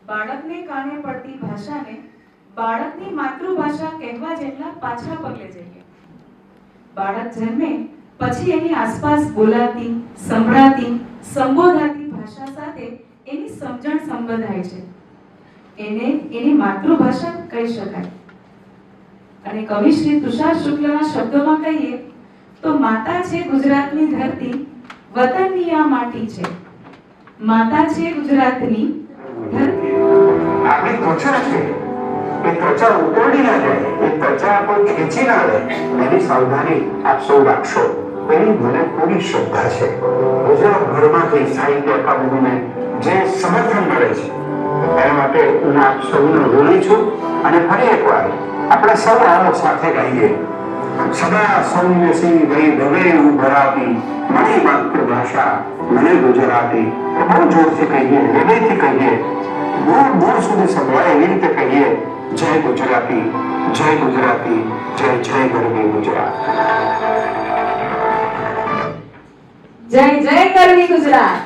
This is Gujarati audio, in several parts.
બાળકને કાને પડતી ભાષાને બાળકની માતૃભાષા કહેવા જેટલા પાછા પગલે જઈએ. બાળક જન્મે પછી એની આસપાસ બોલાતી, સંભળાતી, સંબોધાતી ભાષા સાથે એની સમજણ સંબંધાય છે. એને એની માતૃભાષા કહી શકાય. અને કવિ શ્રી તુષાર શુક્લના શબ્દોમાં કહીએ તો માતા છે ગુજરાતની ધરતી, વતનની આ માટી છે. માતા છે ગુજરાતની ધરતી. આપણી ત્વચા છે, એ ત્વચા ઉતરડી ના જાય, એ ત્વચા કોઈ ખેંચી ના લે, એની સાવધાની આપ સૌ રાખશો એની મને પૂરી શ્રદ્ધા છે. ગુજરાતભરમાંથી સાહિત્ય અકાદમીને જે સમર્થન મળે છે એના માટે હું આપ સૌનો ઋણી છું. અને ફરી એકવાર આપણે સૌ આવો સાથે ગાઈએ. સદા સૌમ્ય સિંહ ગઈ દવે ઉભરાતી, મારી માતૃભાષા મને ગુજરાતી. બહુ જોરથી કહીએ, હૃદયથી કહીએ, દૂર દૂર સુધી સંભળાય એવી રીતે કહીએ, જય ગુજરાતી, જય ગુજરાતી, જય જય ગરવી ગુજરાત. જય જય ગરવી ગુજરાત.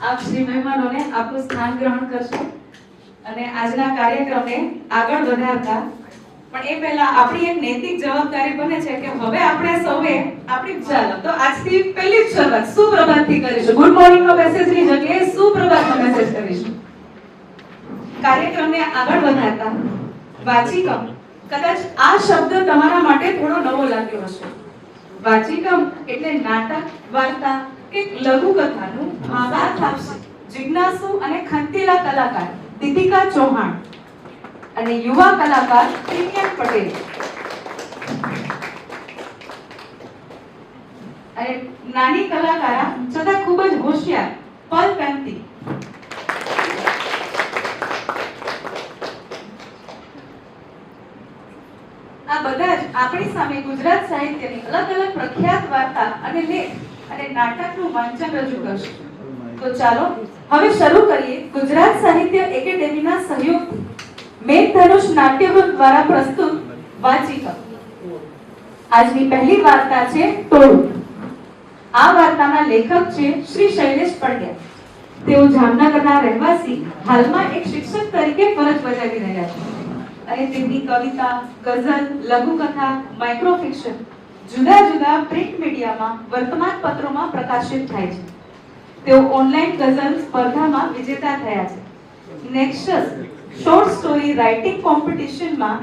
આપ શ્રી મહેમાનોને આપનું સ્થાન ગ્રહણ કરશો અને આજના કાર્યક્રમને આગળ વધારતા પણ એ પહેલા આપણી એક નૈતિક જવાબદારી બને છે કે હવે આપણે સૌએ આપણી ચાલો તો આજથી પહેલી જ શરૂઆત સુપ્રભાતથી કરીશું. ગુડ મોર્નિંગ નો મેસેજની જગ્યાએ સુપ્રભાતનો મેસેજ કરીશું. કાર્યક્રમને આગળ વધારતા વાચિકમ, કદાચ આ શબ્દ તમારા માટે થોડો નવો લાગ્યો હશે. વાચિકમ એટલે નાટક, વાર્તા કે લઘુકથાનું ભાવાર્થ આપશે જિજ્ઞાસુ અને ખંતીલા કલાકાર દીપિકા ચૌહાણ અને યુવા કલાકાર પ્રિયન પટેલ. અને નાની કલાકારા છતાં ખૂબ જ હોશિયાર પલ કાંતિ. આ બધા જ આપણી સામે ગુજરાત સાહિત્યની અલગ અલગ પ્રખ્યાત વાર્તા અને લેખ અને નાટકનું વાંચન રજૂ કરશે. તો ચાલો હવે શરૂ કરીએ ગુજરાત સાહિત્ય એકેડેમીના સહયોગથી મેઘધનુષ નાટ્યગૃહ દ્વારા પ્રસ્તુત વાચિકમ. આજની પહેલી વાર્તા છે ટોળું. આ વાર્તાના લેખક છે શ્રી શૈલેષ પંડ્યા. તેઓ જામનગરના રહેવાસી, હાલમાં એક શિક્ષક તરીકે ફરજ બજાવી રહ્યા છે અને તેમની કવિતા, ગઝલ, લઘુકથા, માઇક્રોફિક્શન જુદા જુદા પ્રિન્ટ મીડિયામાં, વર્તમાન પત્રોમાં પ્રકાશિત થાય છે. તેઓ ઓનલાઈન ગઝલ સ્પર્ધામાં વિજેતા થયા છે. નેક્સસ શોર્ટ સ્ટોરી રાઇટિંગ કોમ્પિટિશનમાં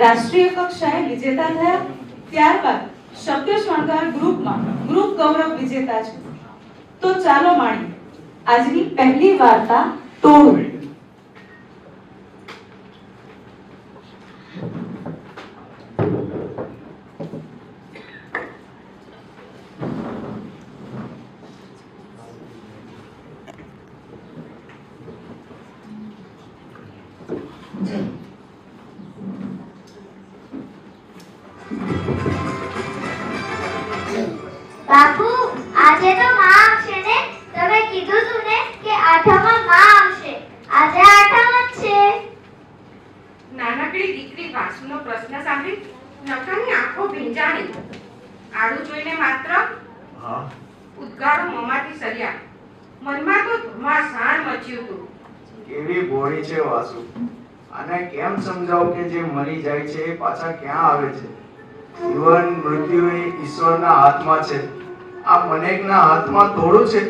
રાષ્ટ્રીય કક્ષાએ વિજેતા થયા. ત્યારબાદ શબ્દ શણગાર ગ્રુપમાં ગ્રુપ ગૌરવ વિજેતા છે. તો ચાલો માણીએ આજની પહેલી વાર્તા ટોળું. બાપુ, આજે તો માં આવશે ને? તમે કીધું તું ને કે આઠમમાં માં આવશે. આજે આઠમ જ છે. નાનકડી દીકરી વાસુનો પ્રશ્ન સાંભળી નકાની આંખો ભીંજાણી. આડું જોઈને માત્ર ઉદ્ગારો મોંમાંથી સર્યા. મનમાં તો ધુમાસાણ મચ્યું હતું. કેવી ભોળી છે વાસુ. અને કેમ સમજાવું કે જે મરી જાય છે એ પાછા ક્યાં આવે છે? જીવન મૃત્યુ એ ઈશ્વરના હાથમાં છે. આ મનેકના હાથમાં થોડું છે.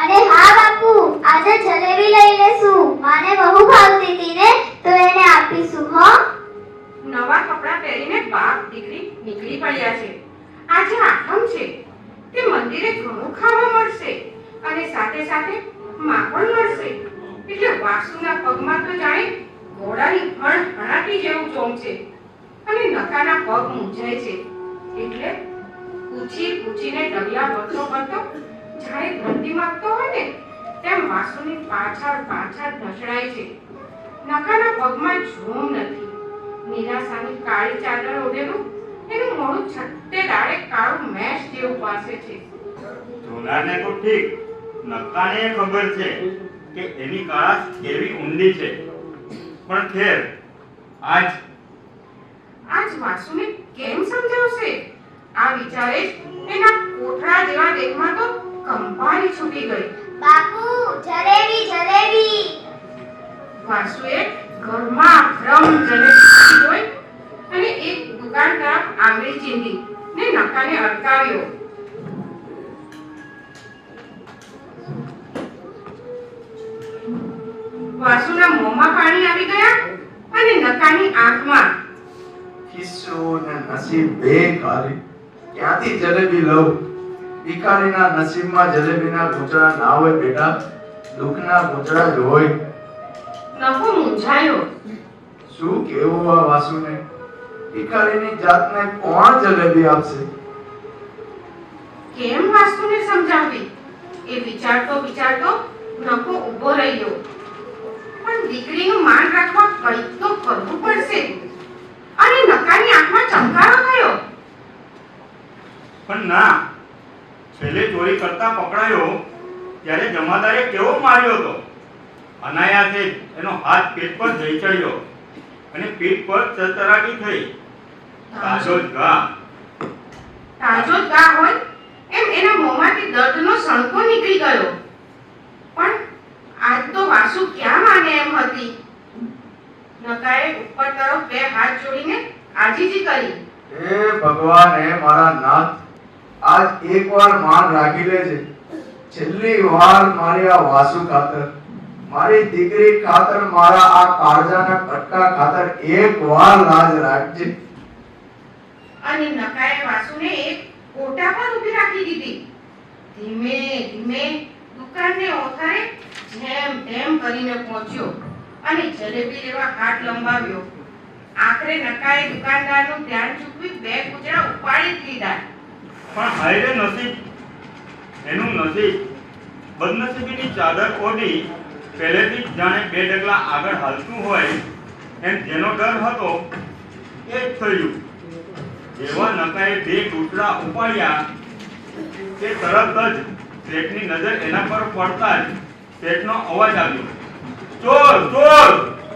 અને હા બાપુ, આજે જલેબી લઈ લેશું. માને બહુ ભાવતી હતી ને, તો એને આપીશું હો. નવા કપડાં પહેરીને બાપ દીકરી નીકળી પડ્યા છે. આજે આઠમ છે, તે મંદિરે ઘણું ખાવા મળશે અને સાથે સાથે માખણ મળશે. એટલે વાસુના પગમાં તો જાણે ઘોડાની હણાટી જેવું ચોમ છે અને નકાના પગ મૂંઝાય છે. એટલે પૂછીને ડગલા ભરતો જાણે ધરતી માંગતો હોય ને તેમ વાસુની પાછળ ધસડાય છે. નકાના પગમાં જોમ નથી. નિરાશાની કાળી ચાદર ઓઢેલું એનું મોઢું છટ્ટે દાડે કાળું મેશ જેવું પાસે છે. જોનારને તો ઠીક, નક્કાને ખબર છે કે એની કાળાશ કેવી ઊંડી છે. પણ ખેર, આજ વાસુને કેમ સમજાવશે? આ વિચારે જ એના કોઠરા જેવા દેહમાં તો કંપારી છૂટી ગઈ. બાપુ જલેબી જલેબી. વાસુએ ઘરમાં ભ્રમ જલેબી જોઈ અને એક દુકાન તરફ આંગળી ચીંધી ને નકાને અટકાવ્યો. વાસુના મોંમાં પાણી આવી ગયા અને નકાની આંખમાં. કિસ્સો ને નસીબ બે ખાલી ક્યાંથી જલેબી લઉં? ભિખારીના નસીબમાં જલેબીના ગૂંચળા ના હોય બેટા, દુઃખના ગૂંચળા જ હોય. નકો મૂંઝાયો. શું કેવું આ વાસુને? ભિખારીની જાતને કોણ જલેબી આપશે? કેમ વાસુને સમજાવી એ વિચારતો વિચારતો નકો ઊભો રહ્યો. પણ દીકરીનું માન રાખવા કંઈક તો કરવું પડશે. અને નકાની આંખમાં ચમકારો થયો. પણ ના, છેલ્લે ચોરી કરતા પકડાયો ત્યારે જમાદારે કેવો માર્યો હતો. અનાયાસે એનો હાથ પેટ પર જઈ ચડ્યો અને પીઠ પર ચરચરાટી થઈ. તાજો જ ઘા. તાજો જ ઘા હોય એમ એના મોંમાંથી દર્દનો સણકો નીકળી ગયો. પણ આજ તો વાસુ ક્યાં માને એમ હતી. નકાએ ઉપર તરફ બે હાથ જોડીને આજીજી કરી. હે ભગવાન, હે મારા નાથ, આજ એકવાર માન રાખી લેજે. છેલ્લી વાર મારી આ વાસુ ખાતર, મારી દીકરી ખાતર, મારા આ કાળજાના કટકા ખાતર એકવાર લાજ રાખજે. અને નકાએ વાસુને એક ઓટા પર ઊભી રાખી દીધી. ધીમે ધીમે દુકાનને ઓથારે જેમ તેમ કરીને પહોંચ્યો અને જલેબી લેવા હાથ લંબાવ્યો. આખરે નકાએ દુકાનદારનું ધ્યાન ચૂકવી બે કૂતરા ઉપાડી જ લીધા. પણ હાય રે નસીબ, એનું નસીબ બદનસીબીની ચાદર ઓઢી પહેલેથી જ જાણે બે ડગલા આગળ હાલતું હોય એમ જેનો ડર હતો એ જ થયું. જેવા નકાએ બે કૂતરા ઉપાડ્યા કે તરત જ શેઠની નજર એના પર પડતા જ શેઠનો અવાજ આવ્યો, ચોર ચોર,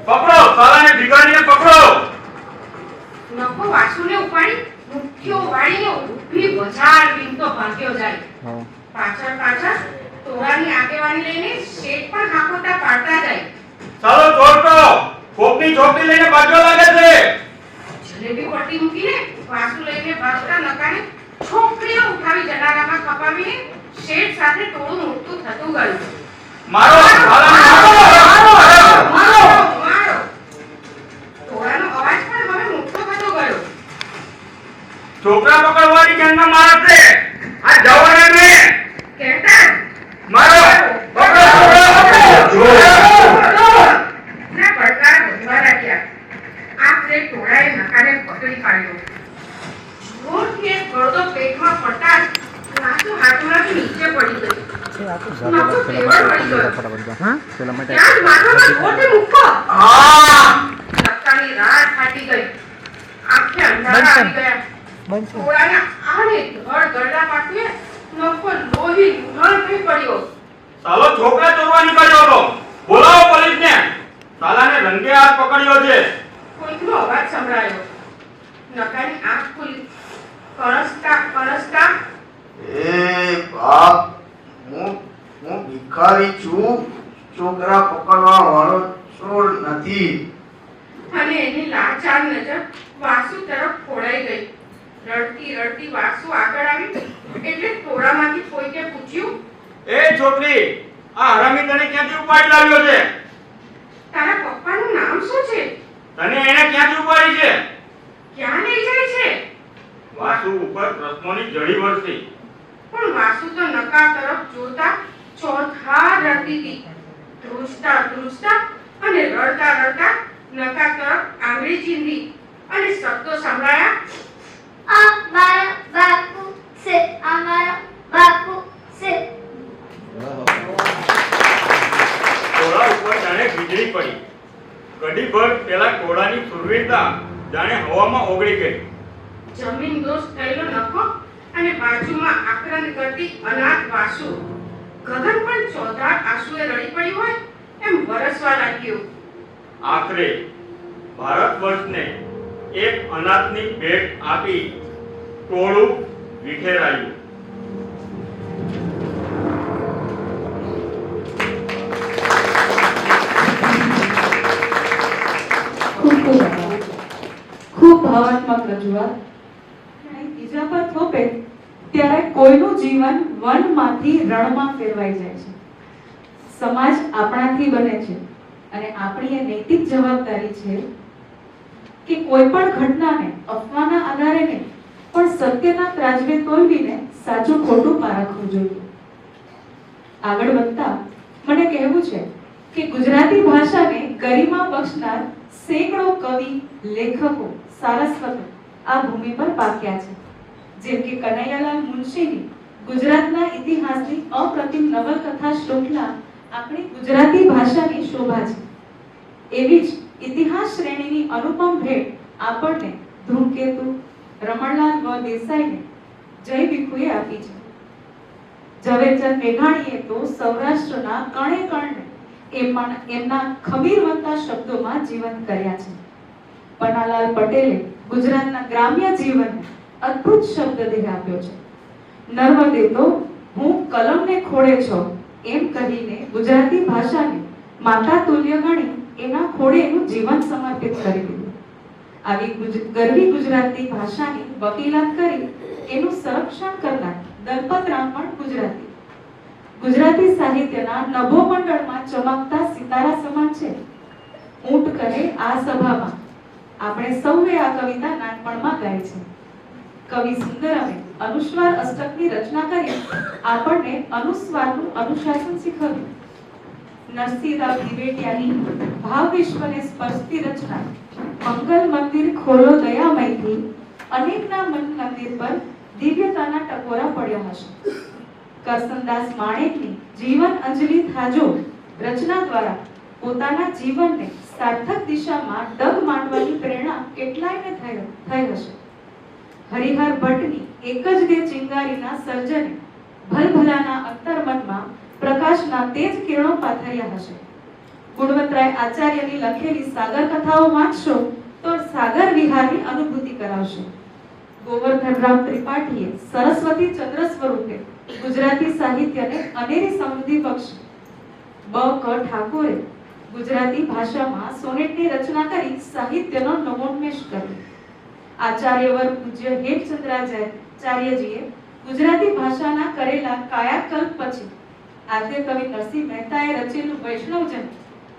પકડો, સાલાને ભિખારીને પકડો. નકો વાસુને ઉપાડી મુઠ્ઠીઓ વાળીને ઊભી બજાર વીંટતો ભાગ્યો જાય. પાછળ પાછળ ટોળાની આગેવાની લઈને શેઠ પણ હાંકોટા પાડતા જાય. ચાલો ચોર તો કોકની ચોકડી લઈને ભાગ્યો લાગે છે. જલેબી પટ્ટી મૂકીને વાસુ લઈને ભાગતા નકાને છોકરીઓ ઉઠાવી જનારામાં ખપાવીને શેઠ સાથે ટોળું મોટું થતું ગયું. મારો સાલાને મારો. મારો મારો. ટોળાનો અવાજ પણ હવે મોટો થતો ગયો. છોકરા પકડવાની ગેંગમાં મારા છે. આ જવાને ને કહેતા મારો પકડો પકડો. ના પડકાર વધવા લાગ્યા. આખરે ટોળાએ નકાને પકડી પાડ્યો. જોરથી એક ગળદો પેટમાં પડતા જ વાસુ હાથમાંથી નીચે પડી ગઈ. નકો પેવડ પડી ગયો. ત્યાં જ માથામાં જોરથી મુક્કો. નકાની રાડ ફાટી ગઈ. આંખે અંધારા આવી ગયા. ટોળાના આને ધડ ગરડા પાટીએ નકો લોહી લુહાણ થઈ પડ્યો. ચાલો છોકરા ચોરવા નીકળ્યો હતો. બોલાવો પોલીસને. સાલાને રંગે હાથ પકડ્યો છે. કોઈકનો અવાજ સંભળાયો. નકાની આંખ ખુલી. કણસતા કણસતા એ બાપ, હું ભિખારી છું, છોકરા પકડવા વાળો ચોર નથી. અને એની લાચાર નજર વાસુ તરફ ખોડાઈ ગઈ. રડતી રડતી વાસુ આગળ આવી એટલે ટોળામાંથી કોઈકે પૂછ્યું, એ છોકરી, આ હરામી તને ક્યાંથી ઉપાડી લાવ્યો છે? તારા પપ્પાનું નામ શું છે? તને એને ક્યાંથી ઉપાડી છે? ક્યાં લઈ જાય છે? વાસુ ઉપર પ્રશ્નોની જડી વરસી. પણ વાસુ તો નકા તરફ જોતા ચોથાર રડતી હતી. ધ્રુજતા ધ્રુજતા અને રડતા રડતા નકા તરફ આંગળી ચીંધી અને શબ્દો સંભળાયા, અમારો બાપુ છે, અમારો બાપુ છે. ટોળા ઉપર જાણે વીજળી પડી. કડીભર પેલા ટોળાની સુરવીરતા જાણે હવામાં ઓગળી ગઈ. જમીન દોષ થયેલો નખો અને બાજુમાં આક્રંદ કરતી અનાથ વાસુ ગગન પણ ચોધાર આંસુએ રડી પડી હોય એમ વરસવા લાગ્યું. આખરે ભારત વર્ષને એક અનાથની ભેટ આપી ટોળું વિખેરાયું. ભાવાત્મક રજૂઆત. અહીં બીજા પર થોપે ત્યારે કોઈનું જીવન વનમાંથી રણમાં ફેરવાઈ જાય છે. સમાજ આપણાથી બને છે અને આપણી એ નૈતિક જવાબદારી છે કે કોઈ પણ ઘટનાને અફવાના આધારે નહીં પણ સત્યના ત્રાજવે તોલવીને સાચું ખોટું પારખવું જોઈએ. આગળ વધતા મને કહેવું છે કે ગુજરાતી ભાષાને ગરિમા બક્ષનાર સેંકડો કવિ, લેખકો, સારસ્વતો આ ભૂમિ પર પાક્યા છે. જેમ કે કનૈયાલાલ મુનશીની ગુજરાતના ઇતિહાસની અપ્રતિમ નવલકથા શૃંખલા આપણી ગુજરાતી ભાષાની શોભા છે. એવી જ ઇતિહાસ શ્રેણીની અનુપમ ભેટ આપણને ધૂમકેતુ, રમણલાલ વ દેસાઈને જય ભીખુએ આપી છે. ઝવેરચંદ મેઘાણીએ તો સૌરાષ્ટ્રના કણે કણને એમના ખમીરવંતા શબ્દોમાં જીવંત કર્યા છે. પન્નાલાલ પટેલે ગુજરાતના ગ્રામ્ય જીવનને અદ્ભુત શબ્દદેહ આપ્યો છે. નર્મદે તો હું કલમને ખોળે છો એમ કહીને ગુજરાતી ભાષાને માતા તુલ્ય ગણી એના ખોળે એનું જીવન સમર્પિત કરી દીધું. આવી ગરવી ગુજરાતી ભાષાની વકીલાત કરી એનું સંરક્ષણ કરનાર દલપતરામ પણ ગુજરાતી. ગુજરાતી સાહિત્યના નભોમંડળમાં ચમકતા સિતારા સમાન છે. ઊંટ કહે આ સભામાં આપણે સૌએ આ કવિતા નાનપણમાં ગાઈ છે. કવિ સુંદરમે અનુસ્વાર અષ્ટકની રચના કરી આપણને અનુસ્વારનું અનુશાસન શીખવ્યું. નરસિંહરાવ દિવેટિયાની ભાવ વિશ્વને સ્પર્શતી રચના મંગલ મંદિર ખોલો દયામયથી અનેકના મન મંદિર પર દિવ્યતાના ટકોરા પડ્યા હશે. કરસનદાસ માણેકની જીવન અંજલિ થાજો રચના દ્વારા પોતાના જીવનને સાર્થક દિશામાં ડગ માંડવાની પ્રેરણા કેટલાયને થઈ હશે. હરિહર ભટ્ટની એક જ દે ચિંગારીના સર્જને ભલભલાના અંતર્મનમાં પ્રકાશના તેજ કિરણો પાથર્યા હશે. ગુણવંતરાય આચાર્યની લખેલી સાગર કથાઓ વાંચશો તો સાગર વિહારની અનુભૂતિ કરાવશે. ગોવર્ધનરામ ત્રિપાઠીએ સરસ્વતી ચંદ્ર સ્વરૂપે ગુજરાતી સાહિત્યને અનેરી સમૃદ્ધિ બક્ષી. બ ક ઠાકોરે ગુજરાતી ભાષામાં સોનેટની રચના કરી સાહિત્યનો નવોન્મેષ કર્યો. આચાર્યવર પૂજ્ય હેમચંદ્રાચાર્યજીએ ગુજરાતી ભાષાના કરેલા કાયાકલ્પ પછી આજે કવિ નરસિંહ મહેતાએ રચેલું વૈષ્ણવજન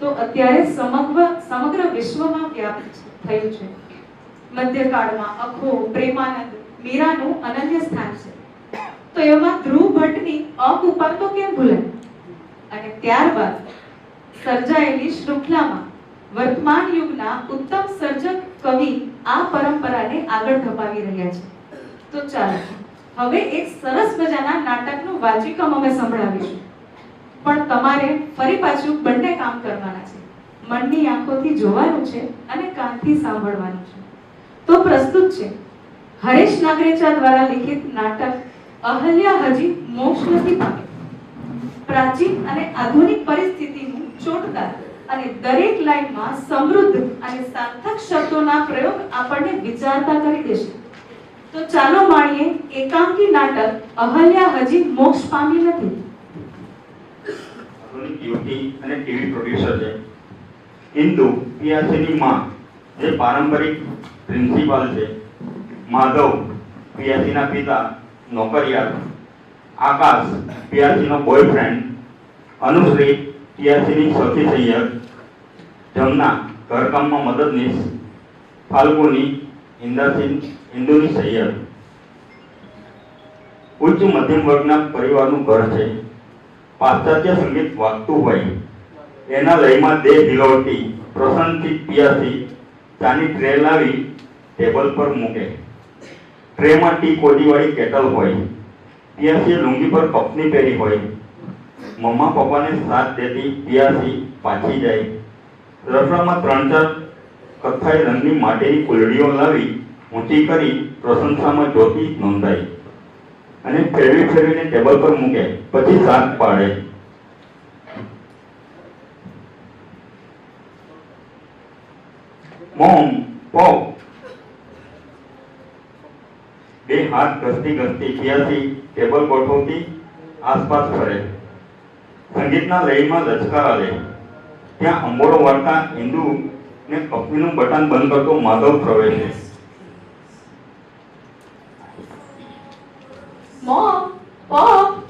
તો અત્યારે સમગ્ર વિશ્વમાં વ્યાપ્ત થયું છે. મધ્યકાળમાં અખો, પ્રેમાનંદ, મીરાનું અનન્ય સ્થાન છે. તો એમાં ધ્રુવ ભટ્ટની અકુપાર તો કેમ ભૂલાય? અને ત્યારબાદ સર્જાયેલી શૃંખલામાં વર્તમાન યુગના ઉત્તમ સર્જક કવિ આ પરંપરાને આગળ ધપાવી રહ્યા છે. તો ચાલો હવે એક સરસ મજાના નાટકનું વાચિકમ અમે સંભળાવીશું. પણ તમારે ફરી પાછું બંને કામ કરવાના છે. મનની આંખોથી જોવાનું છે અને કાનથી સાંભળવાનું છે. તો પ્રસ્તુત છે હરેશ નાગરેચા દ્વારા લિખિત નાટક અહલ્યા હજી મોક્ષ નથી પામી. પ્રાચીન અને આધુનિક પરિસ્થિતિનું ચોટદાર અને દરેક લાઈનમાં સમૃદ્ધ અને સાર્થક શબ્દોના પ્રયોગ આપણને વિચારતા કરી દેશે. તો ચાલો માણીએ એકાંકી નાટક અહલ્યા હજી મોક્ષ પામી નથી. આધુનિક યુવતી અને ટીવી પ્રોડ્યુસર છે. ઇન્દુ પિયાસીની માં જે પારંપરિક પ્રિન્સિપાલ છે. માધવ પિયાસીના પિતા નોકરિયાત. આકાશ પિયાસીનો બોયફ્રેન્ડ. અનુશ્રી પિયાસીની સખી સૈયદ. જમના ઘરકામમાં મદદનીશ. ફાલ્ગુની ઇન્દુની સૈયદ. ઉચ્ચ મધ્યમ વર્ગના પરિવારનું ઘર છે. પાશ્ચાત્ય સંગીત વાગતું હોય એના લયમાં દેહ હિલવતી પ્રસન્નથી પિયાસી ચાની ટ્રે લાવી ટેબલ પર મૂકે. ટ્રેમાં ટી કોડીવાળી કેટલ હોય. પિયાસીએ લુંગી પર કપની પહેરી હોય. મમ્મા પપ્પાને સાથ દેતી પિયાસી પાછી જાય. રસોડામાં 3-4 કથ્થાઈ રંગની માટીની કુલડીઓ લાવી ઊંચી કરી પ્રશંસામાં જોતી નોંધાઈ અને ફેરવીને ટેબલ પર મૂકે. પછી શાક પાડે. મોમ પોપ બે હાથ ઘસતી પિયાસી ટેબલ ગોઠવતી આસપાસ ફરે. સંગીતના લયમાં લચકારા લે. ત્યાં અંબોળો વાળતા ઇન્દુ ને કપીનું બટન બંધ કરતો માધવ પ્રવેશે. મોમ, પોપ,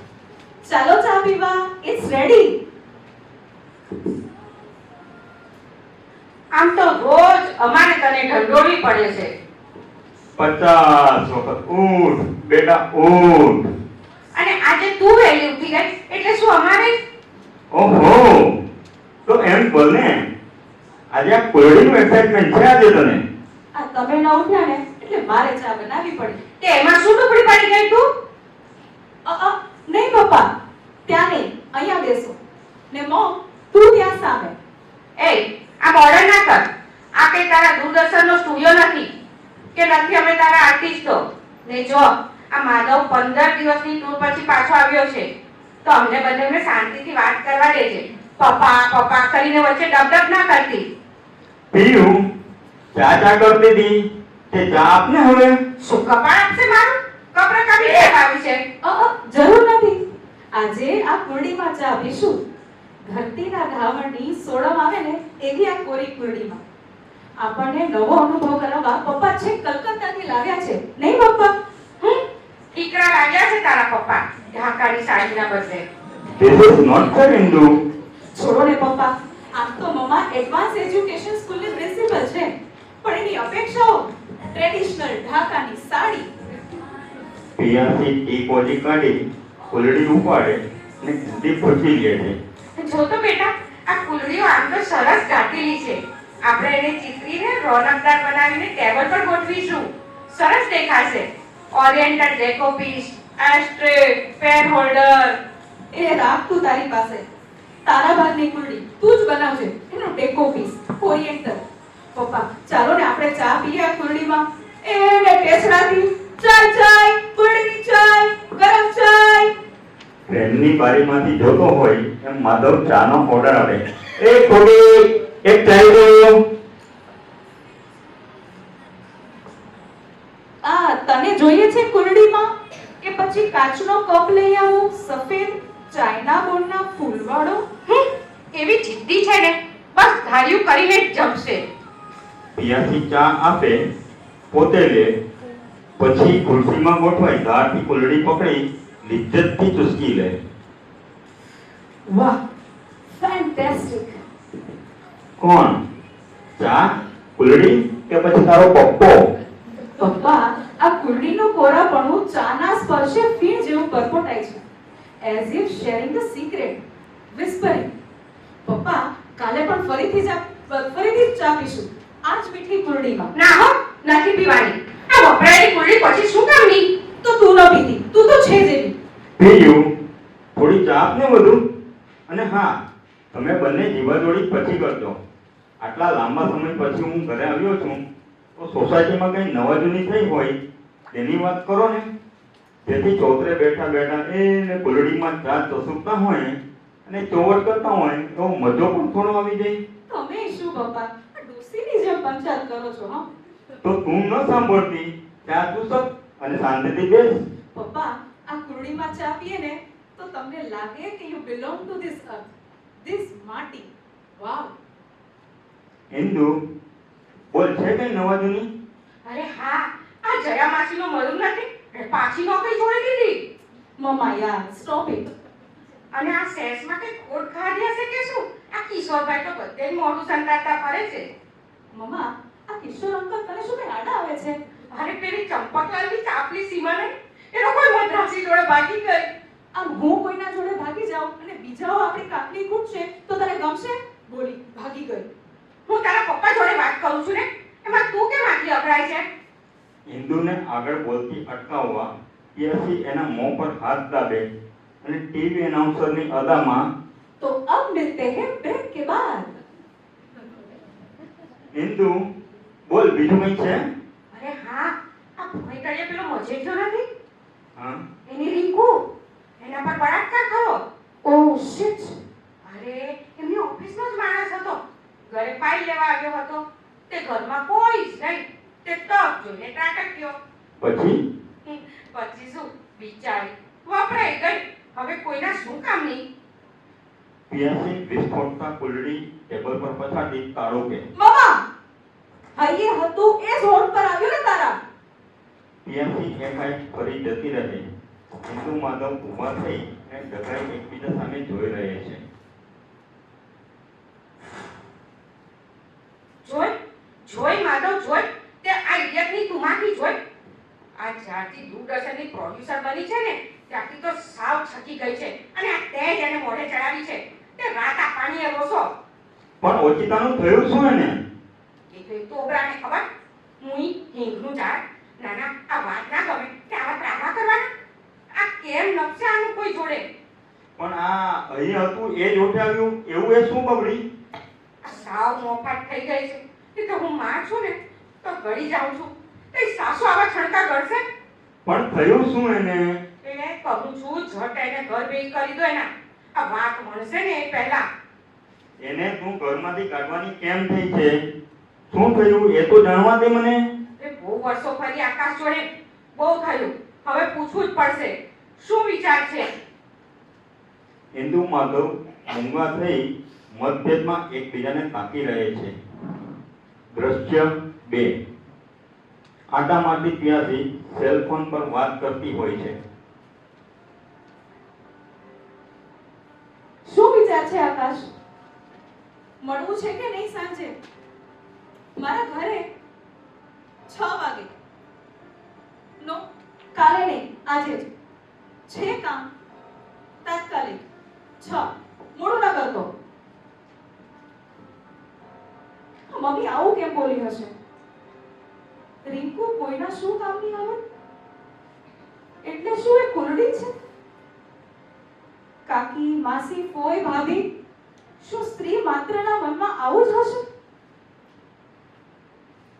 ચાલો ચા પીવા. It's ready. આમ તો રોજ અમારે તને ઢંઢોળવી પડે છે. 50 વખત ઉઠ બેટા ઉઠ. અને આજે તું વહેલી ઉઠી ગઈ એટલે શું અમારે? ઓહો, તો એમ બોલ ને, આજે આ કોયડીનું એક્સાઇટમેન્ટ છે આજે તને? આ તમે ન ઉઠ્યા ને એટલે મારે ચા બનાવવી પડી. તે એમાં શું ટુકડી પડી ગઈ તું? નહીં પપ્પા, ત્યાં નહીં, અહીંયા બેસો. ને મોમ, તું ત્યાં સામે. એ આ મોડર્ન ના કર. આ કઈ તારા દૂરદર્શનનો સ્ટુડિયો નથી કે નથી અમે તારા આર્ટિસ્ટો. ને જો આ માધવ 15 દિવસની ટૂર પછી પાછો આવ્યો છે તો અમને બંનેને શાંતિથી વાત કરવા દેજે. પપ્પા પપ્પા કરીને વચ્ચે ડબડબ ના કરતી. પીયું ચા કરતી હતી તે ચા આપને હવે. શું કપાળ આપશે મારું? કપરા કાપી લેવાવી છે. જરૂર નથી. આજે આ કુરડીમાં ચા પીશું. ધરતીના ધાવણની સોડમ આવે ને એવી આ કોરી કુરડીમાં. આપણને નવો અનુભવ કરાવવા પપ્પા છેક કલકત્તાથી લાવ્યા છે. નહીં પપ્પા? ઠીકરા લાગ્યા છે તારા પપ્પા ઢાકાની સાડીના બદલે. This is not fair, Indu. છોડો ને પપ્પા. આમ તો મમ્મા એડવાન્સ એજ્યુકેશન સ્કૂલની પ્રિન્સિપલ છે, પણ એની અપેક્ષાઓ ટ્રેડિશનલ ઢાકાની સાડી. પિયાથી ટી કોજી કાઢી કુલડી ઉપાડે ને ઘંટી પૂછી લે છે. જો તો બેટા આ કુલડીઓ આમ તો સરસ કાઢેલી છે. આપણે એને ચીતરીને રોનકદાર બનાવીને ટેબલ પર ગોઠવીશું. સરસ દેખાશે. Oriental decopiece, ashtray, pen holder. એ રાખ તું તારી પાસે. તારા ભાગની કુરડી તું જ બનાવજે. એનો ડેકો પીસ ઓરિએન્ટલ. પપ્પા ચાલો ને આપણે ચા પીએ આ કુરડીમાં. એને ટેસડાથી ચાય ચાય, કુરડીની ચાય, ગરમ ચાય. ટ્રેનની બારીમાંથી જોતો હોય એમ માધવ ચાનો ઓર્ડર આપે. એક થોડી એક ચાય દો. તને જોઈએ છે કુરડીમાં કે પછી કાચનો કપ લઈ આવું સફેદ ચાઇના બોર્ડના ફૂલવાળો? એવી જિદ્દી છે ને બસ ધાર્યું કરીને જ જમશે. પિયાથી ચા આપે, પોતે લે, પછી ખુરશીમાં ગોઠવાઈ ધારથી કુલડી પકડી લિજ્જતથી ચૂસકી લે. વાહ, ફેન્ટાસ્ટિક. કોણ? ચા, કુલડી કે પછી તારો પપ્પો? પપ્પા આ કુરડીનું કોરાપણું ચાના સ્પર્શે ફીણ જેવું પરપોટાય છે. As if sharing the secret, whispering. પપ્પા કાલે પણ ફરીથી ચા પીશું આ જ મીઠી કુરડીમાં. ના હો, નથી પીવાની. આ વપરાયેલી કુલડી પછી શું કામની? તો તું ન પીતી, તું તો છે જ એવી. પીયું થોડી ચા આપને વધુ. અને હા, તમે બંને જીવાજોડી પછી કરજો. આટલા લાંબા સમય પછી હું ઘરે આવ્યો છું તો સોસાયટીમાં કઈ નવા જૂની થઈ હોય તેની વાત કરો ને. જેથી ચોતરે બેઠા બેઠા એને કુલડીમાં ચા ચસુકતા હોય અને ચોવટ કરતા હોય તો મજો પણ થોડો આવી જાય. તમે શું પપ્પા આ ડોસીની જેમ પંચાયત કરો છો? હા તો તું ન સાંભળતી, ચા ચૂસક અને શાંતિથી બેસ. પપ્પા આ કુરડીમાં ચા પીએ ને તો તમને લાગે કે you belong to this earth, this માટી. વાવ. ઇન્દુ બોલ, છે કઈ નવા જૂની? અરે હા, આ જયા માસીનો મરું નથી એ પાછી નોકરી છોડી દીધી. મમ્મા યાર સ્ટોપ ઇટ. અને આ સેસમાં કઈ ખોટ ખાધી હશે કે શું? આ કિશોરભાઈ તો બધે જ મોઢું સંતાડતા ફરે છે. મમ્મા આ કિશોર અંકલ તને શું કઈ આડા આવે છે? અરે પેલી ચંપકલાલની ચાપલી સીમા ને એનો કોઈ મદ્રાસી જોડે ભાગી ગઈ. આમ હું કોઈના જોડે ભાગી જાઉં અને બીજાઓ આપણી કાકલી કૂટશે તો તને ગમશે? બોલી ભાગી ગઈ. હું તારા પપ્પા જોડે વાત કરું છું ને, એમાં તું કેમ આટલી અકળાય છે? ઇન્દુને આગળ બોલતી અટકાવવા પિયાસી એના મોં પર હાથ દાબે અને ટીવી એનાઉન્સરની અદામાં તો અબ મિલતે હૈ બ્રેક કે બાદ. ઇન્દુ બોલ, બીજું કઈ છે? અરે હા, આ ભોય તળિયે પેલો મજેઠિયો નથી હા, એની રીંકુ એના પર બળાત્કાર થયો. ઓહ શિટ. અરે એમની ઓફિસનો જ માણસ હતો. ઘરે ફાઇલ લેવા આવ્યો હતો. તે ઘરમાં કોઈ જ નહીં. તે તક જોઈને ત્રાટક્યો. પછી પછી શું, બિચારી વપરાઈ ગઈ. હવે કોઈના શું કામની? પિયાસી વિસ્ફોટતા કુલડી ટેબલ પર પછાડી તાળું કે. મમ્મા હૈયે હતું એ જ હોઠ પર આવ્યું ને તારા. પિયાસી એકાએક ફરી જતી રહે. હિન્દુ માધવ ઊભા થઈ અને ઢગાઈ એકબીજા સામે જોઈ રહે છે. જોઈ માધવ જોઈ તે આ ઇડિયટની તુમાકી જોઈ. આ જ્યારથી દૂરદર્શનની પ્રોડ્યુસર બની છે ને ત્યારથી તો સાવ છકી ગઈ છે. અને આ તે જ એને મોઢે ચડાવી છે તે રાતા પાણીએ રોસો. પણ ઓચિતાનું થયું શું એને? એ તો ઓબરાને ખબર. મુઈ હિંગનું ઝાડ. નાના આ વાત ના ગમે કે આવા પ્રાવા કરવાના. આ કેમ નપશે આનું કોઈ જોડે? પણ આ અહીં હતું એ જ ઓઠે આવ્યું એવું એ શું બગડી? આ સાવ મોફાટ થઈ ગઈ છે. એ તો હું માં છું ને તો ગળી જાઉં છું. એ સાસુ આવા છણકા ગળશે. પણ થયું શું એને? એટલે કહું છું ઝટ એને ઘર ભેગી કરી દો એના. આ વાત મળશે ને એ પહેલા. એને તું ઘરમાંથી કાઢવાની કેમ થઈ છે? શું થયું એ તો જાણવા દે મને. એ બહુ વર્ષો ફરી આકાશ જોડે બહુ થયું. હવે પૂછવું જ પડશે શું વિચાર છે. હિન્દુ માધવ મૂંગા થઈ મતભેદમાં એકબીજાને તાકી રહે છે. દ્રશ્ય 2. આટામાંથી ત્યાંથી સેલ ફોન પર વાત કરતી હોય છે. શું વિચાર છે આકાશ? મળવું છે કે નહીં સાંજે? મારા ઘરે 6 વાગે. નો, કાલે નહીં, આજે જ. છે કામ તાત્કાલિક. 6 મોડું ના કરતો. મમ્મી આવું કેમ બોલી હશે? રિંકુ કોઈના શું કામની આવે? એટલે શું એ કુરડી છે? કાકી, માસી, ફોઈ, ભાભી, શું સ્ત્રી માત્રના મનમાં આવું જ હશે?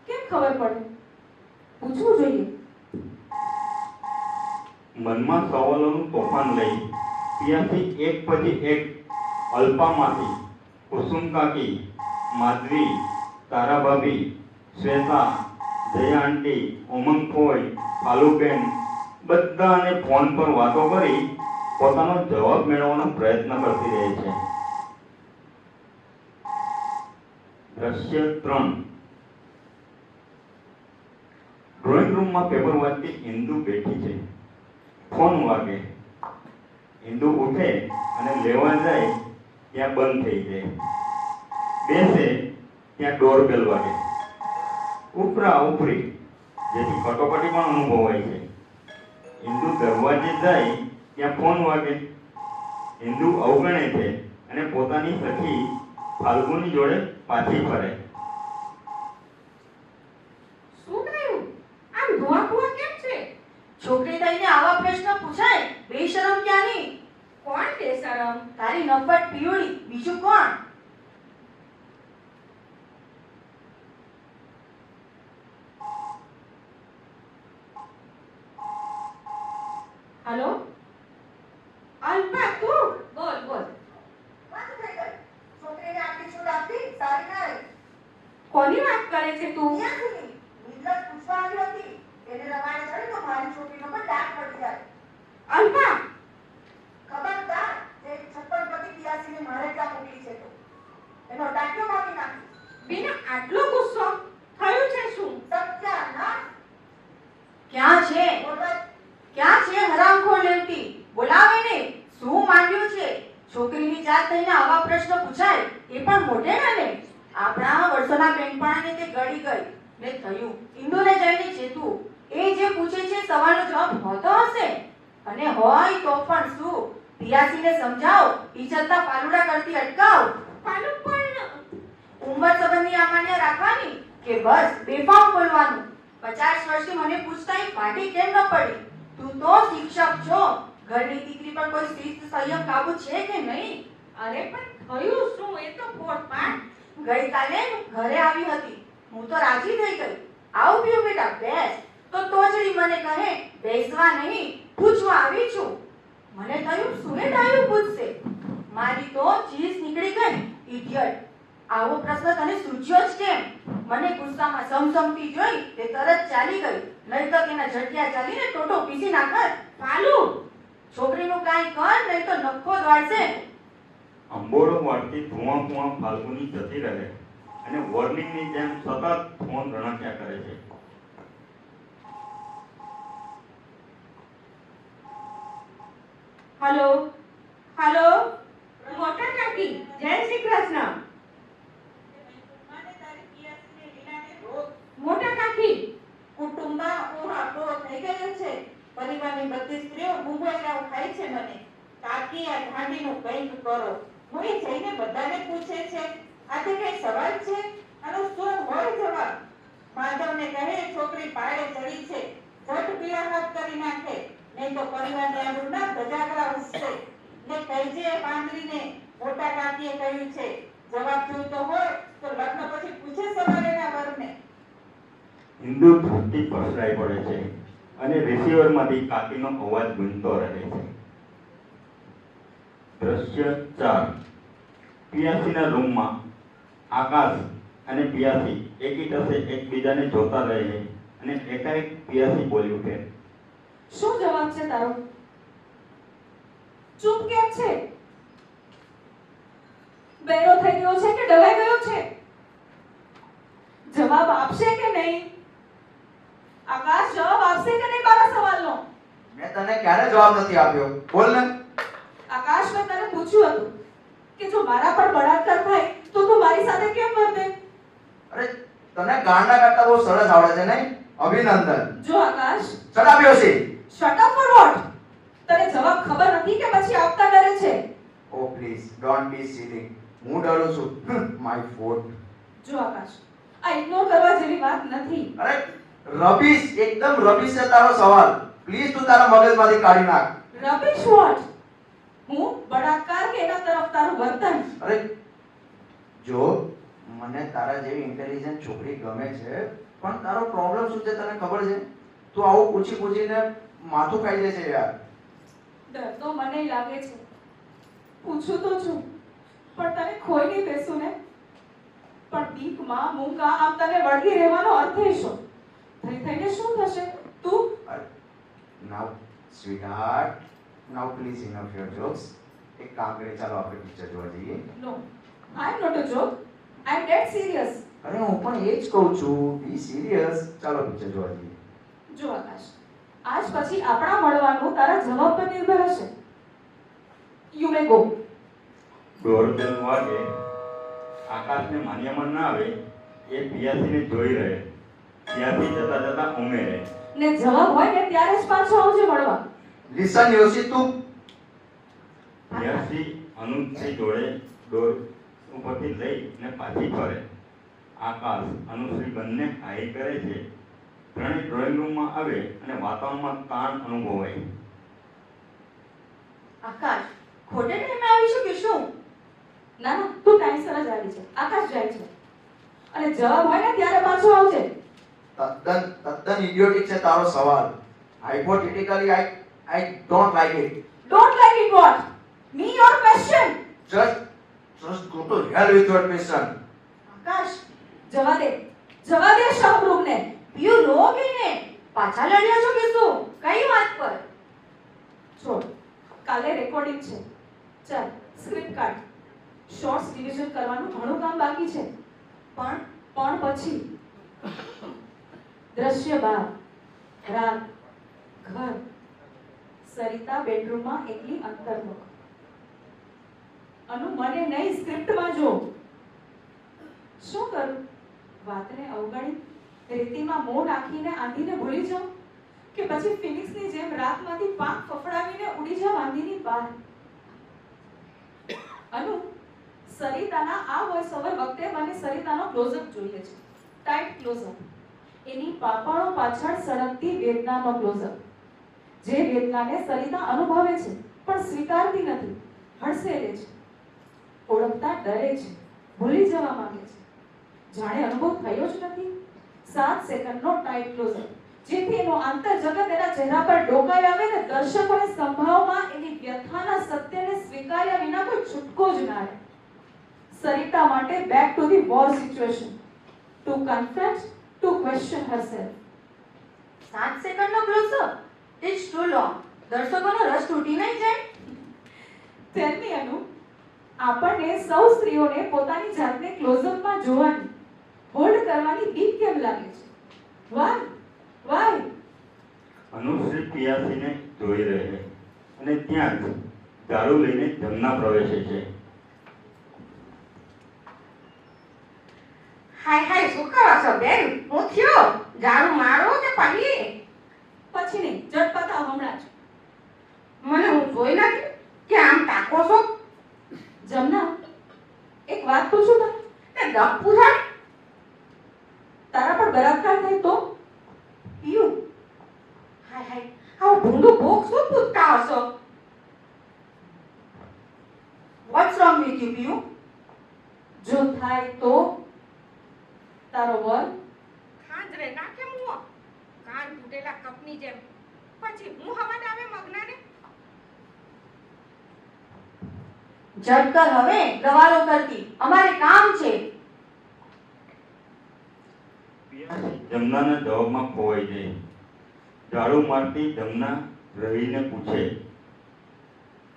કેમ ખબર પડે? પૂછવું જોઈએ. મનમાં સવાલોનું તોફાન લઈ ત્યાંથી એક પછી એક અલ્પામાંથી કુસુમ કાકી, માધવી, તારા ભાભી, શ્વેતા, જયા આંટી, ઉમંગ ફોઈ, પાલુબેન બધાને ફોન પર વાતો કરી પોતાનો જવાબ મેળવવાનો પ્રયત્ન કરતી રહે છે. દ્રશ્ય 3. ડ્રોઈંગ રૂમમાં પેપર વાંચતી ઇન્દુ બેઠી છે. ફોન વાગે. ઇન્દુ ઉઠે અને લેવા જાય ત્યાં બંધ થઈ જાય. બેસે ત્યાં ડોરબેલ વાગે. ઉપરા ઉપરી જેથી કટોકટી પણ અનુભવાય છે. ઇન્દુ દરવાજે જાય ત્યાં ફોન વાગે. ઇન્દુ અવગણે છે અને પોતાની સખી ફાલ્ગુની જોડે પાછી ફરે. શું થયું? આમ ધોવાકુવા કેમ છે? છોકરી થઈને આવા પ્રશ્ન પૂછાય? બેશરમ ક્યાંની? કોણ બેશરમ? તારી નફટ પીયુળી, બીજું કોણ? હાલો, અલ્પા તું બોલ બોલ. છોકરીને આટલી છૂટ આપી સારી ના રહી. કોની વાત કરે છે તું? ક્યાંથી? નિર્લજ પૂછવા આવી હતી. એને રવાડે ચડે તો મારી છોકરીનો પણ દાંત પડી જાય. અલ્પા ખબરદાર, જે 56 ને મારે ત્યાં મોકલી છે તો એનો ટાંક્યો મારી નાખી. બેના આટલો ગુસ્સો થયું છે શું? સત્યાનાશ. ક્યાં છે? બોલવા. ક્યાં છે હરામખોર લેવટી? બોલાવે ને. શું માંડ્યું છે? છોકરીની જાત થઈને આવા પ્રશ્ન પૂછાય? એ પણ મોઢે ને. આપણા વર્ષોના બેનપણાને તે ગળી ગઈ ને થયું ઇન્દુને જઈને ચેતું. એ જે પૂછે છે સવાલનો જવાબ હોતો હશે, અને હોય તો પણ શું? પિયાસીને સમજાવ, ઈજ્જતના પાલુડા કરતી અટકાવ. પાલુ પણ ઉંમર સંબંધી અમાન્ય રાખવાની કે બસ બેફામ બોલવાનું? 50 વર્ષથી મને પૂછતા ઈ ફાટી કેમ ન પડી? તું તો શિક્ષક છો. ઘરની દીકરી પર કોઈ શિસ્ત સંયમ કાબુ છે કે નહીં? અરે પણ થયું શું? એ તો પોટપાટ. ગઈકાલે ઘરે આવી હતી. હું તો રાજી થઈ ગઈ. આવ પીઓ બેટા, બેસ. તો તોજડી મને કહે બેસવા નહીં, પૂછવા આવી છું. મને થયું સુને ડાયું પૂછશે. મારી તો ચીસ નીકળી ગઈ. ઇડિયટ, આવો પ્રશ્ન તને સૂચ્યો જ કેમ? મને ગુસ્સામાં સમસમતી જોઈ તે તરત ચાલી ગઈ. નહીં તો તેના ઝટિયા ચાલીને ટોટો પીસી નાખત. પાલુ છોકરીનું કાંઈ કર, નહીં તો નખો દોડશે. અંબોળો વાળતી ધુઆ ફાલ્ગુની જતી રહે અને વોર્નિંગની જેમ સતત ફોન રણક્યા કરે છે. હાલો હાલો મોટા કાકી જય શ્રી કૃષ્ણ. મોટા કાકી કુટુંબમાં ઉહાપો થઈ ગયો છે. પરિવારની બધી સ્ત્રીઓ મુંબઈરાવ ખાય છે મને. કાકી આ ઢાંડીનું કંઈક કરો. હું જઈને બધાને પૂછે છે આજે કઈ સવાલ છે? આનો શું હોય જવાબ? માધવને કહે છોકરી પાડે ચડી છે, ઝટ વિવાહ કરી નાખે, નહીં તો પરિવારને આબરૂના ધજાગરા ઉસશે. ને કહેજે પાંદરીને મોટા કાકીએ કહ્યું છે જવાબ જોઈતો હોય તો લગ્ન પછી પૂછે સવારેના વરને. હિન્દુ ધરતી પસરાઈ પડે છે અને રિસીવરમાંથી કાકીનો અવાજ ગુંજતો રહે છે. દ્રશ્ય 4. પિયાસીના રૂમમાં આકાશ અને પિયાસી એકીટસે એકબીજાને જોતા રહે અને એકાએક પિયાસી બોલી ઉઠે. શું જવાબ છે તારો? ચૂપ કેમ છે? બેરો થઈ ગયો છે કે ડવાઈ ગયો છે? જવાબ આપશે કે નહીં? આકાશ જવાબ આપશે કે નહીં મારા સવાલનો? મેં તને ક્યારે જવાબ નથી આપ્યો? બોલ ને. આકાશ, મેં તને પૂછ્યું હતું કે જો મારા પર બળાત્કાર થાય તો તું મારી સાથે કેમ વર્તે? અરે તને ગાંડા કરતા બહુ સરસ આવડે છે નહીં? અભિનંદન. જો Akash, shut up Yoshi. Shut up for what? તને જવાબ ખબર નથી કે પછી આપતા ડરે છે? Oh please don't be silly. હું ડરું છું. My fault. જો આકાશ, આ ઇગ્નોર કરવા જેવી વાત નથી. અરે રબીશ, એકદમ રબીશ છે તારો સવાલ. પ્લીઝ તું તારા મગજમાંથી કાઢી નાખ. Rubbish what? હું બળાત્કાર કે એના તરફ તારું વર્તન? અરે જો મને તારા જેવી ઇન્ટેલિજન્ટ છોકરી ગમે છે, પણ તારો પ્રોબ્લેમ શું છે તને ખબર છે? તું આવું પૂછીને માથું ખાઈ જાય છે યાર. ડર તો મને લાગે છે. પૂછું તો છું પણ તને ખોઈ નહીં બેસું ને. પણ બીકમાં મૂંગા આમ તને વળગી રહેવાનો અર્થ એ શું? થઈને શું થશે? તું now sweetheart, now please enough your jokes. એક કામ કરીએ, ચાલો આપણે પિક્ચર જોવા જઈએ. No, I am not a joke, I am dead serious. અરે હું પણ એ જ કહું છું, બી સિરિયસ. ચાલો પિક્ચર જોવા જઈએ. જો આકાશ, આજ પછી આપણા મળવાનું તારા જવાબ પર નિર્ભર હશે. You may go. દોરબેલ વાગે. આકાશને માન્યમાં ના આવે એ પિયાસીને જોઈ રહે. પિયાસી જતા જતા ઉમેરે. ને જવાબ હોય ને ત્યારે જ પાછો આવજે મળવા. લિસન યોશી, તું પિયાસી અનુજથી જોડે ડોર ઉપરથી લઈને પાછી ફરે. આકાશ અનુશ્રી બંને હાઈ કરે છે. ત્રણેય ડ્રોઈંગ રૂમમાં આવે અને વાતાવરણમાં તાણ અનુભવાય. આકાશ ખોટે ટાઈમે આવી છું કે શું? ના ના, તું ટાઈમસર જ આવી છે. આકાશ જાય છે અને જવાબ હોય ને ત્યારે પાછો આવજે. તદ્દન ઇડિયોટિક છે તારો સવાલ. Hypothetically I don't like it. Don't like it what? Me your question. Just go to hell with your question. આકાશ જવા દે શમરૂપને. યુ નો બેને પાછા લડ્યા છો કે શું? કઈ વાત પર? છોડ, કાલે રેકોર્ડિંગ છે. ચાલ સ્ક્રિપ્ટ કાઢ. શોર્ટ્સ રિવિઝન કરવાનું ઘણું કામ બાકી છે. પણ પછી દ્રશ્ય 12. રાત, ઘર, સરિતા બેડરૂમમાં એકલી અંતર્મુખ. અનુ, મને નહીં, સ્ક્રિપ્ટમાં જો. શું કરું? વાતને અવગણી રેતીમાં મોં નાખીને આંધીને ભૂલી જાઉં કે પછી ફિનિક્સની જેમ રાતમાંથી પાંખ ફફડાવીને ઉડી જાઉં આંધીની બહાર? અનુ, સરિતાના આ વોઇસ ઓવર વખતે મને સરિતાનો ક્લોઝઅપ જોઈએ છે. Tight close-up. એની પાપણો પાછળ સળગતી વેદનાનો ક્લોઝઅપ. જે વેદનાને સરિતા અનુભવે છે પણ સ્વીકારતી નથી. હડસેલે છે, ઓળખતા ડરે છે, ભૂલી જવા માંગે છે, જાણે અનુભવ થયો જ નથી. 7 સેકન્ડનો ટાઈટ ક્લોઝઅપ, જેથી એનો આંતરજગત એના ચહેરા પર ડોકાઈ આવે ને દર્શકોને સંભાવમાં એની વ્યથાના સત્યને સ્વીકાર્યા વિના કોઈ છૂટકો જ ના રહે. સરિતા માટે back to the war situation, to confront, to question herself. 7 સેકન્ડનો ક્લોઝઅપ, ઇટ્સ ટુ લોંગ. દર્શકોનો રસ તૂટી નહીં જાય? ટેલ મી અનુ, આપણને સૌ સ્ત્રીઓને પોતાની જાતને ક્લોઝઅપમાં જોવાની, હોલ્ડ કરવાની બીક કેમ લાગે છે? વાય? અનુશ્રી પિયાસીને જોઈ રહે અને ત્યાં જ ઝાડુ લઈને જમના પ્રવેશે છે. હાય હાય શું કરો છો બેન? હું થયો ઝાડુ મારો કે પછી? પછી નહીં, ઝટ પતાવ હમણાં જ. મને હું જોઈ નથી કે આમ તાકો છો. જમના, એક વાત પૂછું તને? એ દપ પૂછાય. તારા પર બળાત્કાર થાય તો? પિયુ, હાય હાય આવું ભૂંડું ભોગ શું પૂછતા હશો? What's wrong with you Piyu? જો થાય તો તારો વર ખાંજરે નાખે મુઓ કાન તૂટેલા કપની જેમ. પછી હું હવા આવે મગનાને. ઝટ કર હવે, ગવારો કરતી, અમારે કામ છે. પિયાસી જમનાના જવાબમાં ખોવાઈ જાય. ઝાડુ મારતી જમના રહીને પૂછે,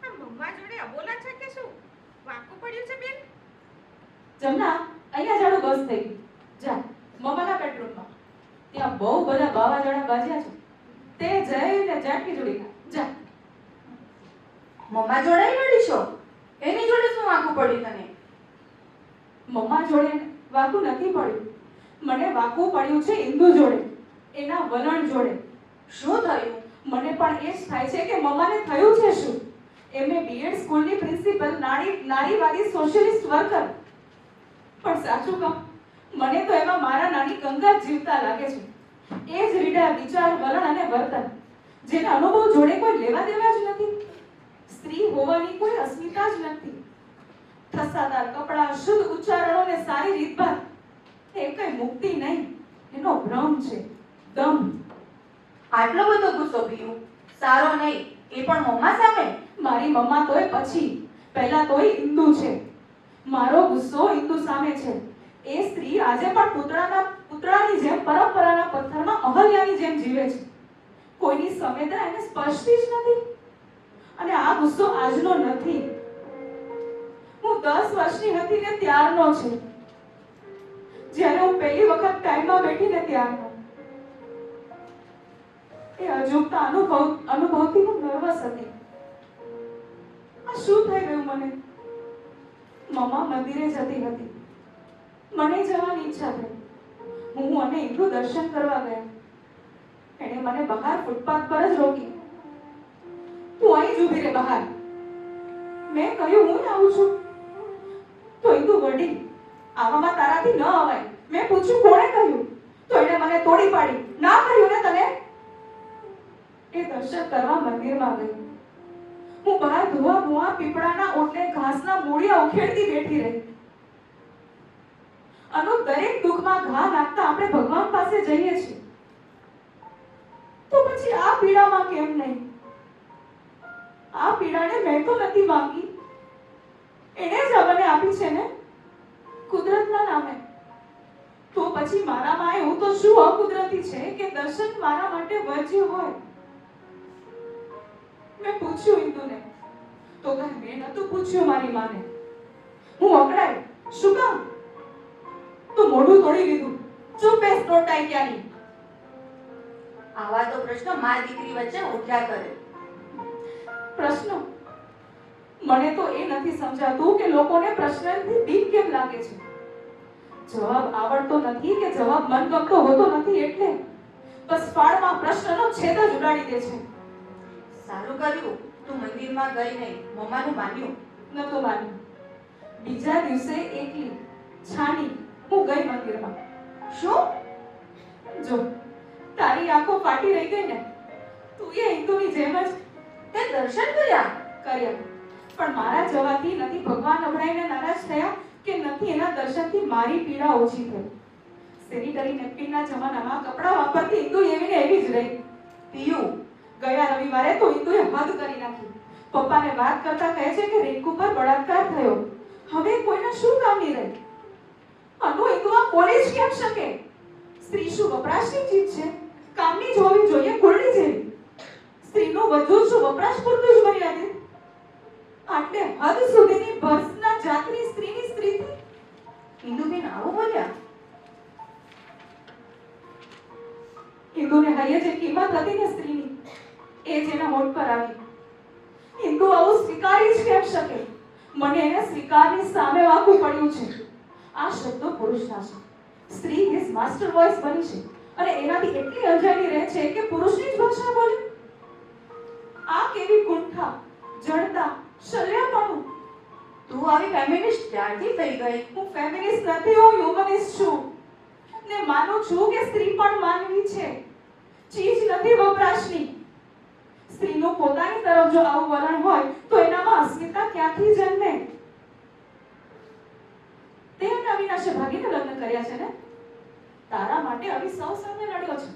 આ મમ્મા જોડે અબોલા છે કે શું? વાંકું પડ્યું છે બેન? જમના, અહીંયા ઝાડુ બસ થઈ ગયું. જા મમ્માના બેડરૂમમાં, ત્યાં બહુ બધા વાવાઝોડા બાજ્યા છે, તે જઈને ચાટકી જોડી ખા. જા. મમ્મા જોડે લડીશો? એની જોડે શું વાંકું પડ્યું તને? મમ્મા જોડે વાકું નથી પડ્યું, મને વાકું પડ્યું છે ઇન્દુ જોડે, એના વલણ જોડે. શું થયું? મને પણ એ જ થાય છે કે મમ્માને થયું છે શું? એમને બીએડ સ્કૂલની પ્રિન્સિપલ, નારીવાદી સોશિયલિસ્ટ વર્કર. પણ સાચું કહું, મને તો એમાં મારા નાની ગંગા જીવતા લાગે છે. એ જ રીડા વિચાર, વલણ અને વર્તન, જેના અનુભવ જોડે કોઈ લેવા દેવા જ નથી. સ્ત્રી હોવાની કોઈ અસ્મિતા જ નથી. ઠસાદાર કપડાં, શુદ્ધ ઉચ્ચારણો ને સારી રીતભાત, એ કઈ મુક્તિ નહીં, એનો ભ્રમ છે, દમ. આટલો બધો ગુસ્સો પિયુ? સારો નહીં, એ પણ મમ્મા સામે? મારી મમ્મા તોય પછી, પહેલા તોય ઇન્દુ છે. મારો ગુસ્સો ઇન્દુ સામે છે. એ સ્ત્રી આજે પણ પુતળાની જેમ પરંપરાના પથ્થરમાં અહલ્યાની જેમ જીવે છે. કોઈની સંવેદના એને સ્પર્શતી જ નથી. અને આ ગુસ્સો આજનો નથી, હું 10 વર્ષની હતી ને ત્યારનો છે. જ્યારે હું પહેલી વખત ટાઈમમાં બેઠી ને ત્યારનો. એ અજુગતા અનુભવથી હું નર્વસ હતી. આ શું થઈ ગયું મને? મમ્મા મંદિરે જતી હતી, મને જવાની ઈચ્છા થઈ. હું અને ઇન્દુ દર્શન કરવા ગયા. એણે મને બહાર ફૂટપાથ પર જ રોકી. તું અહીં જ ઊભી રહે બહાર. મેં કહ્યું હું આવું છું. તો ઇન્દુ વળી, આવામાં તારાથી ન અવાય. મેં પૂછ્યું કોણે કહ્યું? તો એણે મને તોડી પાડી. ના કહ્યું ને તને? એ દર્શન કરવા મંદિરમાં ગઈ. હું બહાર ધોવા ભુવા પીપળાના ઓટલે ઘાસના મૂળિયા ઉખેડતી બેઠી રહી. અનુ દરેક દુઃખમાં ઘા નાખતા આપણે ભગવાન પાસે જઈએ છીએ, તો પછી આ પીડામાં કેમ નહીં? આ પીડાને મેં તો નથી માંગી, એણે જ મને આપી છે ને, કુદરતના નામે. તો પછી મારામાં એવું તો શું અકુદરતી છે કે દર્શન મારા માટે વર્જ્ય હોય? મેં પૂછ્યું ઇન્દુને, તો કહે મેં નતું પૂછ્યું મારી માને. હું અકળાઈ. શું કામ? તો મોઢું તોડી લીધું. ચૂપ બેસ, ટોટાઈ ક્યાંની. આવા તો પ્રશ્ન મા દીકરી વચ્ચે ઉઠ્યા કરે. પ્રશ્ન? મને તો એ નથી સમજાતું કે લોકોને પ્રશ્નથી બીક કેમ લાગે છે. જવાબ આવડતો નથી કે જવાબ મનગમતો હોતો નથી, એટલે બસ ફાળમાં પ્રશ્નનો છેદ જ ઉડાડી દે છે. સારું કર્યું તું મંદિરમાં ગઈ નહીં, મમ્માનું માન્યું. નતું માન્યું. બીજા દિવસે એકલી છાની હું ગઈ મંદિરમાં. શું? જો તારી આંખો ફાટી રહી ગઈ ને, તું એ હિન્દુની જેમ જ તે દર્શન કર્યા? કર્યા. પણ મારા જવાથી નથી ભગવાન અભડાઈને નારાજ થયા કે નથી એના દર્શનથી મારી પીડા ઓછી થઈ. સેનિટરી નેપકિનના જમાનામાં કપડાં વાપરતી હિન્દુ એવી ને એવી જ રહી. પિયુ, ગયા રવિવારે તો હિન્દુએ હદ કરી નાખી. પપ્પાને વાત કરતા કહે છે કે રિંકુ પર બળાત્કાર થયો. હવે કોઈને શું કામની રહી? અનુ હિન્દુમાં બોલી જ કેમ શકે? સ્ત્રી શું વપરાશની ચીજ છે? કામની જ હોવી જોઈએ, કુળની જેવી. સ્ત્રીનું વજૂદ શું વપરાશ પૂરતું જ મર્યાદિત? આટલે હદ સુધીની ભર્સના જાતની સ્ત્રીની સ્ત્રીથી હિન્દુબેન આવું બોલ્યા? હિન્દુને હૈયે જે કિંમત હતી ને સ્ત્રીની, એ જેના હોઠ પર આવી. હિન્દુ આવું સ્વીકારી મને એને સ્વીકારની સામે વાગવું પડ્યું છે. આ શબ્દો પુરુષના છે. સ્ત્રી હિઝ માસ્ટર વોઇસ બની છે અને એનાથી એટલી અજાણી રહે છે કે પુરુષની જ ભાષા બોલે. આ કેવી કુંઠા, જડતા, શલ્યપણું. તું આવી ફેમિનિસ્ટ ક્યારથી થઈ ગઈ? હું ફેમિનિસ્ટ નથી, હું હ્યુમનિસ્ટ છું ને માનું છું કે સ્ત્રી પણ માનવી છે, ચીજ નથી વપરાશની. સ્ત્રીનું પોતાની તરફ જો આવું વલણ હોય તો એનામાં અસ્મિતા ક્યાંથી જન્મે? તે અને અવિનાશે ભાગીને લગ્ન કર્યા છે ને? તારા માટે અભી સૌ સામે લડ્યો છે,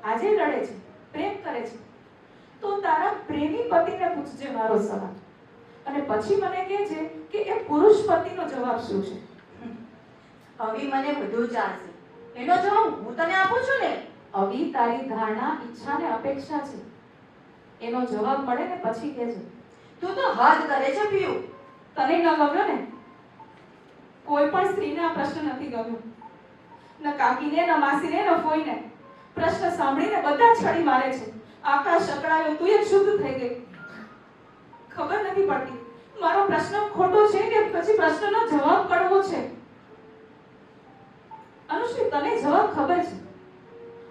આજે લડે છે, પ્રેમ કરે છે. તો તારા પ્રેમી પતિને પૂછજે મારો સવાલ અને પછી મને કહેજે કે એ પુરુષ પતિનો જવાબ શું છે. હવે મને બધું ચાલશે. એનો જવાબ હું તને આપું છું ને. અવી તારી ધારણા, ઈચ્છા ને અપેક્ષા છે. એનો જવાબ મળે ને પછી કહેજે. તું તો હદ કરે છે પિયુ. તને ન ગમ્યો ને? કોઈ પણ સ્ત્રીને આ પ્રશ્ન નથી ગમ્યો, ન કાકીને, ન માસીને, ન ફોઈને. પ્રશ્ન સાંભળીને બધા છડી મારે છે. આકાશ અકળાયો, તું એક શુદ્ધ થઈ ગઈ. ખબર નથી પડતી મારો પ્રશ્ન ખોટો છે કે પછી પ્રશ્નનો જવાબ કડવો છે. અનુશ્રી, તને જવાબ ખબર છે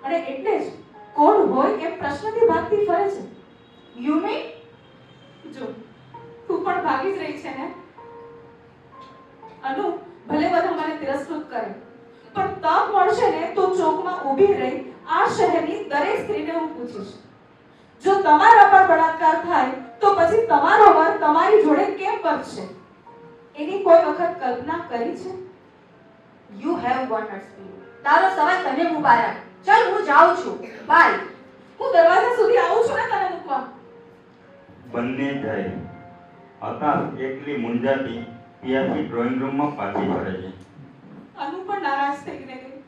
અને એટલે જ કોણ હોય એમ પ્રશ્નથી ભાગતી ફરે છે. You mean? જો તું પણ ભાગી જ રહી છે ને. અનુ, ભલે બધા મને તિરસ્કૃત કરે પણ તક મળશે ને તો ચોકમાં ઊભી રહી આ શહેરની દરેક સ્ત્રીને હું પૂછીશ, જો તમારા પર બળાત્કાર થાય તો પછી તમારો વર તમારી જોડે કેમ વર્તશે? એની કોઈ વખત કલ્પના કરી છે? You have wonders Piyu. તારો સવાલ તને મુબારક. ચલ હું જાઉં છું. બાય. હું દરવાજા સુધી આવું છું ને તને મૂકવા. બંને જાય. આકાશ એકલી મૂંઝાતી પિયાસી ડ્રોઈંગ રૂમમાં પાછી ફરે છે. અનુ પણ નારાજ થઈને ગઈ.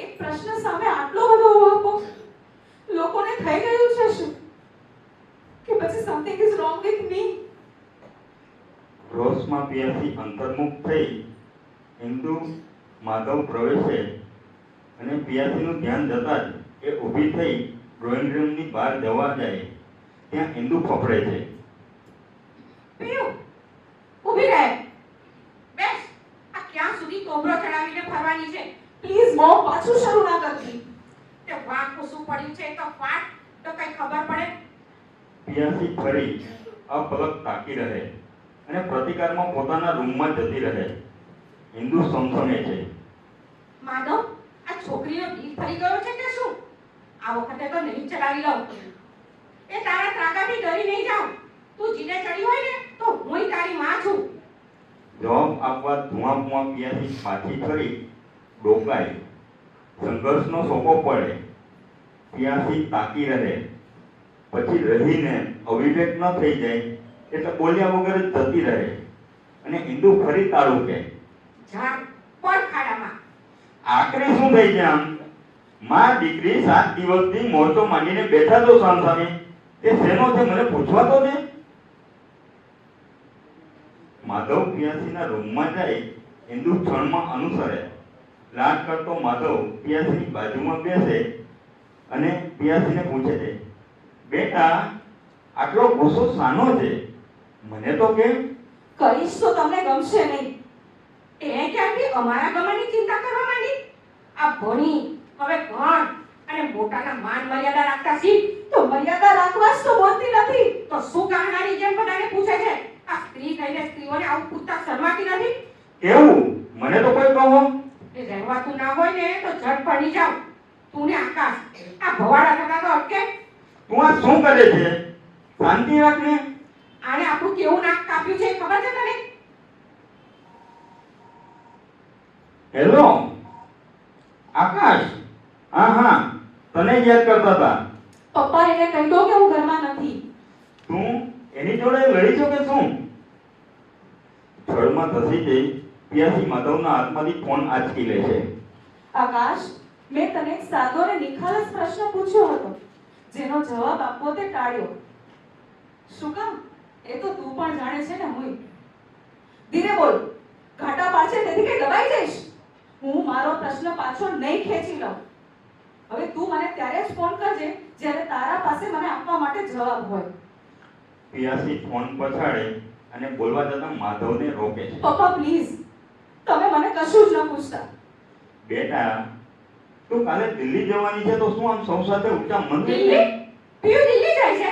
એક પ્રશ્ન સામે આટલો બધો ઉહાપો. લોકોને થઈ ગયું છે શું કે પછી something is wrong with me? રોષમાં પિયાસી અંતર્મુખ થઈ હિન્દુ માધવ પ્રવેશે અને પિયાસીનું ધ્યાન જતાં જ એ ઊભી થઈ ડ્રોઈંગ રૂમની બહાર જવા જાય ત્યાં હિન્દુ ફફડે છે. પિયુ, ઊભી રહે. બેસ. આ ક્યાં સુધી કોબરો ચડાવીને ફરવાની છે? પ્લીઝ મોમ, પાછું શરૂ ના કરતી. તે વાંક પૂછું પડ્યું છે તો ફાટ તો કઈ ખબર પડે. પિયાસી ફરી અપલક તાકી રહે અને પ્રતિકારમાં પોતાના રૂમમાં જતી રહે. હિન્દુ સમસમે છે. માધવ, આ છોકરીનો દિલ ફરી ગયો છે કે શું? આ વખતે તો નહીં ચલાવી લઉં. એ તારા ત્રાગાથી ડરી નહીં જાઉં. તું જીને ચડી હોય ને તો હુંય તારી માં છું. જવાબ આપવા ધુઆ પિયાસી પાછી ફરી ડોકાઈ. સંઘર્ષનો સોપો પડે. પિયાસી તાકી રહે. પછી રહીને અવિવેક ન થઈ જાય એટલે બોલ્યા વગર જ જતી રહે અને હિન્દુ ફરી તાળું કે જા પડ ખાડામાં. આખરે શું થઈ છે આમ? માં દીકરી 7 દિવસથી મોરચો માંડીને બેઠા તો સામે તે શેનો છે મને પૂછવા તો દે. માધવ પિયાસીના રૂમમાં જાય. હિન્દુ ક્ષણમાં અનુસરે. લાડ કરતો માધવ પિયાસીની બાજુમાં બેસે અને પિયાસીને પૂછે છે, બેટા આટલો ગુસ્સો શાનો છે? મને તો કેમ? કહીશ તો તમને ગમશે નહીં. એ ક્યાંથી અમારા ગમનની ચિંતા કરવા માંડી? આ ભણી હવે ભણ અને મોટાના માન મર્યાદા રાખતા શીખ. તો મર્યાદા રાખવા જ તો બોલતી નથી. તો શું ગાંડાની જેમ બધાને પૂછે છે? આ સ્ત્રી કહીને સ્ત્રીઓને આવું પૂછતા શરમાતી નથી? કેવું? મને તો કોઈ કહો. એ રહેવાતું ના હોય ને તો ઝટ પડી જાવ. તું ને આકાશ આ ભવાડા થતા તો અટકે. તું આ શું કરે છે? શાંતિ રાખ ને. આને આપણું કેવું નાક કાપ્યું છે એ ખબર છે તને? હેલો આકાશ. હા તને જ યાદ કરતા હતા. પપ્પા એને કહી દો કે હું ઘરમાં નથી. તું એની જોડે લડી છો કે શું? છળમાં ધસી જઈ પિયાસી માધવના હાથમાંથી ફોન આંચકી લે છે. આકાશ, મેં તને એક સાદો અને નિખાલસ પ્રશ્ન પૂછ્યો હતો જેનો જવાબ આપવો તે ટાળ્યો. શું કામ? એ તો તું પણ જાણે છે ને. હું ધીરે બોલ. ઘાટા પાછે તેથી કે દબાઈ જઈશ. હું મારો પ્રશ્ન પાછો નહીં ખેંચી લઉં. હવે તું મને ત્યારે જ ફોન કરજે જ્યારે તારા પાસે મને આપવા માટે જવાબ હોય. પિયાસી ફોન પછાડે અને બોલવા જતા માધવને રોકે છે. પપ્પા પ્લીઝ, તમે મને કશું જ ન પૂછતા. બેટા, તું કાલે દિલ્હી જવાની છે તો શું આમ સૌ સાથે ઊંચા મંદિર? દિલ્હી? પિયુ દિલ્હી જાય છે?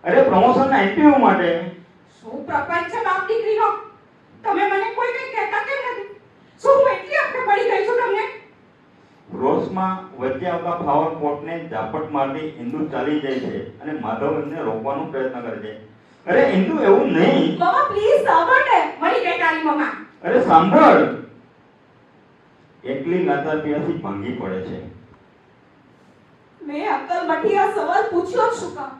અરે પ્રમોશનના ઇન્ટરવ્યુ માટે. શું પ્રપંચ છે બાપ દીકરીનો? તમે મને કોઈ કંઈ કહેતા કેમ નથી? શું હું એટલી અફડે પડી ગઈ છું તમને? રોષમાં વચ્ચે આવતા ફ્લાવર પોટને ઝાપટ મારતી ઇન્દુ ચાલી જાય છે અને માધવ એમને રોકવાનો પ્રયત્ન કરે છે. અરે ઇન્દુ, એવું નહીં. મમ્મા પ્લીઝ સાંભળ ને. મળી ગઈ તારી મમ્મા. અરે સાંભળ. એકલી લાચાર પિયાસી ભાંગી પડે છે. મેં અંકલ મઠી આ સવાલ પૂછ્યો જ શું કામ?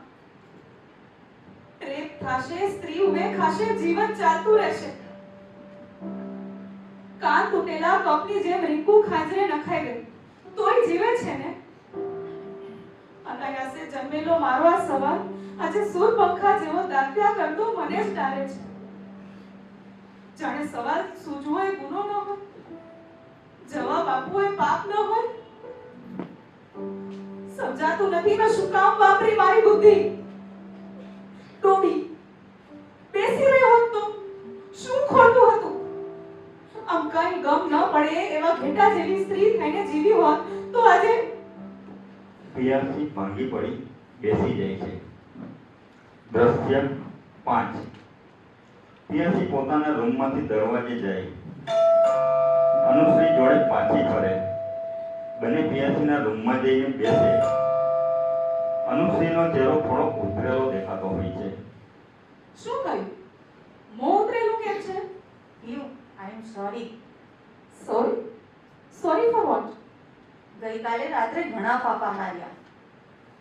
રેપ થાશે, સ્ત્રી ઉભે ખાશે, જીવન ચાલતું રહેશે. કાન તૂટેલા કપની જેમ રીંકુ ખાંજરે નખાઈ ગઈ, તોય જીવે છે ને. અનાયાસે જન્મેલો મારો આ સવાલ આજે સૂરપંખા જેવો દાત્યા કરતો મને જ ડારે છે. જાણે સવાલ સૂઝવો એ ગુનો ન હોય, જવાબ આપવો એ પાપ ન હોય. સમજાતું નથી મેં શું કામ વાપરી મારી બુદ્ધિ. ડોબી બેસી રહ્યો હોત તો શું ખોટું હતું? આમ કઈ ગમ ન પડે એવા ઘેટા જેવી સ્ત્રી થઈને જીવી હોત તો આજે. પિયાસી ભાંગી પડી બેસી જાય છે. દ્રશ્ય 5. પિયાસી પોતાના રૂમમાંથી દરવાજે જાય. અનુશ્રી જોડે પાછી ફરે. બંને પિયાસીના રૂમમાં જઈને બેસે. અનુશ્રીનો ચહેરો થોડો ઉતરેલો દેખાતો હોય છે. શું થયું? મોં ઉતરેલું કેમ છે? You I am sorry. Sorry? Sorry for what? ગઈકાલે રાત્રે ઘણા ફાફા માર્યા.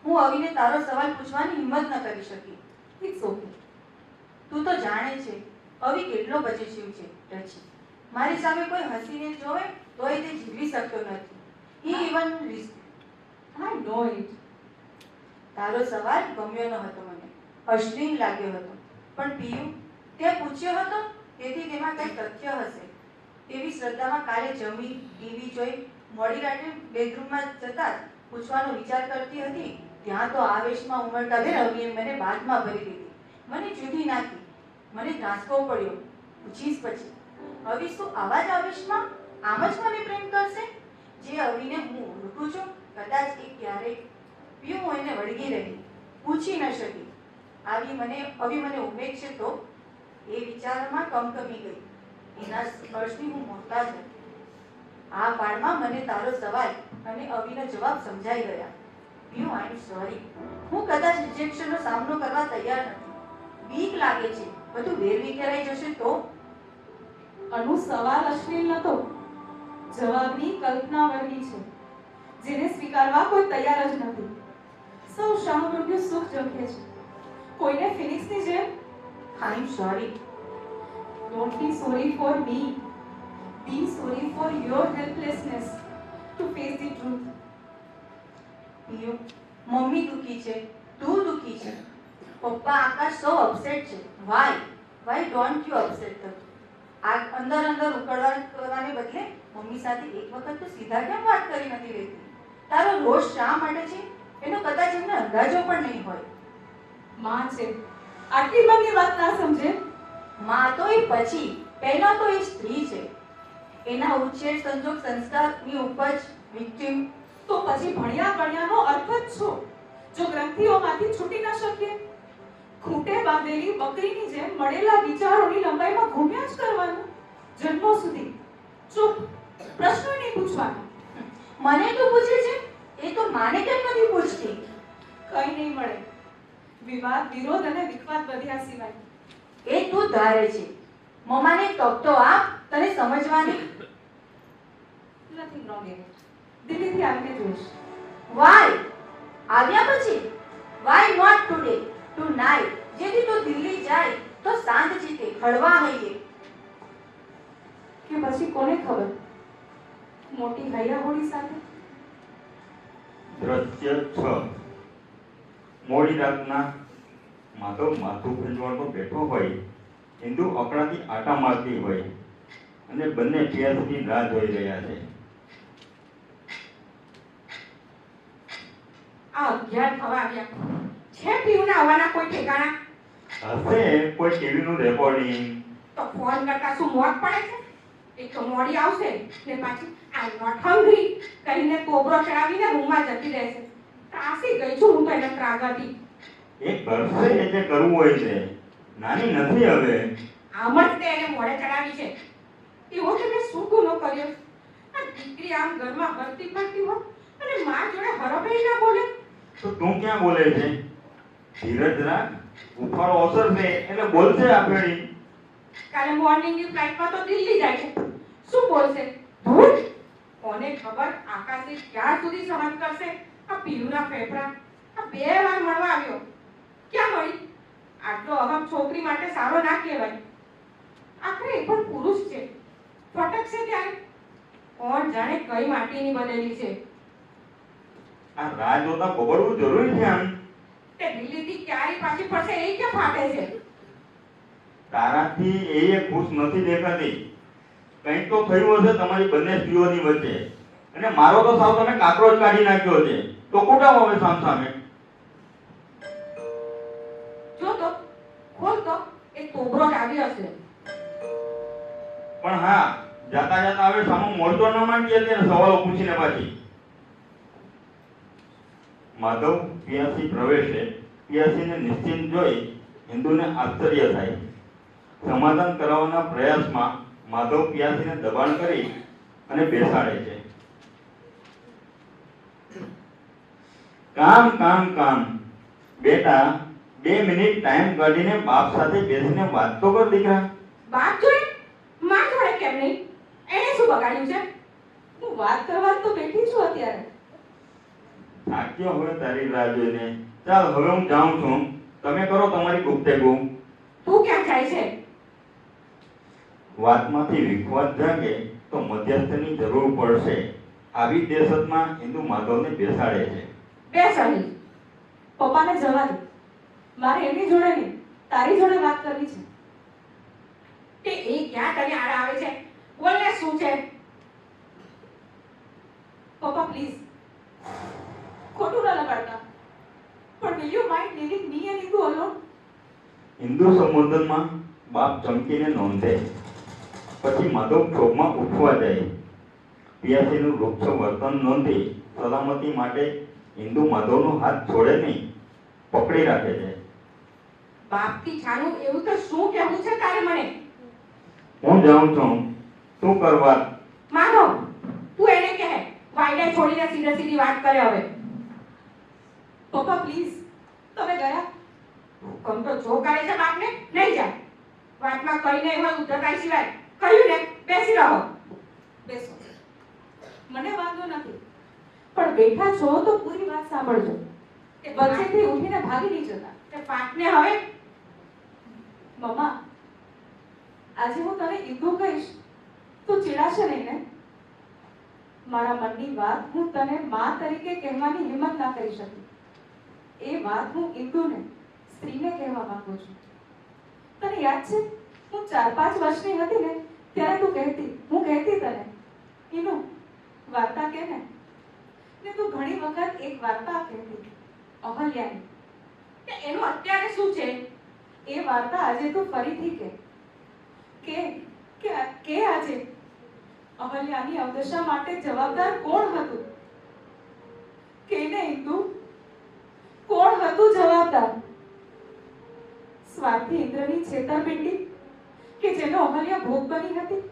હું અવિને તારો સવાલ પૂછવાની હિંમત ન કરી શકી. It's okay. તું તો જાણે છે અવિ કેટલો બચેશીવ છે રચી. મારી સામે કોઈ હસીને જોવે તોય તે જીવી શકતો નથી. હી ઇવન આઈ નો ઇટ. તારો સવાલ ગમ્યો ન હતો મને, અશ્લીલ લાગ્યો હતો. પણ પિયુ, તે પૂછ્યો હતો તેથી તેમાં કંઈ તથ્ય હશે. તેવી શ્રદ્ધામાં કાલે જમી ટીવી જોઈ મોડી રાત્રે બેડરૂમમાં જતા જ પૂછવાનો વિચાર કરતી હતી, ત્યાં તો આવેશમાં ઉમળતા બે રવિએ મને બાદમાં ભરી દીધી. મને જુદી નાખી, મને ધ્રાસકો પડ્યો. પૂછીશ પછી, અવિ શું આવા જ આવેશમાં આમ જ મને પ્રેમ કરશે? જે અવિને હું ઓળખું છું, કદાચ એ ક્યારેક પિયુ હું એને વળગી રહી, પૂછી ન શકી. અવિ મને ઉમેદ છે તો એ વિચારમાં કમકમી ગઈ. એના સ્પર્શની હું મોહતાજ હતી. આ પાડમાં મને તારો સવાલ અને અવિનો જવાબ સમજાઈ ગયા. પિયુ આઈ એમ સોરી. હું કદાચ રિજેક્શનનો સામનો કરવા તૈયાર નથી. બીક લાગે છે બધું વેરવિખેરાઈ જશે તો. અનુ સવાલ અશ્લીલ નતો, જવાબની કલ્પના વર્ગી છે, જેને સ્વીકારવા કોઈ તૈયાર જ નથી. સૌ શાહમૃત્યુ સુખ જખે છે, કોઈને ફિનિક્સની જેમ. I am sorry. Don't be sorry for me. Be sorry for your helplessness to face the truth. Piyu, મમ્મી દુખી છે, તું દુખી છે, પપ્પા આકાશ સો અપસેટ છે. વાય ડોન્ટ યુ અપસેટ થતું? આ અંદર કરવાને બદલે મમ્મી સાથે એક વખત તો સીધા કેમ વાત કરી નથી રહેતી? તારો રોષ શા માટે છે એનો કદાચ એમને અંદાજો પણ નહીં હોય. માં છે, આટલી બધી વાત ના સમજે. માં તો એ પછી, પહેલા તો એ સ્ત્રી છે. એના ઉછેર સંજોગ સંસ્કારની ઉપજ વિક્ટિમ. તો પછી ભણ્યાનો અર્થ જ શું? જો ગ્રંથિઓમાંથી છૂટી ન શકીએ, ખૂંટે બાંધેલી બકરીની જેમ મળેલા વિચારોની લંબાઈમાં ઘૂમ્યા જ કરવાનું જન્મો સુધી. ચૂપ, પ્રશ્નો નહીં પૂછવાના. મને તો પૂછે છે, એ તો માને કેમ નથી પૂછતી? કઈ નહીં મળે, વિવાદ, વિરોધ અને વિખવાદ વધ્યા સિવાય. એ તું ધારે છે. મમ્માને તક તો આપ, તને સમજવાની. Nothing wrong in it. દિલ્હીથી આવીને જોઈશ. વાય આવ્યા પછી? Why not today, tonight? જેથી તું દિલ્હી જાય તો શાંત જીતે, હળવા હૈયે. કે પછી કોને ખબર, મોટી હૈયાહોળી સાથે. દ્રશ્ય 6. મોડી રાતના માધવ માથું ભંજવાતો બેઠો હોય, ઇન્દુ અકળાથી આટા મારતી હોય અને બંને પિયાસની રાહ જોઈ રહ્યા છે. આ 11 થવા આવ્યા છે. પિયુના આવવાના કોઈ ઠેકાણા? હશે કોઈ ટીવી નું રેકોર્ડિંગ. તો ફોન કરતા શું મોત પડે છે? એક તો મોડી આવશે ને પાછી આઈ નોટ હંગ્રી કહીને કોબરો ચડાવીને રૂમમાં જતી રહેશે. ત્રાસી ગઈ છું હું તો એને ત્રાગાથી. એ કરશે એ જે કરવું હોય છે. નાની નથી હવે. આમ જ તે એને મોડે ચડાવી છે. એવો કે મેં શું ગુનો કર્યો? આ દીકરી આમ ઘરમાં હરતી ફરતી હોય અને માં જોડે હરભઈ ના બોલે. તો તું ક્યાં બોલે છે? ધીરજ રાખ. ઉફાળો અવસર છે એટલે બોલશે આપણી. કાલે મોર્નિંગની ફ્લાઇટમાં તો દિલ્હી જાય છે. શું બોલશે? ભૂત! કોને ખબર આકાશી ક્યાં સુધી સહન કરશે આ પીરુના ફેફડા. આ 2 વાર મળવા આવ્યો. ક્યાં મળી? આટલો અહમ છોકરી માટે સારો ના કહેવાય. આખરે એ પણ પુરુષ છે. ફટકશે ત્યારે કોણ જાણે કઈ માટીની બનેલી છે. આ રાહ જોતા બગડવું જરૂરી છે આમ. તે દિલ્હીથી ક્યારે પાછી પડશે એ કે ફાટે છે. તારાથી એ ખુશ નથી દેખાતી. કંઈક તો થયું હશે તમારી બંને સ્ત્રીઓની વચ્ચે. અને મારો તો સાવ તમે કાકરો જ કાઢી નાખ્યો છે. તો કોટા હવે સામ સામે. જો તો ખોલ તો એ તોબરો જ આવી હશે. પણ હા, જાતા જાતા હવે સામો મોરતો ન માંડીએ ત્યારે સવાલો પૂછીને પાછી. માધવ પિયાસી પ્રવેશે. પિયાસીને નિશ્ચિંત જોઈ હિન્દુને આશ્ચર્ય થાય. સમાધાન કરાવવાના પ્રયાસમાં માધવ પિયાસીને દબાણ કરી અને બેસાડે છે. કામ કામ કામ. બેટા 2 મિનિટ ટાઈમ કાઢીને બાપ સાથે બેસીને વાત તો કર દીકરા. બાપ જોડે? માં જોડે કેમ નહીં? એને શું બગાડ્યું છે? હું વાત કરવા તો બેઠી છું અત્યારે. થાક્યો હવે તારી રાહ જોઈને. ચાલ હવે હું જાઉં છું. તમે કરો તમારી ગુપ્તગુ. તું ક્યાં જાય છે? વાતમાંથી વિખવાદ જાગે તો મધ્યસ્થની જરૂર પડશે. આવી દેશતમાં હિન્દુ માધવને બેસાડે છે. બેસ અહીં. પપ્પાને જવા દે. મારે એમની જોડે નહીં, તારી જોડે વાત કરવી છે. તે એ ક્યાં તને આડા આવે છે? બોલને શું છે? પપ્પા પ્લીઝ, ખોટું ન લગાડતા. પણ will you mind leaving me and Indu alone? Hindu સંબોધનમાં બાપ ચમકીને નોંધે. પછી માધવ ક્ષોભમાં ઉઠવા જાય. પિયાસીનું વૃક્ષ વર્તન નોંધી સલામતી માટે હિન્દુ માધવનો હાથ છોડે નહીં, પકડી રાખે છે. બાપથી છાનું એવું તો શું કહેવું છે તારે મને? હું જાઉં છું. તું કર વાત. માધવ, તું એને કહે વાયડે છોડીને સીધે સીધી વાત કરે હવે. પપ્પા પ્લીઝ, તમે ગયા? હુકમ તો જો કરે છે બાપને, નહીં જાય. વાતમાં કઈ નહીં હોય ઉદ્ધતાઈ સિવાય. કહ્યું ને, બેસી રહો. બેસો. મને વાંધો નથી, પણ બેઠા છો તો પૂરી વાત સાંભળજો. એ વચ્ચેથી ઉઠીને ભાગી નહીં જતા. તે પાકને હવે મમ્મા, આજે હું તને ઈદુ કહીશ તું ચીડાશે નહીં ને? મારા મનની વાત હું તને માં તરીકે કહેવાની હિંમત ના કરી શકી. એ વાત હું ઈદુને, સ્ત્રીને કહેવા માંગુ છું. તને યાદ છે હું 4-5 વર્ષની હતી ને ત્યારે હું કહેતી તને, ઈનુ વાર્તા કે ને તું ઘણી વખત એક વાર્તા કહેતી અહલ્યાની. તે એનું અત્યારે શું છે? એ વાર્તા આજે તું ફરીથી કે આજે અહલ્યાની અવદશા માટે જવાબદાર કોણ હતું? કે ને ઇન્દુ, કોણ હતું જવાબદાર? સ્વાર્થી ઇન્દ્રની છેતરપિંડી કે જેનો અહલ્યા ભોગ બની હતી?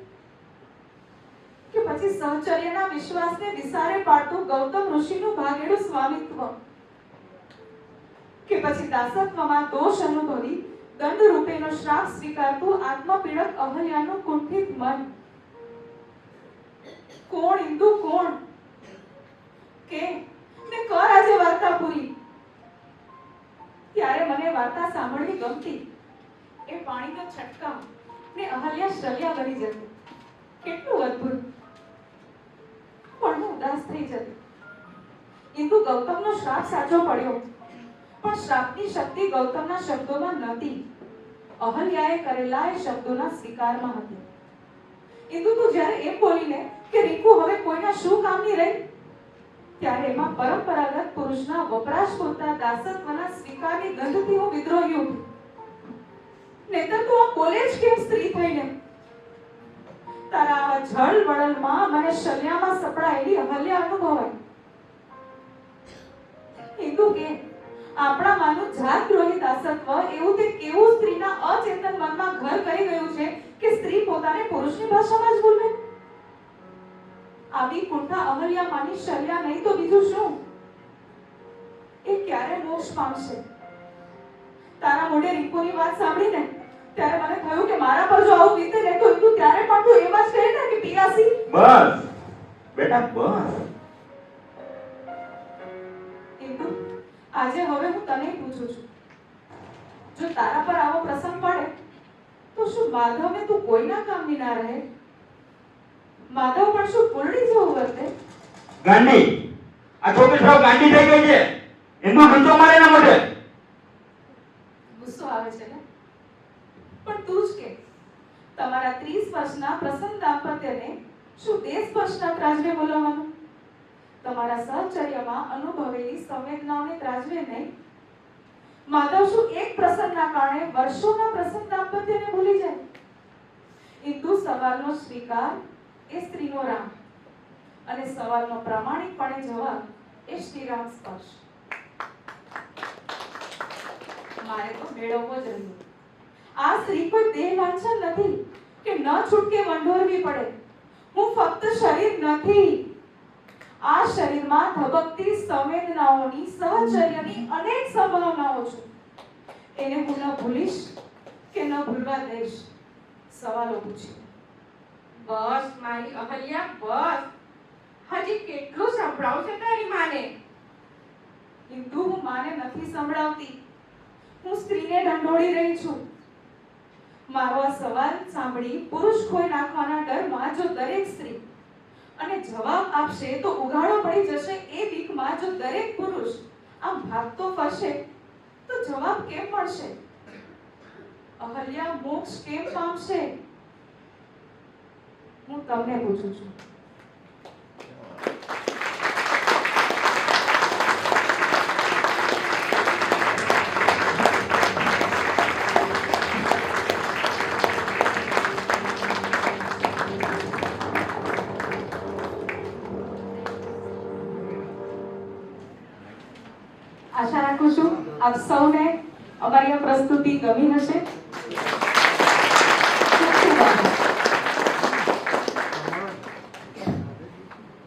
કે પછી સહચર્યના વિશ્વાસને વિસારે પાડતું ગૌતમ ઋષિનું ભાગેડું સ્વામિત્વ? કે પછી દાસત્વમાં દોષ અનુભવી દંડ રૂપેનો શ્રાપ સ્વીકારતું આત્મપીડક અહલ્યાનું કુંઠિત મન? કોણ ઇન્દુ, કોણ? કે ને કર આજે વાર્તા પૂરી. ત્યારે મને વાર્તા સાંભળવી ગમતી. એ પાણીનો છટકાવ ને અહલ્યા શલ્યા બની જતી. કેટલું અદ્ભુત! પણ હું ઉદાસ થઈ જતી. ઇન્દુ, ગૌતમનો શ્રાપ સાચો પડ્યો, પણ શ્રાપની શક્તિ ગૌતમના શબ્દોમાં નહોતી, અહલ્યાએ કરેલા એ શબ્દોના સ્વીકારમાં હતી. ઇન્દુ, તું જ્યારે એમ બોલીને કે રીકુ હવે કોઈના શું કામની રહી, ત્યારે એમાં પરંપરાગત પુરુષના વપરાશ પૂરતા દાસત્વના સ્વીકારની ગંધથી હું વિદ્રોહી ઉઠી. નહીંતર તું આ બોલે જ કેમ સ્ત્રી થઈને? તારા આવા જળ વળલમાં મને શલ્યામાં સપડાયેલી અહલ્યા અનુભવાય. હિન્દુ કે આપણામાંનું જાતદ્રોહી દાસત્વ એવું તે કેવું સ્ત્રીના અચેતન મનમાં ઘર કરી ગયું છે કે સ્ત્રી પોતાને પુરુષની ભાષામાં જ બોલે? આવી કુંઠા અહલ્યામાંની શલ્યા નહીં તો બીજું શું? એ ક્યારે મોક્ષ પામશે? તારા મોઢે રીપુની વાત સાંભળીને ત્યારે મને થયું કે મારા પર જો આવું વીતે ને તો તું ત્યારે પણ તું એમ જ કહે ને કે પિયાસી. બસ બેટા બસ. હિન્દુ, આજે હવે હું તને પૂછું છું, જો તારા પર આવો પ્રસંગ પડે તો શું માધવને તું કોઈના કામની ના રહે? માધવ પણ શું પૂરડી જેવું વર્તે? ગાંડી, આ છોકરી સાવ ગાંડી થઈ ગઈ છે. એનો ધંધો મારે ના મોઢે. ગુસ્સો આવે છે ને? પણ તું જ કે તમારા 30 વર્ષના પ્રસન્ન દાંપત્યને શું દેશભક્તના ત્રાજવે બોલાવવાનું? તમારા સહચર્યમાં અનુભવેલી સંવેદનાઓને ત્રાજવે નહીં? માધવ શું એક પ્રસંગના કારણે વર્ષોના પ્રસન્ન દાંપત્યને ભૂલી જાય? હિન્દુ સવાલનો સ્વીકાર એ સ્ત્રીનો રામ અને સવાલનો પ્રામાણિકપણે જવાબ એ શ્રીરામ સ્પર્શ. મારે તો મેળવવો જ રહ્યો. આ સ્ત્રી કોઈ દેહ વાંછન નથી કે ન છૂટકે વંઢોરવી પડે. હું ફક્ત શરીર નથી, આ શરીરમાં ધબકતી સંવેદનાઓની સહચર્યની અનેક સંભાવનાઓ છું. એને હું ન ભૂલીશ કે ન ભૂલવા દઈશ. સવાલો પૂછી. બસ મારી અહલ્યા બસ. હજી કેટલું સંભળાવશે તારી માને? હિન્દુ, હું માને નથી સંભળાવતી, હું સ્ત્રીને ઢંઢોળી રહી છું. મારો આ સવાલ સાંભળી પુરુષ ખોઈ નાખવાના ડરમાં જો દરેક સ્ત્રી અને જવાબ આપશે તો ઉઘાડો પડી જશે એ બીકમાં જો દરેક પુરુષ આમ ભાગતો ફરશે તો જવાબ કેમ મળશે? અહલ્યા મોક્ષ કેમ પામશે? હું તમને પૂછું છું. આશા રાખું છું આપ સૌને અમારી આ પ્રસ્તુતિ ગમી હશે.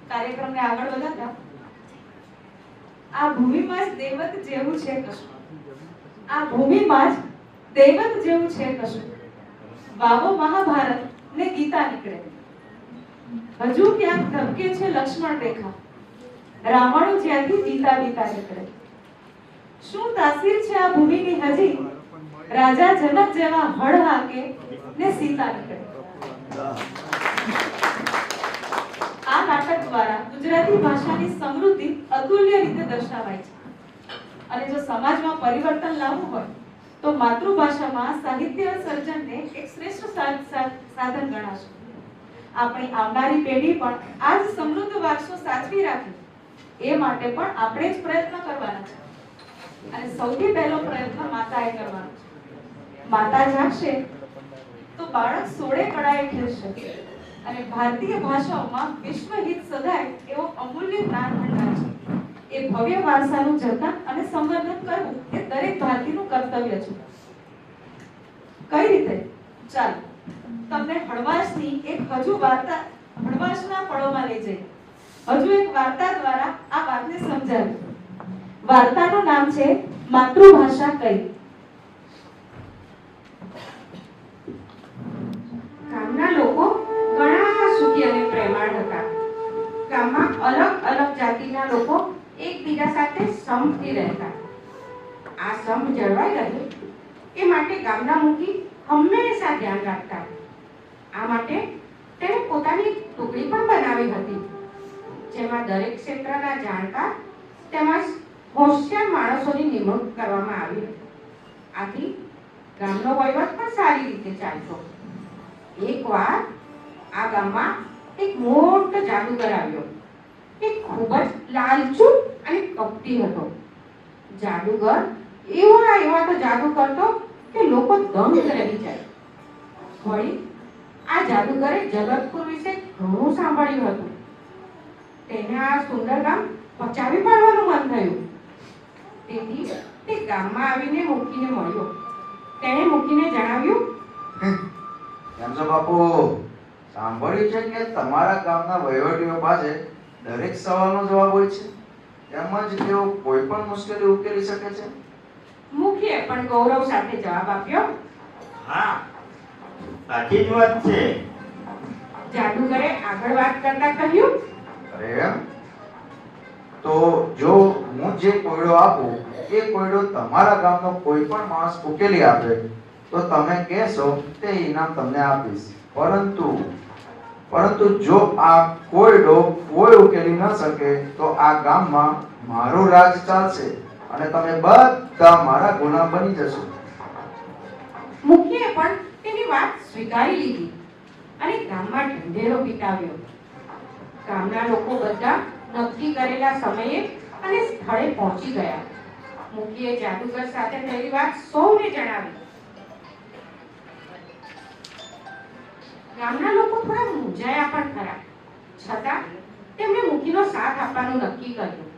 કાર્યક્રમને આગળ વધારતા આ ભૂમિમાં જ દૈવત જેવું છે કશું. આ ભૂમિમાં જ દૈવત જેવું છે કશું. વાવો મહાભારત ને ગીતા નીકળે. હજુ ક્યાંક ધબકે છે લક્ષ્મણ રેખા. રાવણો જ્યાંથી બીતા બીતા નીકળે. શું તાસીર છે આ ભૂમિની હજી? રાજા જનક જેવા હળ હાકે ને સીતા નીકળે. આ નાટક દ્વારા ગુજરાતી ભાષાની સમૃદ્ધિ અતુલ્ય રીતે દર્શાવાય છે. અને જો સમાજમાં પરિવર્તન લાવવું હોય તો માતૃભાષામાં સાહિત્ય સર્જનને એક શ્રેષ્ઠ સાધન ગણાશે. આપણી આવનારી પેઢી પણ આ જ સમૃદ્ધ વારસો સાચવી રાખે એ માટે પણ આપણે જ પ્રયત્ન કરવાના છે. અને સૌથી પહેલો પ્રયત્ન માતાએ કરવાનો છે. માતા જાગશે તો બાળક સોળે કળાએ ખીલશે. અને ભારતીય ભાષાઓમાં વિશ્વહિત સદાય એવો અમૂલ્ય જ્ઞાન ભંડાર છે. એ ભવ્ય વારસાનું જતન અને સંવર્ધન કરવું એ દરેક ભારતીયનું કર્તવ્ય છે. કઈ રીતે? ચાલો તમને હળવાશની એક હજુ વાર્તા હળવાશના પળોમાં લઈ જઈએ. હજુ એક વાર્તા દ્વારા આ વાતને સમજાવી. વાર્તાનું નામ છે માતૃભાષા કઈ. ગામના લોકો ઘણા સુખી અને પ્રેમાળ હતા. ગામમાં અલગ અલગ જાતિના લોકો એકબીજા સાથે સંપથી રહેતા. આ સંપ જળવાઈ રહે એ માટે ગામના મુખી હંમેશા ધ્યાન રાખતા. આ માટે તેણે પોતાની ટુકડી પણ બનાવી હતી, જેમાં દરેક ક્ષેત્રના જાણકાર તેમજ હોશિયાર માણસોની નિમણૂક કરવામાં આવી હતી. આથી ગામનો વહીવટ પણ સારી રીતે ચાલતો. એકવાર આ ગામમાં એક મોટો જાદુગર આવ્યો. એ ખૂબ જ લાલચુ અને કપટી હતો. જાદુગર એવા તો જાદુ કરતો કે લોકો દંગ રહી જાય. વળી આ જાદુગરે જગતપુર વિશે ઘણું સાંભળ્યું હતું. તેને આ સુંદર ગામ પચાવી પાડવાનું મન થયું. તેથી તે ગામમાં આવીને મૂકીને મળ્યો. તેણે મૂકીને જણાવ્યું, કેમ છો બાપુ? સાંભળ્યું છે કે તમારા ગામના વહીવટીઓ પાસે દરેક સવાલનો જવાબ હોય છે, તેમજ તેઓ કોઈ પણ મુશ્કેલી ઉકેલી શકે છે. મુખીએ પણ ગૌરવ સાથે જવાબ આપ્યો. હા, સાચી જ વાત છે. જાદુગરે આગળ વાત કરતા કહ્યું, અરે એમ? તો જો હું જે કોયડો આપું એ કોયડો તમારા ગામનો કોઈ પણ માણસ ઉકેલી આપે તો તમે કહેશો તે ઇનામ તમને આપીશ. પરંતુ જો આ કોયડો કોઈ ઉકેલી ન શકે તો આ ગામમાં મારું રાજ ચાલશે અને તમે બધા મારા ગુલામ બની જશો. મુખીએ પણ તેની વાત સ્વીકારી લીધી અને ગામમાં ઢંઢેરો પીટાવ્યો. ગામના લોકો બધા નક્કી કરેલા સમયે અને સ્થળે પહોંચી ગયા. મુખીએ જાદુગર સાથે થયેલી વાત સૌને જણાવી. ગામના લોકો થોડા મૂંઝાયા પણ ખરા, છતાં તેમણે મુખીનો સાથ આપવાનું નક્કી કર્યું.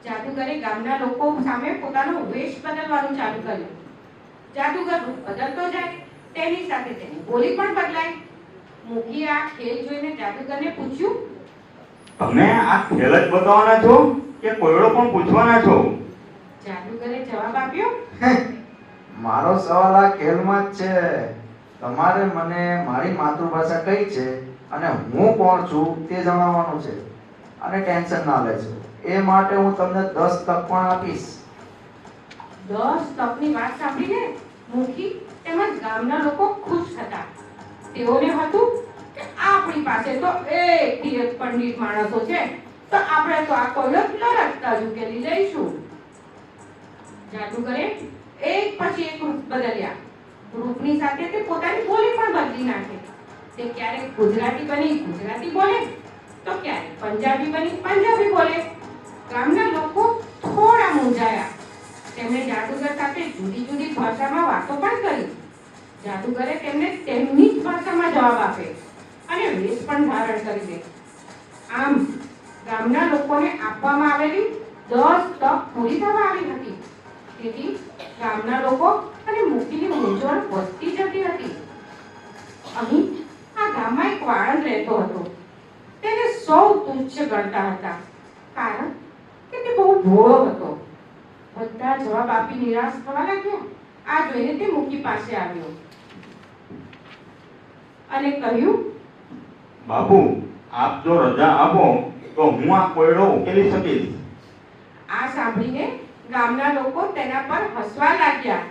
જાદુગરે ગામના લોકો સામે પોતાનો વેશ બદલવાનું ચાલુ કર્યું. જાદુગર રૂપ બદલતો જાય તેની સાથે તેની બોલી પણ બદલાઈ. મુખીએ આ ખેલ જોઈને જાદુગરને પૂછ્યું, તમે આ ખેલ જ બતાવવાના છો કે કોયડો પણ પૂછવાના છો? જાદુગરે જવાબ આપ્યો, મારો સવાલ આ ખેલમાં જ છે. તમારે મને મારી માતૃભાષા કઈ છે અને હું કોણ છું તે જણાવવાનું છે. અને ટેન્શન ના લેજો, એ માટે હું તમને 10 તક પણ આપીશ. 10 તકની વાત સાંભળીને મુખી તેમજ ગામના લોકો ખુશ હતા. તેઓને હતું કે આપણી પાસે તો એકથી એક પંડિત માણસો છે, તો આપણે તો આ કોયડો લડકતા જ ઉકેલી લઈશું. જાદુગરે એક પછી એક રૂપ બદલ્યા. રૂપની સાથે તે પોતાની બોલી પણ બદલી નાખી. તે ક્યારેક ગુજરાતી બની ગુજરાતી બોલે તો ક્યારેક પંજાબી બની પંજાબી બોલે. ગામના લોકો થોડા મૂંઝાયા. તેમણે જાદુગર સાથે જુદી જુદી ભાષામાં વાતો પણ કરી. જાદુગરે તેમને તેમની જ ભાષામાં જવાબ આપે અને વેશ પણ ધારણ કરી દે. આમ ગામના લોકોને આપવામાં આવેલી 10 તક પૂરી થવા આવી હતી. તેથી ગામના લોકો અને મુખીની મૂંઝવણ વધતી જતી હતી. અહીં આ ગામમાં એક વાળંદ રહેતો હતો. તેને સૌ તુચ્છ ગણતા હતા, કારણ કે તે બહુ ભોળો હતો. બધા જવાબ આપી નિરાશ થવા લાગ્યા. આ જોઈને તે મુખી પાસે આવ્યો અને કહ્યું, બાપુ, આપ જો રજા આપો તો હું આ કોયડો ઉકેલી શકીશ. આ સાંભળીને ગામના લોકો તેના પર હસવા લાગ્યા.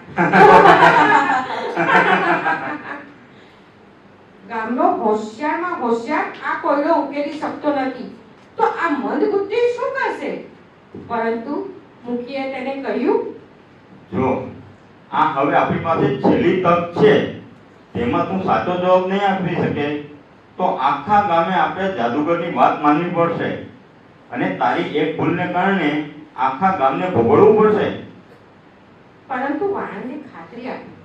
ગામનો હોશિયારમાં હોશિયાર આ કોયડો ઉકેલી શકતો નથી, તો આ મંદબુદ્ધિ શું કરશે? પરંતુ મુખીએ તેને કહ્યું, જો આ હવે આપણી પાસે છેલ્લી તક છે, તેમાં તું સાચો જવાબ નહીં આપી શકે તો આખા ગામે આપણે જાદુગરની વાત માનવી પડશે અને તારી એક ભૂલને કારણે આખા ગામને ભોગવવું પડશે. પરંતુ વાણંદે ખાતરી આપી.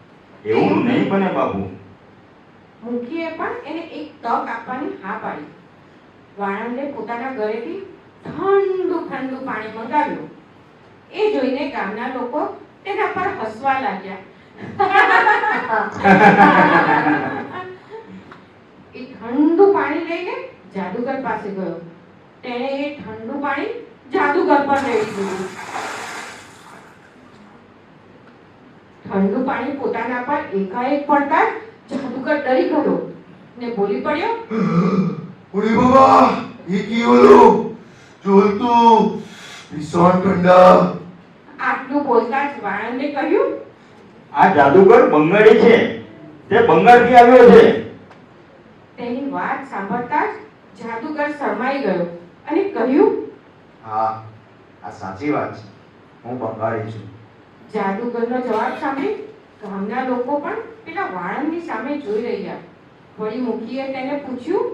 એવું નહીં બને બાપુ. મુખીએ પણ એને એક તક આપવાની હા પાડી. વાણંદે પોતાના ઘરેથી ઠંડુ ઠંડુ પાણી મંગાવ્યું. એ જોઈને ગામના લોકો તેના પર હસવા લાગ્યા. એ ઠંડુ પાણી લઈને જાદુગર પાસે ગયો. તેણે એ ઠંડુ પાણી જાદુગર પર રેડી દીધું. ઠંડુ પાણી પોતાના પર એકાએક પડતા જાદુગર ડરી ગયો ને બોલી પડ્યો, ઓરે બાબા, એ કી ઓલો જોલતું ભીષણ ઠંડા. આટલું બોલતા જ વાણંદે કહ્યું, આ જાદુગર બંગાળી છે, તે બંગાળથી આવ્યો છે. તેની વાત સાંભળતા જ જાદુગર શરમાઈ ગયો અને કહ્યું, હા, આ સાચી વાત છે, હું બંગાળી છું. જાદુગરનો જવાબ સાંભળી ગામના લોકો પણ પેલા વાણંદની સામે જોઈ રહ્યા. વળી મુખીએ તેને પૂછ્યું,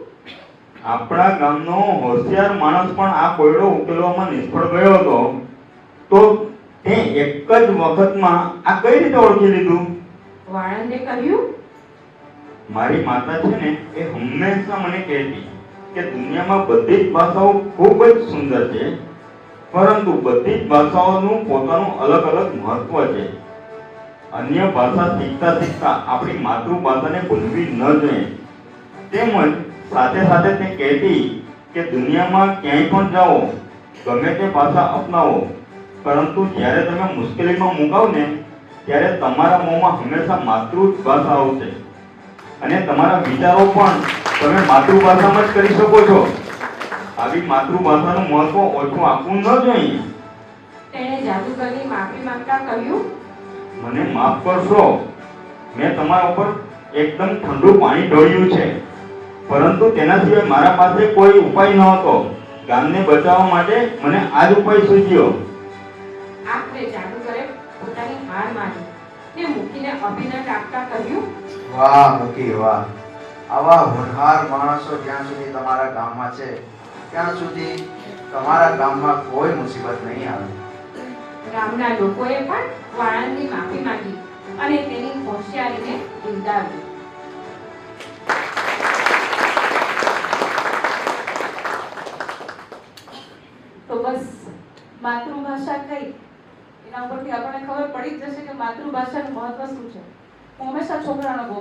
આપણા ગામનો હોશિયાર માણસ પણ આ કોયડો ઉકેલવામાં નિષ્ફળ ગયો હતો, તો તે એક જ વખતમાં આ કઈ રીતે ઓળખી લીધું? વાળંદે કહ્યું, મારી માતા છે ને એ હંમેશા મને કહેતી કે દુનિયામાં બધી જ ભાષાઓ ખૂબ જ સુંદર છે, પરંતુ બધી જ ભાષાઓનું પોતાનું અલગ અલગ મહત્વ છે. અન્ય ભાષા શીખતા શીખતા આપણી માતૃભાષાને ભૂલવી ન જોઈએ. તેમજ સાથે સાથે તે કહેતી કે દુનિયામાં ક્યાંય પણ જાઓ, ગમે તે ભાષા અપનાવો, પરંતુ જ્યારે તમે મુશ્કેલીમાં મુકાવ ને ત્યારે તમારા મોંમાં હંમેશા માતૃભાષા આવશે અને તમારા વિચારો પણ તમે માતૃભાષામાં જ કરી શકો છો. આવી માતૃભાષાનું મહત્વ ઓછું આપવું ન જોઈએ. તેણે જાદુગરની માફી માંગતા કહ્યું, મને માફ કરશો, મેં તમારા ઉપર એકદમ ઠંડુ પાણી ઢોળ્યું છે, પરંતુ તેના સિવાય મારા પાસે કોઈ ઉપાય ન હતો. ગામને બચાવવા માટે મને આ જ ઉપાય સૂચ્યો. આપને જાદુગરે પોતાની હાર માની તે મૂકીને અભિનંદન આપતા કહ્યું, વાહ મૂકી વાહ. આવા હોનહાર માણસો જ્યાં સુધી તમારા ગામમાં છે ત્યાં સુધી તમારા ગામમાં કોઈ મુસીબત નહીં આવે. ગામના લોકોએ પણ વાળંદની માફી માંગી અને તેની હોશિયારીને બિરદાવી. તો બસ માતૃભાષા કઈ એના ઉપરથી આપણને ખબર પડી જ જશે કે માતૃભાષાનું મહત્વ શું છે. હું હંમેશા છોકરાનો બહુ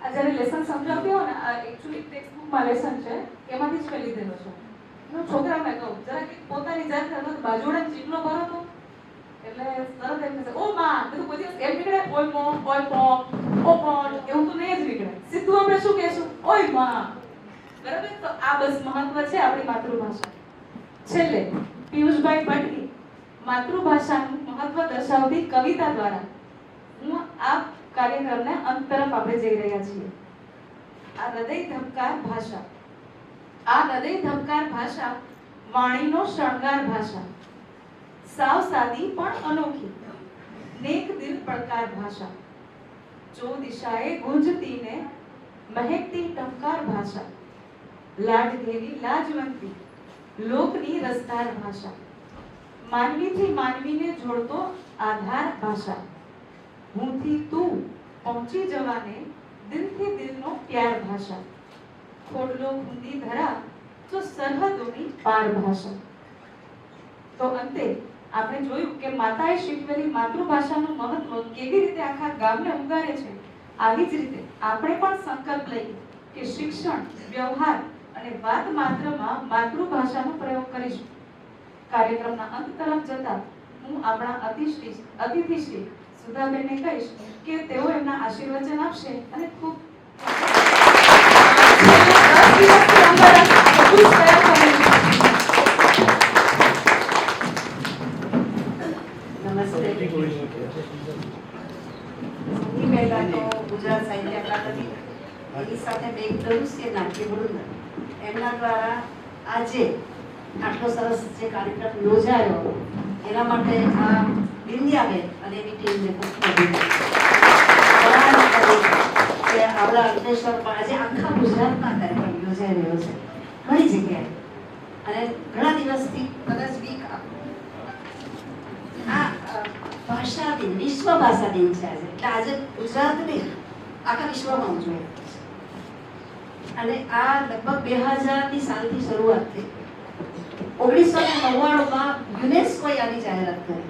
આ જ્યારે લેસન સમજાવતી હોય ને, આ એકચ્યુઅલી ટેક્સ્ટબુકમાં લેસન છે એમાંથી જ મેં લીધેલો છે. હું છોકરાને કહું જરા કે પોતાની જાતને બાજુડે ચીટલો ભરો તો એટલે તરત એમ કહેશે ઓ માં, બધું કોઈ દિવસ એમ નીકળે ઓય મો ઓય પો ઓ કોણ એવું તો નહીં જ નીકળે. સીધું આપણે શું કહેશું? ઓય માં. બરાબર? તો આ બસ મહત્વ છે આપણી માતૃભાષા. છેલ્લે પિયુષભાઈ ભટ્ટની માતૃભાષાનું મહત્વ દર્શાવતી કવિતા દ્વારા હું આ કાર્યક્રમને અંત તરફ આપણે જઈ રહ્યા છીએ. આ હૃદય ધબકાર ભાષા, આ હૃદય ધબકાર ભાષા વાણીનો શણગાર ભાષા, સાવ સાદી પણ અનોખી, નેક દિલ પડકાર ભાષા, જો દિશાએ ગુંજતી ને મહેકતી ટંકાર ભાષા, લાડ ઘેરી લાજવંતી લોકની રસધાર ભાષા, માનવીથી માનવીને જોડતો આધાર ભાષા, હુંથી તું પહોંચી જવાને દિલથી દિલનો પ્યાર ભાષા, ખોડલો ખૂંદી ધરા તો સરહદોની પાર ભાષા. તો અંતે આપણે જોયું કે માતાએ શીખવેલી માતૃભાષાનું મહત્વ કેવી રીતે આખા ગામને ઉગારે છે. આવી જ રીતે આપણે પણ સંકલ્પ લઈએ કે શિક્ષણ, વ્યવહાર અને વાત માત્રમાં માતૃભાષાનો પ્રયોગ કરીશું. કાર્યક્રમના અંત તરફ જતા હું આપણા અતિથિશ્રી સુધાબેનને કહીશ કે તેઓ એમના આશીર્વચન આપશે અને ખૂબ નમસ્તે. સૌથી પહેલા તો ગુજરાત સાહિત્ય અકાદમી એની સાથે મેઘધનુષ કે નાટ્યવૃંદ એમના દ્વારા આજે આટલો સરસ જે કાર્યક્રમ યોજાયો એના માટે આ બિંદિયાબેન અને એની ટીમને ખૂબ કે આપણા અંકલેશ્વરમાં આજે આખા ગુજરાતમાં કાર્યક્રમ યોજાઈ રહ્યો છે ઘણી જગ્યાએ અને ઘણા દિવસથી કદાચ વીક આ ભાષા દિન, વિશ્વ ભાષા દિન છે આજે. એટલે આજે ગુજરાત નહીં આખા વિશ્વમાં ઉજવાય અને આ લગભગ 2000ની સાલથી શરૂઆત થઈ. 1999માં યુનેસ્કોએ આની જાહેરાત કરી.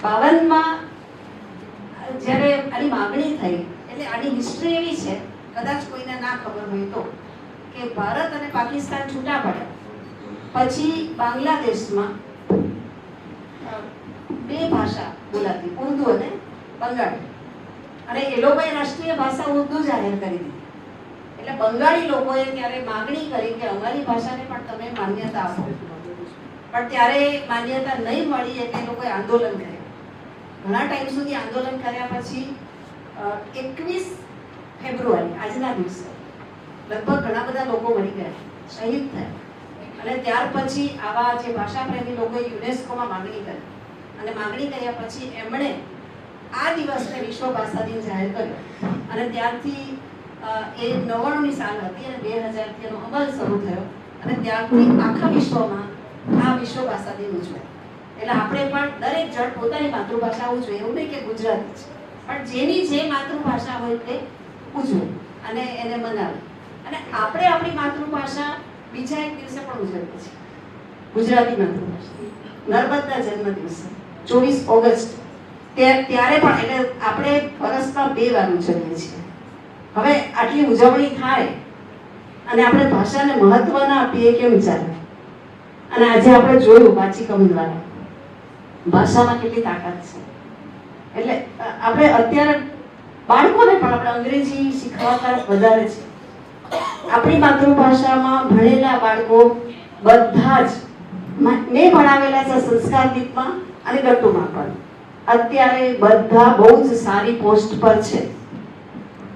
52માં જ્યારે આની માગણી થઈ એટલે આની હિસ્ટ્રી એવી છે, કદાચ કોઈને ના ખબર હોય તો, કે ભારત અને પાકિસ્તાન છૂટા પડ્યા પછી બાંગ્લાદેશમાં બે ભાષા બોલાતી, ઉર્દુ અને બંગાળી, અને એ લોકોએ રાષ્ટ્રીય ભાષા ઉર્દુ જાહેર કરી દીધી. એટલે બંગાળી લોકોએ ત્યારે માગણી કરી કે અમારી ભાષાને પણ તમે માન્યતા આપો, પણ ત્યારે માન્યતા નહીં મળી એટલે એ લોકોએ આંદોલન કર્યું. ઘણા ટાઈમ સુધી આંદોલન કર્યા પછી 21 ફેબ્રુઆરી આજના દિવસે લગભગ ઘણા બધા લોકો મરી ગયા, શહીદ થયા. અને ત્યાર પછી આવા જે ભાષાપ્રેમી લોકોએ યુનેસ્કોમાં માગણી કરી અને માગણી કર્યા પછી એમણે આ દિવસને વિશ્વ ભાષા દિન જાહેર કર્યો અને ત્યારથી એ 99ની સાલ હતી અને 2000થી એનો અમલ શરૂ થયો અને ત્યારથી આખા વિશ્વમાં આ વિશ્વ ભાષા દિન ઉજવાય. એટલે આપણે પણ દરેક જણ પોતાની માતૃભાષા ઉજવે, એવું નહીં કે ગુજરાતી છે, પણ જેની જે માતૃભાષા હોય તે ઉજવે અને એને મનાવે. અને આપણે આપણી માતૃભાષા બીજા એક દિવસે પણ ઉજવીએ છીએ, ગુજરાતી માતૃભાષા, નર્મદા જન્મ દિવસે 24 ઓગસ્ટ. ત્યારે પણ એટલે આપણે વર્ષમાં 2 વાર ઉજવીએ છીએ. હવે આટલી ઉજવણી થાય અને આપણે ભાષાને મહત્વ ના આપીએ કેમ ચાલે? અને આજે આપણે જોયું વાચિકમ દ્વારા ભાષામાં કેટલી તાકાત છે. એટલે આપણે અત્યારે બાળકોને પણ આપણે અંગ્રેજી શીખવાતા વધારે છે. આપણી માતૃભાષામાં ભણેલા બાળકો બધા જ મેં ભણાવેલા છે સંસ્કાર દીપમાં અને ગટ્ટુમાં પણ અત્યારે બધા બહુ જ સારી પોસ્ટ પર છે.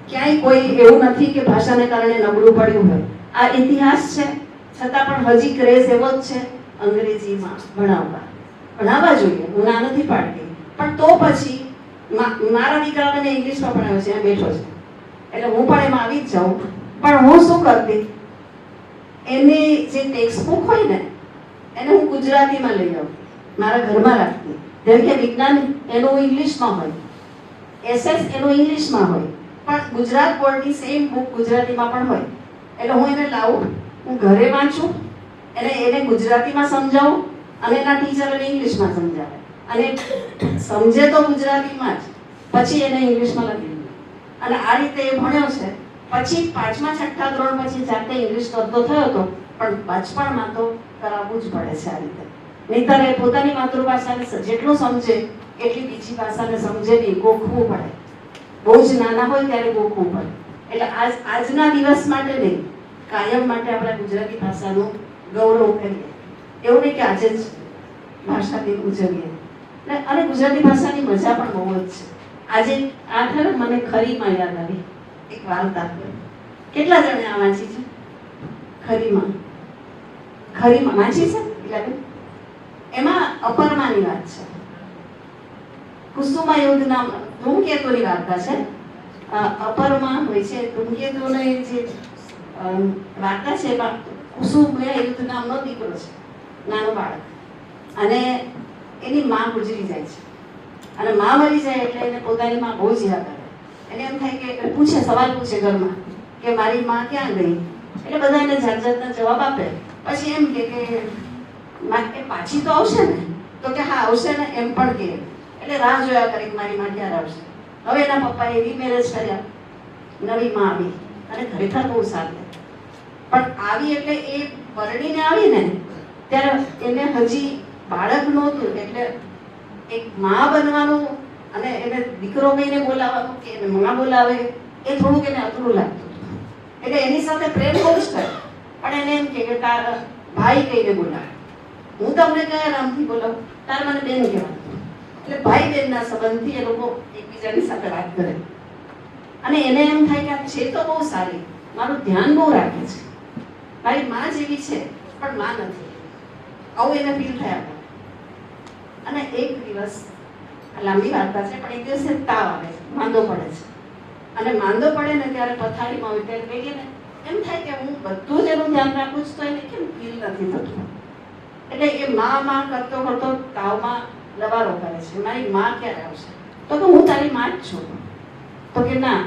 ક્યાંય કોઈ એવું નથી કે ભાષાને કારણે નબળું પડ્યું હોય. આ ઇતિહાસ છે છતાં પણ હજી ક્રેઝ એવો જ છે અંગ્રેજીમાં ભણાવવા જોઈએ. હું ના નથી પાડતી, પણ તો પછી મારા દીકરાને મેં ઇંગ્લિશમાં ભણાવ્યો છે, બેઠો છે એટલે હું પણ એમાં આવી જ જાઉં. પણ હું શું કરતી, એની જે ટેક્સ્ટ બુક હોય ને એને હું ગુજરાતીમાં લઈ આવું, મારા ઘરમાં રાખતી. જેમ કે વિજ્ઞાન એનું ઇંગ્લિશમાં હોય, એસએસ એનું ઇંગ્લિશમાં હોય, પણ ગુજરાત બોર્ડની સેમ બુક ગુજરાતીમાં પણ હોય. એટલે હું એને લાવું, હું ઘરે વાંચું, એને ગુજરાતીમાં સમજાવું અને એના ટીચર એને ઇંગ્લિશમાં સમજાવે અને સમજે તો ગુજરાતીમાં જ, પછી એને ઇંગ્લિશમાં લખી દઉં. અને આ રીતે એ ભણ્યો છે. પછી 5મા 6ઠા ધોરણ પછી જાતે ઇંગ્લિશ કરતો થયો હતો, પણ બચપણમાં તો કરાવવું જ પડે છે આ રીતે. નહીંતર એ પોતાની માતૃભાષાને જેટલું સમજે એટલી બીજી ભાષાને સમજે નહીં, ગોખવું પડે. બહુ જ નાના હોય ત્યારે ગોખવું પડે. એટલે આજના દિવસ માટે નહીં, કાયમ માટે આપણે ગુજરાતી ભાષાનું ગૌરવ કરીએ. એવું નહીં કે આજે જ ભાષા દિન ઉજવીએ. અને ગુજરાતી ભાષાની મજા પણ બહુ જ છે. આજે આ ખરે મને ખરીમાં યાદ આવી એક વાર્તા. કેટલા જણે આ વાંચી છે? ખરીમાં વાંચી છે? એટલે એમાં અપરમાની વાત છે. કુસુમા યુદ્ધ નામ ધૂમકેતુની વાર્તા છે. અપરમાં હોય છે ધૂમકેતુની જે વાર્તા છે એમાં કુસુમ યુદ્ધ નામનો દીકરો છે, નાનો બાળક, અને એની માં ગુજરી જાય છે. અને માં મરી જાય એટલે એને પોતાની માં બહુ જ યાદ આવે. એને એમ થાય કે પૂછે, સવાલ પૂછે ઘરમાં કે મારી માં ક્યાં ગઈ? એટલે બધા એને જાત જાતના જવાબ આપે. પછી એમ કે પાછી તો આવશે ને? તો કે હા આવશે ને, એમ પણ કે. એટલે રાહ જોયા કરે કે મારી માં ક્યારે આવશે. હવે એના પપ્પાએ રીમેરેજ કર્યા, નવી માં આવી અને ખરેખર બહુ સારી. પણ આવી એટલે એ પરણીને આવી ને ત્યારે એને હજી બાળક નહોતું, એટલે એક માં બનવાનું અને એને દીકરો કહીને બોલાવવાનું કે એને માં બોલાવે એ થોડુંક એને અઘરું લાગતું. એટલે એની સાથે પ્રેમ બહુ જ કરે, પણ એને એમ કે તારા ભાઈ કહીને બોલાવે. હું તમને કયા નામથી બોલાવું? તારે મને બેન કહેવાનું. એટલે ભાઈ બહેનના સંબંધથી એ લોકો એકબીજાની સાથે વાત કરે. અને એને એમ થાય કે આ છે તો બહુ સારી, મારું ધ્યાન બહુ રાખે છે, મારી માં જેવી છે પણ માં નથી, આવું એને ફીલ થયા. અને એક દિવસ, લાંબી વાર્તા છે પણ એક દિવસે તાવ આવે છે, માંદો પડે છે. અને માંદો પડે ને ત્યારે પથારીમાં હોય ત્યારે બેગીને એમ થાય કે હું બધું જ એનું ધ્યાન રાખું છું તો એને કેમ ફીલ નથી થતું. એટલે એ માં કરતો કરતો તાવમાં લવારો કરે છે, મારી માં ક્યારે આવશે? તો કે હું તારી માં જ છું. તો કે ના.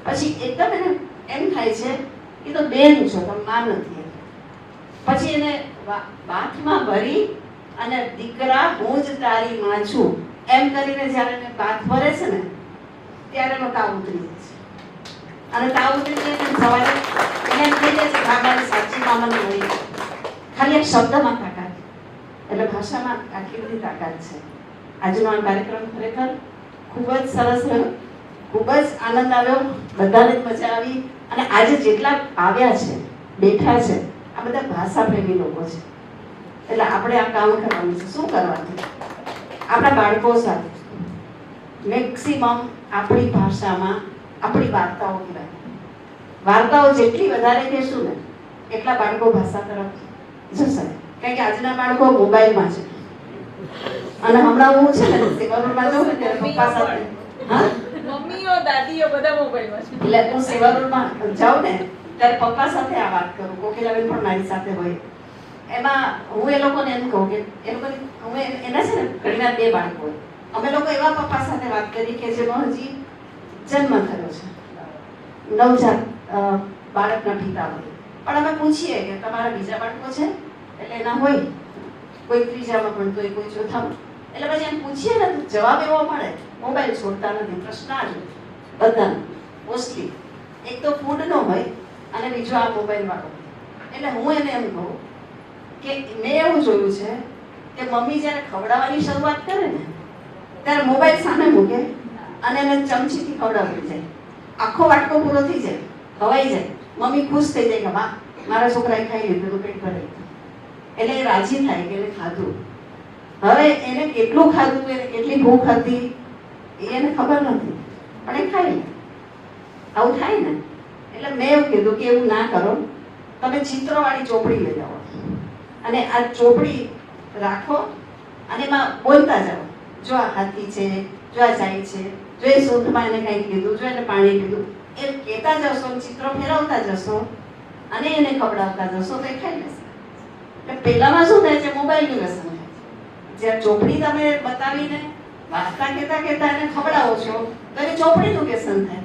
પછી એકદમ એને એમ થાય છે એ તો બેન છો, તમે માં નથી. પછી એને બાથમાં ભરી અને દીકરા હું જ તારી માં છું એમ કરીને જ્યારે એને બાથ ભરે છે ને ત્યારે એનો તાવ ઉતરી જાય છે. અને તાવ ઉતરી જાય ને સવારે એને એમ થઈ જાય છે કે મારી સાચી મામાને મળી. ખાલી એક શબ્દમાં તાકાત. એટલે ભાષામાં આટલી બધી તાકાત છે. આજનો આ કાર્યક્રમ ખરેખર ખૂબ જ સરસ રહ્યો, ખૂબ જ આનંદ આવ્યો, બધાને જ મજા આવી. અને આજે જેટલા આવ્યા છે, બેઠા છે, આ બધા ભાષા પ્રેમી લોકો છે. એટલે આપણે આ કામ કરવાનું છે. શું કરવાનું? આપણા બાળકો સાથે મેક્સિમમ આપણી ભાષામાં આપણી વાર્તાઓ કહેવાય. વાર્તાઓ જેટલી વધારે કહેશું ને એટલા બાળકો ભાષા તરફ જશે. કારણ કે આજના બાળકો મોબાઈલમાં છે. અને હમણાં હું છે ને સેવારોડમાં જાઉં ને ત્યારે પપ્પા સાથે, હા મમ્મીઓ દાદીઓ બધા મોબાઈલમાં છે. એટલે હું સેવારોડમાં જાઉં ને ત્યારે પપ્પા સાથે આ વાત કરું, કોકિલાબેન પણ મારી સાથે હોય. એમાં હું એ લોકોને એમ કહું કે એ લોકોને હું એના છે ને ઘણીવાર 2 બાળકો હોય, અમે લોકો એવા પપ્પા સાથે વાત કરી કે જેનો હજી જન્મ થયો છે, નવજાત બાળકના પિતા હોય, પણ અમે પૂછીએ કે તમારા બીજા બાળકો છે, એટલે એના હોય કોઈ ત્રીજામાં ભણતો હોય, કોઈ ચોથામાં, એટલે પછી એમ પૂછીએ ને તો જવાબ એવો મળે મોબાઈલ છોડતા નથી. પ્રશ્ન આ જ બધા મોસ્ટલી એક તો ફૂડનો હોય અને બીજો આ મોબાઈલ વાળો. એટલે હું એને એમ કહું કે મેં એવું જોયું છે કે મમ્મી જ્યારે ખવડાવવાની શરૂઆત કરે ને ત્યારે મોબાઈલ સામે મૂકે અને એને ચમચીથી ખવડાવી જાય. આખો વાટકો પૂરો થઈ જાય, ખવાઈ જાય, મમ્મી ખુશ થઈ જાય કે વાહ મારા છોકરાએ ખાઈ લીધું તો પેટ ભરાઈ ગયું. એટલે એ રાજી થાય કે એને ખાધું. હવે એને કેટલું ખાધું, એને કેટલી ભૂખ હતી એને ખબર નથી, પણ એ ખાઈ લે. આવું થાય ને. એટલે મેં એવું કીધું કે એવું ના કરો, તમે ચિત્રવાળી ચોપડી લઈ આવો અને આ ચોપડી રાખો અને એમાં બોલતા જાઓ. જો આ હાથી છે, જો આ જાય છે, જો એ સૂંઢમાં એને કંઈક કીધું, જો એને પાણી પીધું, એ કહેતા જશો, ચિત્રો ફેરવતા જશો અને એને ખવડાવતા જશો તો એ ખાઈ લેશે. એટલે પહેલામાં શું થાય છે, મોબાઈલનું વ્યસન થાય. જ્યારે ચોપડી તમે બતાવીને વાર્તા કહેતા કહેતા એને ખવડાવો છો તો એને ચોપડીનું વ્યસન થાય.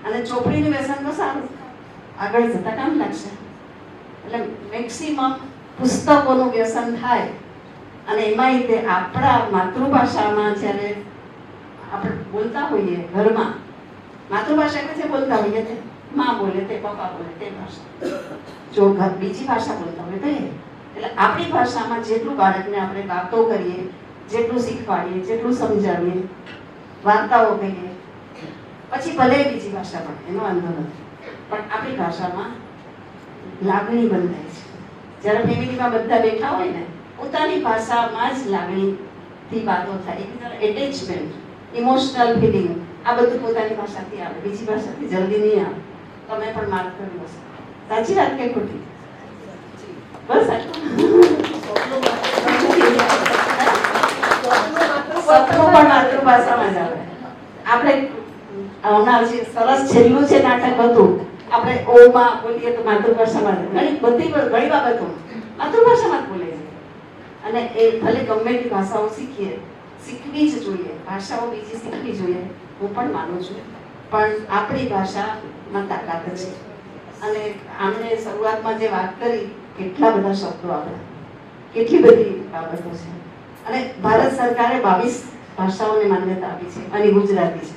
અને ચોપડીનું વ્યસન તો સારું, આગળ જતા કામ લાગશે. એટલે મેક્સિમમ પુસ્તકોનું વ્યસન થાય અને એમાંય તે આપણા માતૃભાષામાં જ્યારે આપણે બોલતા હોઈએ ઘરમાં, માતૃભાષા કે જે બોલતા હોઈએ તે માં બોલે તે પપ્પા બોલે તે ભાષા, જો બીજી ભાષા બોલતા હોય તો એ. એટલે આપણી ભાષામાં જેટલું બાળકને આપણે વાતો કરીએ, જેટલું શીખવાડીએ, જેટલું સમજાવીએ, વાર્તાઓ કહીએ, પછી ભલે બીજી ભાષા પણ એનો વાંધો નથી, પણ આપણી ભાષામાં લાગણી બંધાય છે. જ્યારે ફેમિલીમાં બધા બેઠા હોય ને પોતાની ભાષામાં જ લાગણીથી વાતો થાય, એટેચમેન્ટ, ઇમોશનલ ફિલિંગ, આ બધું પોતાની ભાષાથી આવે, બીજી ભાષાથી જલ્દી નહીં આવે. તમે પણ માર્ક કર્યું હશે. સાચી વાત કે ખોટી? બસ સપનું પણ માતૃભાષામાં જ આવે. આપણે હમણાં જે સરસ છેલ્લું છે નાટક હતું, આપણે ઓમાં બોલીએ તો માતૃભાષામાં ઘણી બાબતો માતૃભાષામાં જ બોલે છે. અને એ ભલે ગમે તે ભાષાઓ શીખવી જ જોઈએ, ભાષાઓ બીજી શીખવી જોઈએ, હું પણ માનું છું, પણ આપણી ભાષામાં તાકાત છે. અને આમણે શરૂઆતમાં જે વાત કરી, કેટલા બધા શબ્દો આપણે, કેટલી બધી બાબતો છે. અને ભારત સરકારે 22 ભાષાઓને માન્યતા આપી છે અને ગુજરાતી છે.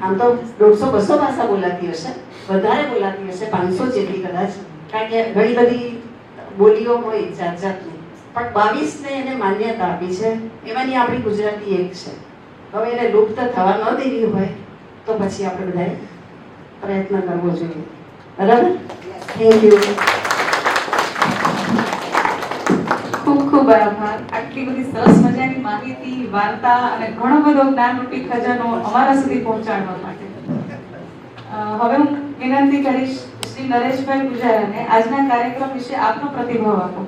આમ તો 150-200 ભાષા બોલાતી હશે, વધારે બોલાતી હશે, 500 જેટલી કદાચ, કારણ કે ઘણી બધી બોલીઓ હોય જાત જાતની, પણ 22ને એને માન્યતા આપી છે. એમાંની આપણી ગુજરાતી એક છે. હવે એને લુપ્ત થવા ન દેવી હોય તો પછી આપણે બધાએ પ્રયત્ન કરવો જોઈએ. બરાબર? Thank you. ખૂબ ખૂબ આભાર આટલી બધી સરસ મજાની માહિતી, વાર્તા અને ઘણો બધો જ્ઞાનરૂપી ખજાનો અમારા સુધી પહોંચાડવા માટે. હવે હું વિનંતી કરીશ શ્રી નરેશભાઈ પૂજારાને આજના કાર્યક્રમ વિશે આપનો પ્રતિભાવ આપો.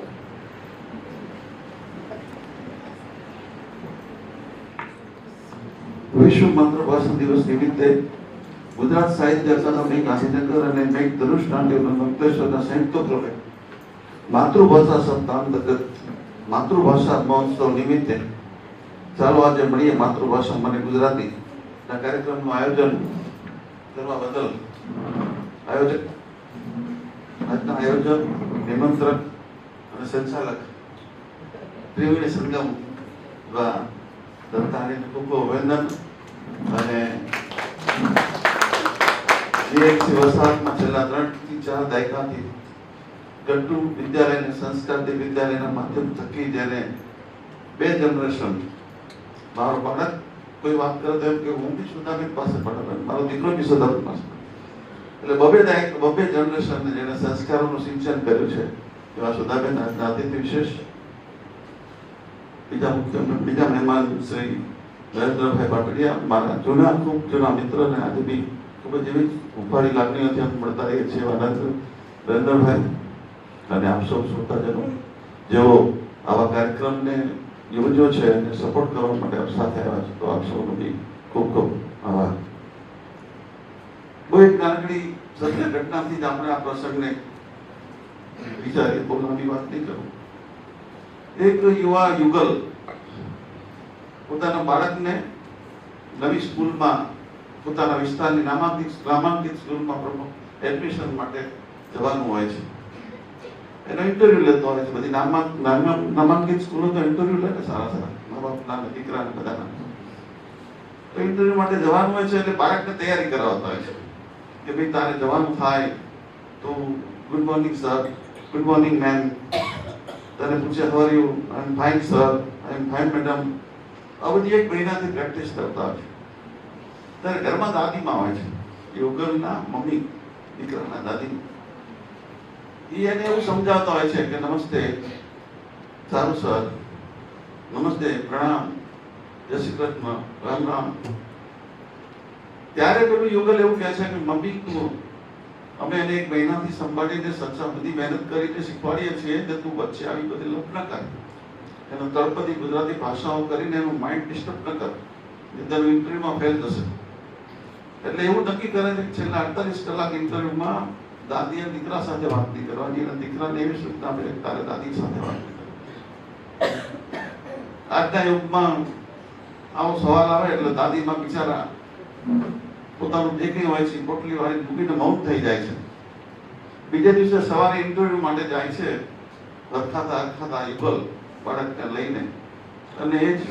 વિશ્વ માતૃભાષા દિવસ નિમિત્તે ગુજરાત સાહિત્ય અકાદમી ગાંધીનગર અને મેઘ ધનુષ નાટ્ય અંકલેશ્વરના સંયુક્ત ઉપક્રમે માતૃભાષા સપ્તાહ અંતર્ગત માતૃભાષા મહોત્સવ નિમિત્તે ચાલો આજે મળીએ માતૃભાષા મને ગુજરાતી ના કાર્યક્રમનું આયોજન કરવા બદલ આજના આયોજક, નિમંત્રક અને સંચાલક ત્રિવેણી સંગમ દત્તાણીને ખૂબ ખૂબ અભિનંદન. અને જીએક્સી વસાહતમાં છેલ્લા 3 થી 4 દાયકાથી ગટ્ટુ વિદ્યાલયને સંસ્કારતી વિદ્યાલયના માધ્યમ થકી જેને 2 જનરેશન, મારો બાળક કોઈ વાત કરે તો એમ કે હું બી સુદાબેન પાસે ભણેલો, મારો દીકરો બી સુદાબેન પાસે, એટલે 2 જનરેશનને જેને સંસ્કારોનું સિંચન કર્યું છે એવા સુદાબેન આજના અતિથિ વિશેષ. બીજા મહેમાન શ્રી નરેન્દ્રભાઈ પાટડિયા, મારા ખૂબ જૂના મિત્ર અને આજે બી ખૂબ જ એવી ઉફાળી લાગણીઓથી અમે મળતા રહીએ છીએ એવા નરેન્દ્રભાઈ અને આપ સૌ શ્રોતાજનો જેઓ આવા કાર્યક્રમને યોજ્યો છે અને સપોર્ટ કરવા માટે આપ સાથે આવ્યા છે, તો આપ સૌનો બી ખૂબ ખૂબ આભાર. બહુ એક નાનકડી સત્ય ઘટનાથી જ આપણે આ પ્રસંગને વિચારીએ, બહુ લાંબી વાત નહીં કરું. એક યુવા યુગલ પોતાના બાળકને નવી સ્કૂલમાં પોતાના વિસ્તારની નામાંકિત સ્કૂલમાં એડમિશન માટે જવાનું હોય છે. એનો ઇન્ટરવ્યુ લેતો હોય છે. બધી નામાંકિત સ્કૂલો તો ઇન્ટરવ્યુ લે ને સારા મા બાપના દીકરાને બધાના. તો ઇન્ટરવ્યુ માટે જવાનું હોય છે એટલે બાળકને તૈયારી કરાવતા હોય છે કે ભાઈ તારે જવાનું થાય તો good morning sir, good morning ma'am, તને પૂછે how are you, I am fine sir, I am fine madam. આ બધી 1 મહિનાથી પ્રેક્ટિસ કરતા હોય છે. ત્યારે ઘરમાં દાદીમાં હોય છે, યુગલના મમ્મી, દીકરાના દાદી. એને એવું સમજાવતા હોય છે કે નમસ્તે, સારું સર, નમસ્તે, પ્રણામ, જય શ્રી કૃષ્ણ, રામ રામ. ત્યારે પેલું યુગલ એવું કહે છે કે મમ્મી અમે એને 1 મહિનાથી સંભાળીને બધી મહેનત કરીને શીખવાડીએ છીએ કે તું વચ્ચે આવી બધી લપ ન કર, એનો તળપદી ગુજરાતી ભાષાઓ કરીને એનું માઇન્ડ ડિસ્ટર્બ ન કર, તારું ઇન્ટરવ્યુમાં ફેલ થશે. એટલે એવું નક્કી કરે છે કે છેલ્લા 48 કલાક ઇન્ટરવ્યુમાં દાદી અને દીકરા સાથે વાત નહીં કરવાની, અને દીકરાને એવી સૂચના આપે કે તારે દાદી સાથે વાત નહીં કરવાની. આજના યુગમાં આવો સવાલ આવે એટલે દાદીમાં બિચારા પોતાનું જે કંઈ હોય છે પોટલી વાળી મૂકીને મૌન થઈ જાય છે. બીજે દિવસે સવારે ઇન્ટરવ્યુ માટે જાય છે હરખાતા યુગલ બાળકને લઈને, અને એ જ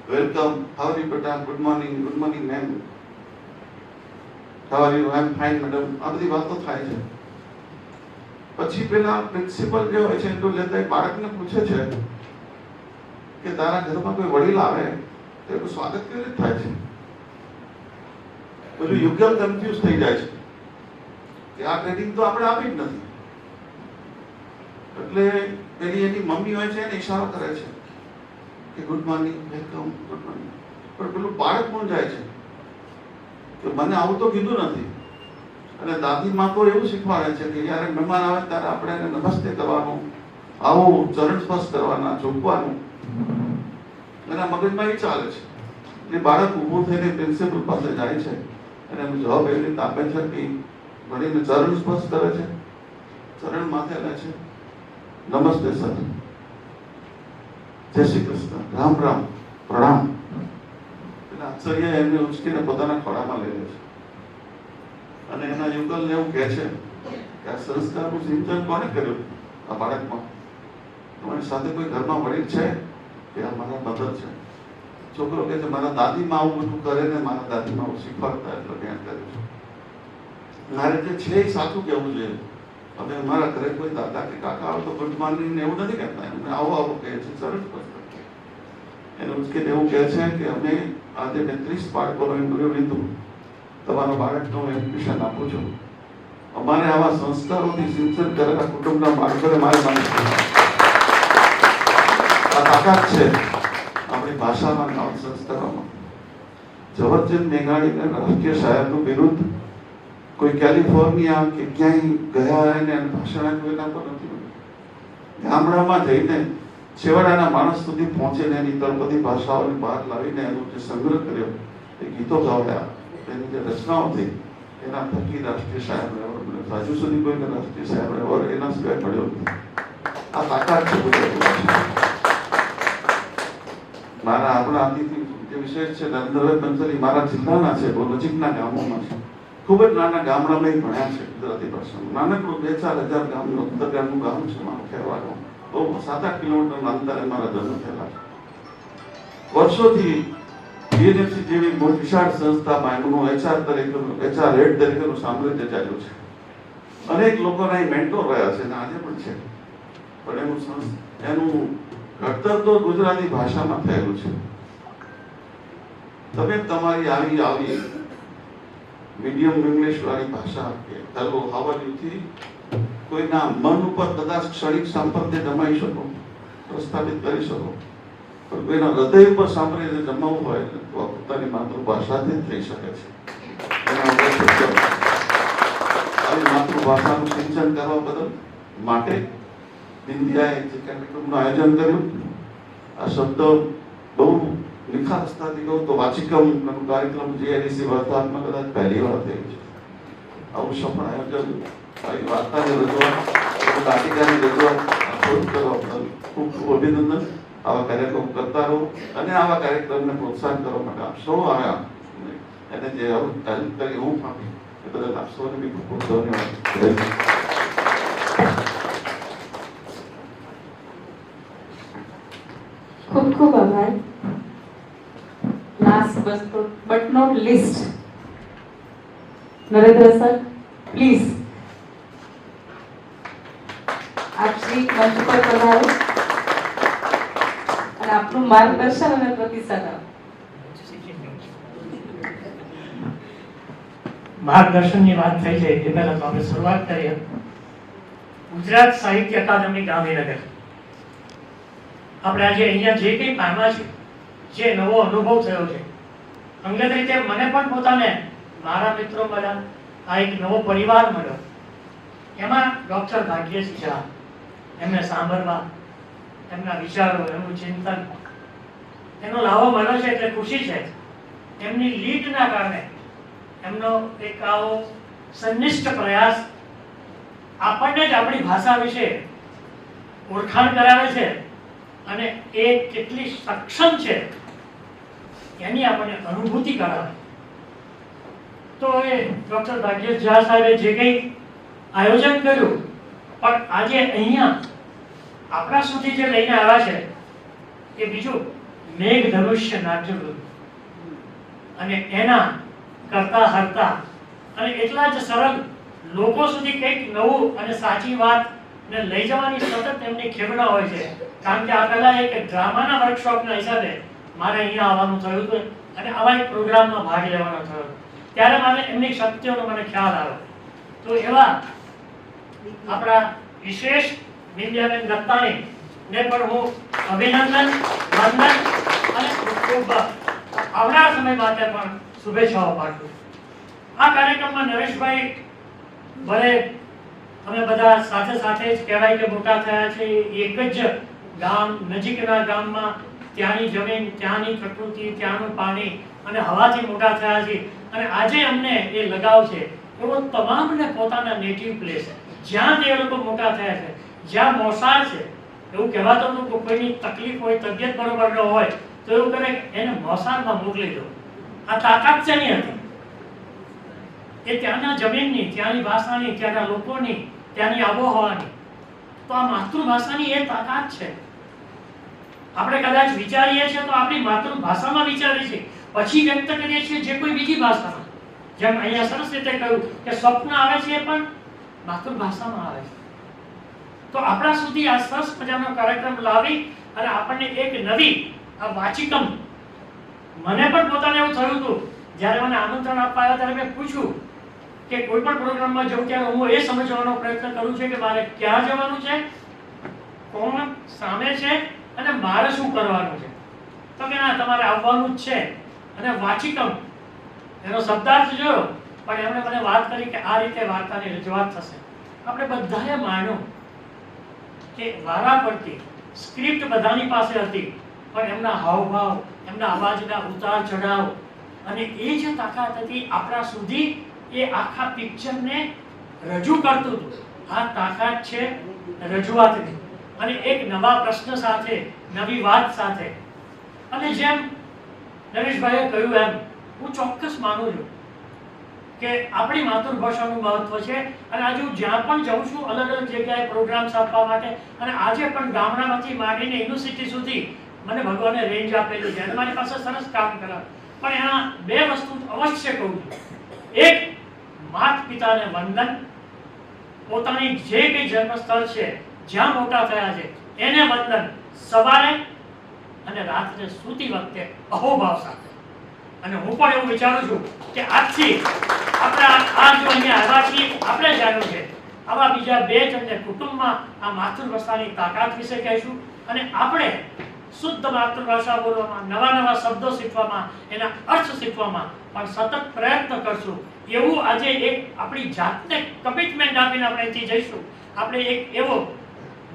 વેલકમ, હાઉ આર યુ બેટા, good morning ma'am, how are you, I am fine madam. આ બધી વાતો થાય છે. પછી પેલા પ્રિન્સિપલ જે હોય છે ઇન્ટરવ્યુ લેતા બાળકને પૂછે છે કે તારા ઘરમાં કોઈ વડીલ આવે તો એનું સ્વાગત કેવી રીતે થાય છે? પેલું યુગલ કન્ફ્યુઝ થઈ જાય છે કે આ ટ્રેનિંગ તો આપણે આપી જ નથી. એટલે પેલી એની મમ્મી હોય છે એને ઈશારો કરે છે કે good morning, welcome, good morning. પણ પેલું બાળક પણ જાય છે કે મને આવું તો કીધું નથી. અને દાદી માં તો એવું શીખવાડે છે કે જ્યારે મહેમાન આવે ત્યારે આપણે એને નમસ્તે કરવાનું, આવું ચરણ સ્પર્શ કરવાના, ઝૂકવાનું. એના મગજમાં એ ચાલે છે. એ બાળક ઊભું થઈને પ્રિન્સિપલ પાસે જાય છે અને એનો જવાબ એવી રીતે આપે છે કે વળીને ચરણ સ્પર્શ કરે છે, ચરણ માથે લે છે, નમસ્તે સર, જય શ્રી કૃષ્ણ, રામ રામ, પ્રણામ. એટલે આશ્ચર્ય એમને ઉચકીને પોતાના ખોળામાં લઈ લે છે. અને એના યુગલને એવું કહે છે કે આ સંસ્કારનું સિંચન કોને કર્યું આ બાળકમાં? તમારી સાથે કોઈ ઘરમાં વડીલ છે? કે આ મારા મધર છે. છોકરો કહે છે મારા દાદીમાં આવું બધું કરે ને મારા દાદીમાં આવું શીખવાડતા, એટલે જ્ઞાન કર્યું છે. મારે જે છે એ સાચું કહેવું જોઈએ. હવે મારા ઘરે કોઈ દાદા કે કાકા આવે તો ગુડ મોર્નિંગ એવું નથી કહેતા, એમને આવો કહે છે, સરસ પ્રશ્ન. એને ઉચકીને એવું કહે છે કે અમે આજે મેં 30 બાળકોનો ઇન્ટરવ્યુ લીધું, તમારા બાળકનું એડમિશન આપું છું. અમારે આવા સંસ્કારોથી સિંચન કરેલા કુટુંબના બાળકોને મારે આ તાકાત છે આપણી ભાષામાં, નવા સંસ્કારોમાં. ઝવેરચંદ મેઘાણીને રાષ્ટ્રીય શાયરનું બિરુદ કોઈ કેલિફોર્નિયા કે ક્યાંય ગયા એને ભાષણ આપ્યું એના પર નથી મળ્યું. ગામડામાં જઈને છેવાડાના માણસ સુધી પહોંચીને એની તળપદી ભાષાઓને બહાર લાવીને એનો જે સંગ્રહ કર્યો, એ ગીતો ગાવ્યા, એની જે રચનાઓ થઈ, એના થકી રાષ્ટ્રીય શાયર એવોર્ડ મળ્યો. હજુ સુધી કોઈને રાષ્ટ્રીય શાયર એવોર્ડ એના સિવાય મળ્યો નથી. આ તાકાત છે ગુજરાતી ભાષા. મારા આપણા અતિથિ જે વિશેષ છે નરેન્દ્રભાઈ પંચોલી મારા જિલ્લાના છે, બહુ નજીકના ગામોમાં છે. ખૂબ જ નાના ગામડામાં ભણ્યા છે ગુજરાતી ભાષામાં. નાનકડું 2-4 હજાર ગામનું ઉત્તરગામનું ગામ છે મારું ખેરવાનું. બહુ 7-8 કિલોમીટરના અંતરે મારા જન્મ થયેલા છે. વર્ષોથી બીએનએફસી જેવી બહુ વિશાળ સંસ્થામાં એમનું HR હેડ તરીકેનું સામ્રાજ્ય ચાલ્યું છે. અનેક લોકોના એ મેન્ટોર રહ્યા છે અને આજે પણ છે. પણ એનું ઘડતર તો ગુજરાતી ભાષામાં થયેલું છે. તમે તમારી આવી મીડિયમ ઇંગ્લિશ વાળી ભાષા કે હેલો હાઉ આર યુ થી કોઈના મન ઉપર કદાચ ક્ષણિક સાંપત્ય જમાઈ શકો, પ્રસ્થાપિત કરી શકો, પણ કોઈના હૃદય ઉપર સાંભળીને જમાવવું હોય તો પોતાની માતૃભાષાથી જ થઈ શકે છે. આવી માતૃભાષાનું સિંચન કરવા બદલ માટે ઇન્ડિયાએ જે કાર્યક્રમનું આયોજન કર્યું, આ શબ્દ બહુ નિખારસ્તાથી કહું તો વાચિકમ કાર્યક્રમ જીઆઈડીસી વર્તમાનમાં કદાચ પહેલી વાર થયું છે. આવું સફળ આયોજન, આવી વાર્તાની રજૂઆત, નાટિકાની રજૂઆત કરવા બદલ ખૂબ ખૂબ અભિનંદન. આવા કાર્યક્રમ કરતા રહો અને આવા કાર્યક્રમને પ્રોત્સાહન કરવા માટે આપ સૌ આવ્યા એને જે હેલ્પ કરી હું આપી એ બદલ આપ સૌને બી ખૂબ ખૂબ ધન્યવાદ. ખૂબ ખૂબ આભાર. Last but not least, Narendra sir please આપ શ્રી મંચ પર પધારો અને આપનું માર્ગદર્શન અને પ્રતિસાદ આપો. માર્ગદર્શનની વાત થઈ છે એ પહેલા તો આપણે શરૂઆત કરીએ. ગુજરાત સાહિત્ય અકાદમી ગાંધીનગર આપણે આજે અહીંયા જે કંઈ પામ્યા છે, જે નવો અનુભવ થયો છે, અંગત રીતે મને પણ પોતાને મારા મિત્રો મળ્યા, આ એક નવો પરિવાર મળ્યો. એમાં ડૉક્ટર ભાગ્યસિંહ શાહ, એમને સાંભળવા, એમના વિચારો, એમનું ચિંતન, એનો લાવો મળ્યો છે એટલે ખુશી છે. એમની લીડના કારણે એમનો એક આવો સંનિષ્ઠ પ્રયાસ આપણને જ આપણી ભાષા વિશે ઓળખાણ કરાવે છે અને એ કેટલી સક્ષમ છે એની આપણને અનુભૂતિ કરાવે. તો એ ડૉક્ટર ભાગ્યસિંહ શાહ સાહેબે જે કંઈ આયોજન કર્યું, પણ આજે અહીંયા આપણા સુધી જે લઈને આવ્યા છે એ બીજું મેઘધનુષ્ય નાટ્યગૃહ, અને એના કરતા હરતા અને એટલા જ સરળ લોકો સુધી કંઈક નવું અને સાચી વાત ને લઈ જવાની સતત એમની ખેવના હોય છે. કારણ કે આ પહેલા એક ડ્રામાના વર્કશોપના હિસાબે મારે અહીંયા આવવાનું થયું હતું અને આવા એક પ્રોગ્રામમાં ભાગ લેવાનો થયો, ત્યારે મને એમની શક્તિઓનો મને ખ્યાલ આવ્યો. તો એવા આપણા વિશેષ વિંધ્યાબેન દત્તાણી ને પણ હું અભિનંદન, વંદન અને ખૂબ આવનાર સમય માટે પણ શુભેચ્છાઓ પાઠવું. આ કાર્યક્રમમાં નરેશભાઈ ભલે અમે બધા સાથે સાથે જ કહેવાય કે મોટા થયા છે, એક જ ગામ, નજીકના ગામમાં, ત્યાંની જમીન, ત્યાંની પ્રકૃતિ, ત્યાંનું પાણી અને હવાથી મોટા થયા છે. અને આજે અમને એ લગાવ છે એવો તમામને પોતાના નેટિવ પ્લેસ, જ્યાં તે લોકો મોટા થયા છે, જ્યાં મોસાળ છે. એવું કહેવાતું હતું કે કોઈની તકલીફ હોય, તબિયત બરોબર ન હોય તો એવું કરે કે એને મોસાળમાં મોકલી દો. આ તાકાત શેની હતી? એ ત્યાંના જમીનની, ત્યાંની ભાષાની, ત્યાંના લોકોની, ત્યાંની આબોહવાની. તો આ માતૃભાષાની એ તાકાત છે. આપણે કદાચ વિચારીએ છીએ તો આપણી માતૃભાષામાં વિચારીએ છીએ, પછી વ્યક્ત કરીએ છીએ જે કોઈ બીજી ભાષામાં. જેમ અહીંયા સરસ રીતે કહ્યું કે સ્વપ્ન આવે છે એ પણ માતૃભાષામાં આવે છે. તો આપણા સુધી આ સરસ મજાનો કાર્યક્રમ લાવી અને આપણને એક નવી આ વાચિકમ, મને પણ પોતાને એવું થયું હતું જ્યારે મને આમંત્રણ આપવા આવ્યા ત્યારે મેં પૂછ્યું કે કોઈ પણ પ્રોગ્રામમાં જઉં ત્યારે હું એ સમજવાનો પ્રયત્ન કરું છું કે મારે ક્યાં જવાનું છે, કોણ સામે છે અને મારે શું કરવાનું છે. તો કે ના, તમારે આવવાનું જ છે. અને વાચિકમ એનો શબ્દાર્થ જોયો, પણ એમણે મને વાત કરી કે આ રીતે વાર્તાની રજૂઆત થશે. આપણે બધાએ માન્યું કે વારા પડતી સ્ક્રિપ્ટ બધાની પાસે હતી, પણ એમના હાવભાવ, એમના અવાજના ઉતાર ચઢાવ અને એ જે તાકાત હતી આપણા સુધી એ આખા પિક્ચરને રજૂ કરતું હતું. આ તાકાત છે રજૂઆતની, અને એક નવા પ્રશ્ન સાથે, નવી વાત સાથે. અને જેમ નરેશભાઈએ કહ્યું એમ હું ચોક્કસ માનું છું કે આપણી માતૃભાષાનું મહત્વ છે. અને આજે હું જ્યાં પણ જાઉં છું, અલગ અલગ જગ્યાએ પ્રોગ્રામ્સ આપવા માટે, અને આજે પણ ગામડામાંથી માંડીને યુનિવર્સિટી સુધી મને ભગવાને રેન્જ આપેલી છે અને મારી પાસે સરસ કામ કરાવે. પણ એના બે વસ્તુ અવશ્ય કહું છું. એક, માત પિતાને વંદન, પોતાની જે કંઈ જન્મસ્થળ છે, જ્યાં મોટા થયા છે એને વંદન, સવારે અને રાત્રે સૂતી વખતે અહોભાવ સાથે. અને હું પણ એવું વિચારું છું કે આજથી આપણે આ જો અહીંયા આવ્યા છીએ, આપણે જાણ્યું છે, આવા બીજા બે જણને કુટુંબમાં આ માતૃભાષાની તાકાત વિશે કહીશું. અને આપણે શુદ્ધ માતૃભાષા બોલવામાં, નવા નવા શબ્દો શીખવામાં, એના અર્થ શીખવામાં પણ સતત પ્રયત્ન કરશું. એવું આજે એક આપણી જાતને કમિટમેન્ટ આપીને આપણે અહીંથી જઈશું. આપણે એક એવો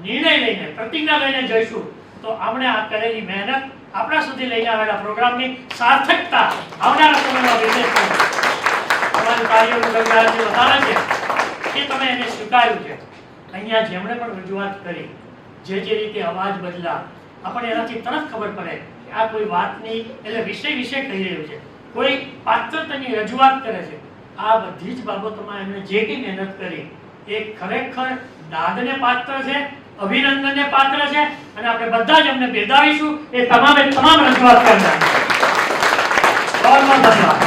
નિર્ણય લઈને, પ્રતિજ્ઞા લઈને જઈશું તો આપણે આ કરેલી મહેનત, આપણા સુધી લઈને આવેલા પ્રોગ્રામની સાર્થકતા આવનારા સમયમાં વિશેષ તમારી કાર્યોનું લગાડ જે વધારે છે એ તમે એને સ્વીકાર્યું છે. અહીંયા જેમણે પણ રજૂઆત કરી, જે રીતે અવાજ બદલા, આપણને એનાથી તરત ખબર પડે કે આ કોઈ વાતની એટલે વિષય વિશે કહી રહ્યું છે, કોઈ પાત્ર તેની રજૂઆત કરે છે. આ બધી જ બાબતોમાં એમણે જે કંઈ મહેનત કરી એ ખરેખર દાદને પાત્ર છે, અભિનંદનને પાત્ર છે અને આપણે બધા જ એમને બિરદાવીશું એ તમામે તમામ રજૂઆત કરનાર. बहुत बहुत धन्यवाद.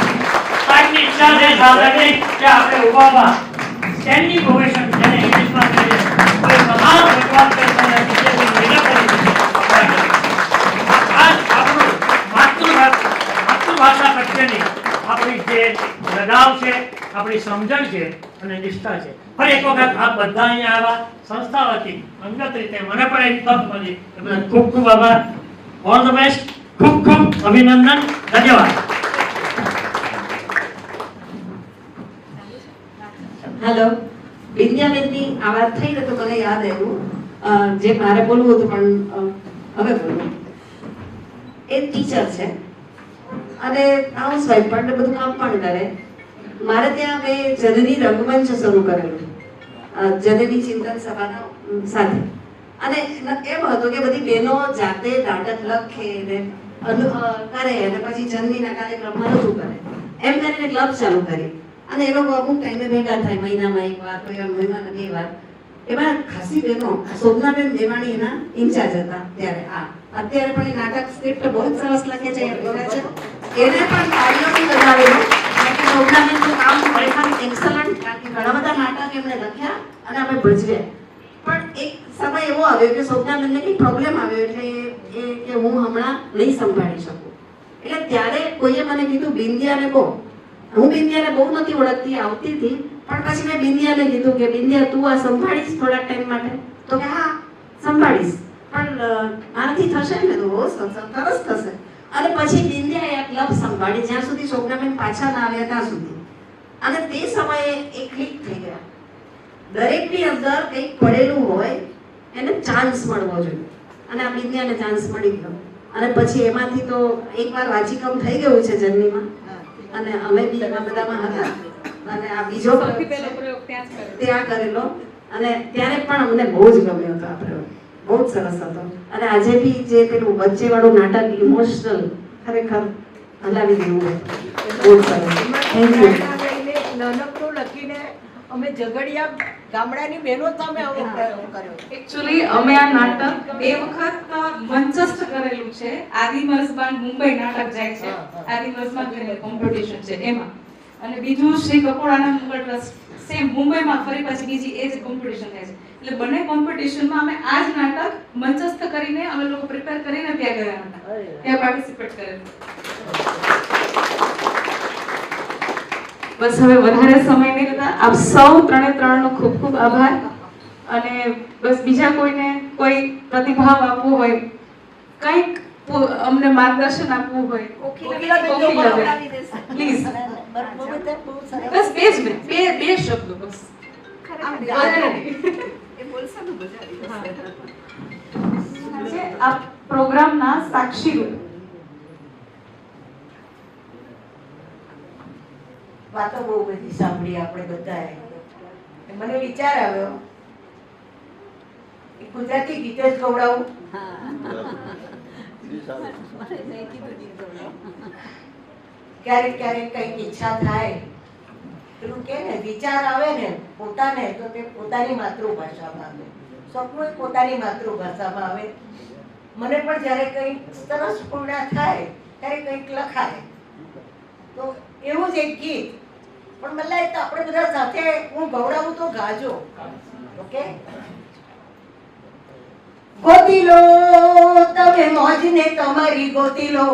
साहेबની ઈચ્છા છે સાહેબની કે આપણે ઉભામાં સ્ટેન્ડિંગ ઓવેશન જેને ઇંગ્લિશમાં કહીએ તો તમામ રજૂઆત કરનાર ટીચરની મહેનત કરી આજ આપણું માતૃભાષા પ્રત્યેની આપણી જે લગાવ છે, આપણી સમજણ છે અને નિષ્ઠા છે. ફરી એક વખત આપ બધા અહીંયા આવા સંસ્થા વતી અંગત રીતે મને પણ એક તક મળી એ બદલ ખૂબ ખૂબ આભાર. All the best. ખૂબ ખૂબ અભિનંદન. ધન્યવાદ. હેલો, વિદ્યાબેનની આ વાત થઈ ને તો મને યાદ આવ્યું જે મારે બોલવું હતું પણ હવે બોલું. એ ટીચર છે અને હાઉસવાઈફ પણ બધું કામ પણ કરે. મારે ત્યાં મેં જનની રંગમંચ શરૂ કરેલું જનની ચિંતન સભાના સાથે અને એમ હતું કે બધી બહેનો જાતે નાટક લખે ને કરે અને પછી જનનીના કાર્યક્રમમાં રજૂ કરે એમ કરીને ક્લબ ચાલુ કરી અને એ લોકો અમુક ટાઈમે ભેગા થાય, મહિનામાં એક વાર, કોઈ મહિનામાં બે વાર. એમાં ખાસી બહેનો, શોભનાબેન દેવાણી એના ઇન્ચાર્જ હતા ત્યારે. અત્યારે પણ એ નાટક સ્ક્રિપ્ટ બહુ જ સરસ લખે છે, એને પણ તાળીઓથી વધારેલો. શોભનાબેનનું કામ ખરેખર એક્સલન્ટ, કારણ કે ઘણા બધા નાટક એમણે લખ્યા અને અમે ભજવ્યા. પણ એક સમય એવો આવ્યો કે શોભનાબેનને કંઈક પ્રોબ્લેમ આવ્યો એટલે કે હું હમણાં નહીં સંભાળી શકું. એટલે ત્યારે કોઈએ મને કીધું બિંદિયાને બહુ, હું બિંદિયાને બહુ નથી ઓળખતી, આવતી હતી પણ પછી મેં બિંદિયાને કીધું કે બિંદિયા તું આ સંભાળીશ થોડા ટાઈમ માટે? તો કે હા સંભાળીશ, પણ આનાથી થશે ને? તો સરસ થશે. અને પછી બિંદિયાએ આ ક્લબ સંભાળી જ્યાં સુધી શોભનાબેન પાછા ના આવ્યા ત્યાં સુધી. અને તે સમયે એ ક્લિક થઈ ગયા. દરેકની અંદર કંઈક પડેલું હોય એને ચાન્સ મળવો જોઈએ અને આ બિંદિયાને ચાન્સ મળી ગયો. અને પછી એમાંથી તો એકવાર વાંચીકમ થઈ ગયું છે જર્નીમાં અને અમે બી એમાં બધામાં હતા અને આ બીજો ત્યાં કરેલો અને ત્યારે પણ અમને બહુ જ ગમ્યો હતો. આપણે બહુ જ સરસ હતો. અને આજે બી જે પેલું વચ્ચેવાળું નાટક ઇમોશનલ ખરેખર હલાવી દેવું બહુ સરસ. Thank you. નાનકડું લખીને અમે ઝઘડિયા ગામડાની બહેનો સામે આવો પ્રયોગ કર્યો. એકચ્યુઅલી અમે આ નાટક 2 વખત મંચસ્થ કરેલું છે. આદિ મર્ઝબાન મુંબઈ નાટક જાય છે, આદિ મર્ઝબાન કરીને કોમ્પિટિશન છે એમાં, અને બીજું શ્રી કપોળાના મુગલ ટ્રસ્ટ સેમ મુંબઈમાં ફરી પાછી બીજી એ જ કોમ્પિટિશન થાય છે. એટલે બંને કોમ્પિટિશનમાં અમે આ જ નાટક મંચસ્થ કરીને અમે લોકો પ્રિપેર કરીને ત્યાં ગયા હતા, ત્યાં પાર્ટિસિપેટ કરેલું. બસ હવે વધારે સમય નહીં લેતા, આપ સૌ ત્રણેનો ખૂબ ખૂબ આભાર. અને બસ બીજા કોઈને કોઈ પ્રતિભાવ આપવો હોય, કંઈક અમને માર્ગદર્શન આપવું હોય, પ્લીઝ. બસ બે શબ્દો બસ. આ પ્રોગ્રામના સાક્ષી રૂપ વાતો બહુ બધી સાંભળી આપણે બધાએ. મને વિચાર આવ્યો કે ગુજરાતી ગીત જ ગવડાવું. ક્યારેક ક્યારેક કઈક ઈચ્છા થાય, પેલું કે ને વિચાર આવે ને પોતાને તો તે પોતાની માતૃભાષામાં આવે, સપનું પોતાની માતૃભાષામાં આવે. મને પણ જ્યારે કંઈક સરસ પૂર્ણ થાય ત્યારે કંઈક લખાય તો એવું જ એક ગીત પણ મને લાગે આપણે બધા સાથે હું ગવડાવું તો ગાજો. ઓકે? ગોતી લો તમે મોજને તમારી ગોતી લો,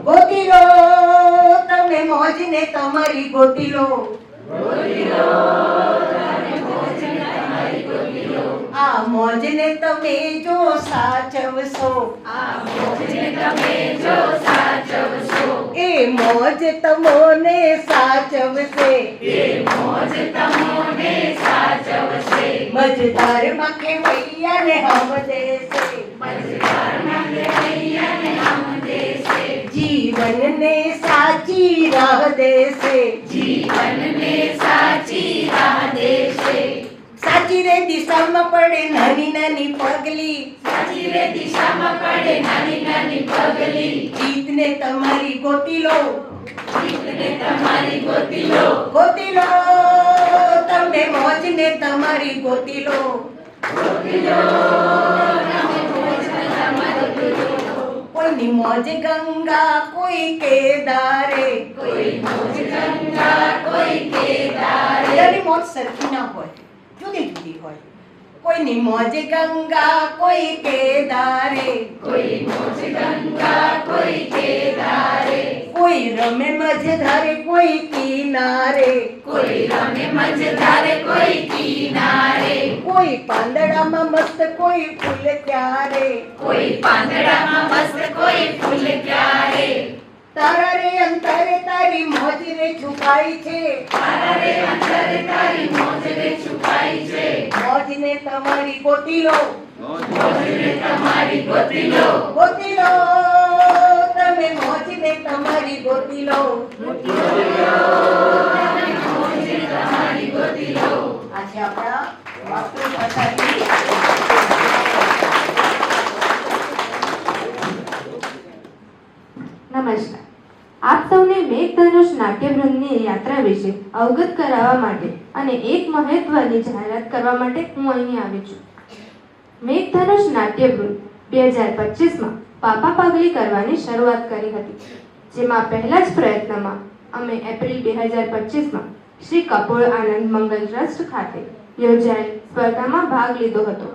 ગોતી લો તમે મોજને તમારી ગોતી લો, આ મોજને તમે જો સાચવશો, એ મોજ તમોને સાચવશે, મજદારમાં કે વૈયાને હમ દેશે, જીવનને સાચી રાહ દેશે, સાચી રે દિશામાં પડે નાની નાની પગલી, સાચી રે દિશામાં પડે નાની નાની પગલી, જીતને તમારી ગોતી લો, જીતને તમારી ગોતી લો, ગોતી લો, તમે મોજને તમારી ગોતી લો, ગોતી લો, તમે મોજને તમારી ગોતી લો. કોઈની મોજ ગંગા કોઈ કેદારે, કોઈ મોજ ગંગા કોઈ કેદારે, બધાની મોજ સરખી ના હોય, જુદી જુદી હોય. કોઈની મોજ ગંગા કોઈ કેદારે, કોઈ મોજ ગંગા કોઈ કેદારે, કોઈ રમે મજધારે કોઈ કિનારે, કોઈ રમે મજધારે કોઈ કિનારે, કોઈ પાંદડામાં મસ્ત કોઈ ફૂલ ક્યારે, કોઈ પાંદડામાં મસ્ત કોઈ ફૂલ ક્યારે, તારા રે અંતરે તારી મોજ રે છુપાઈ છે, તારા રે અંતરે તારી મોજ રે છુપાઈ છે, મોજને તમારી ગોતી લો, મોજને તમારી ગોતી લો, ગોતી લો, તમે મોજને તમારી ગોતી લો, મોજને તમારી ગોતી લો. આ છે આપણા માતૃભાષાની નમસ્કાર. આપ સૌને મેઘધનુષ નાટ્યવૃંદની યાત્રા વિશે અવગત કરાવવા માટે અને એક મહત્વની જાહેરાત કરવા માટે હું અહીં આવી છું. મેઘધનુષ નાટ્યવૃંદ 2025માં પાપા પગલી કરવાની શરૂઆત કરી હતી, જેમાં પહેલા જ પ્રયત્નમાં અમે એપ્રિલ 2025માં શ્રી કપોળ આનંદ મંગલ ટ્રસ્ટ ખાતે યોજાયેલ સ્પર્ધામાં ભાગ લીધો હતો.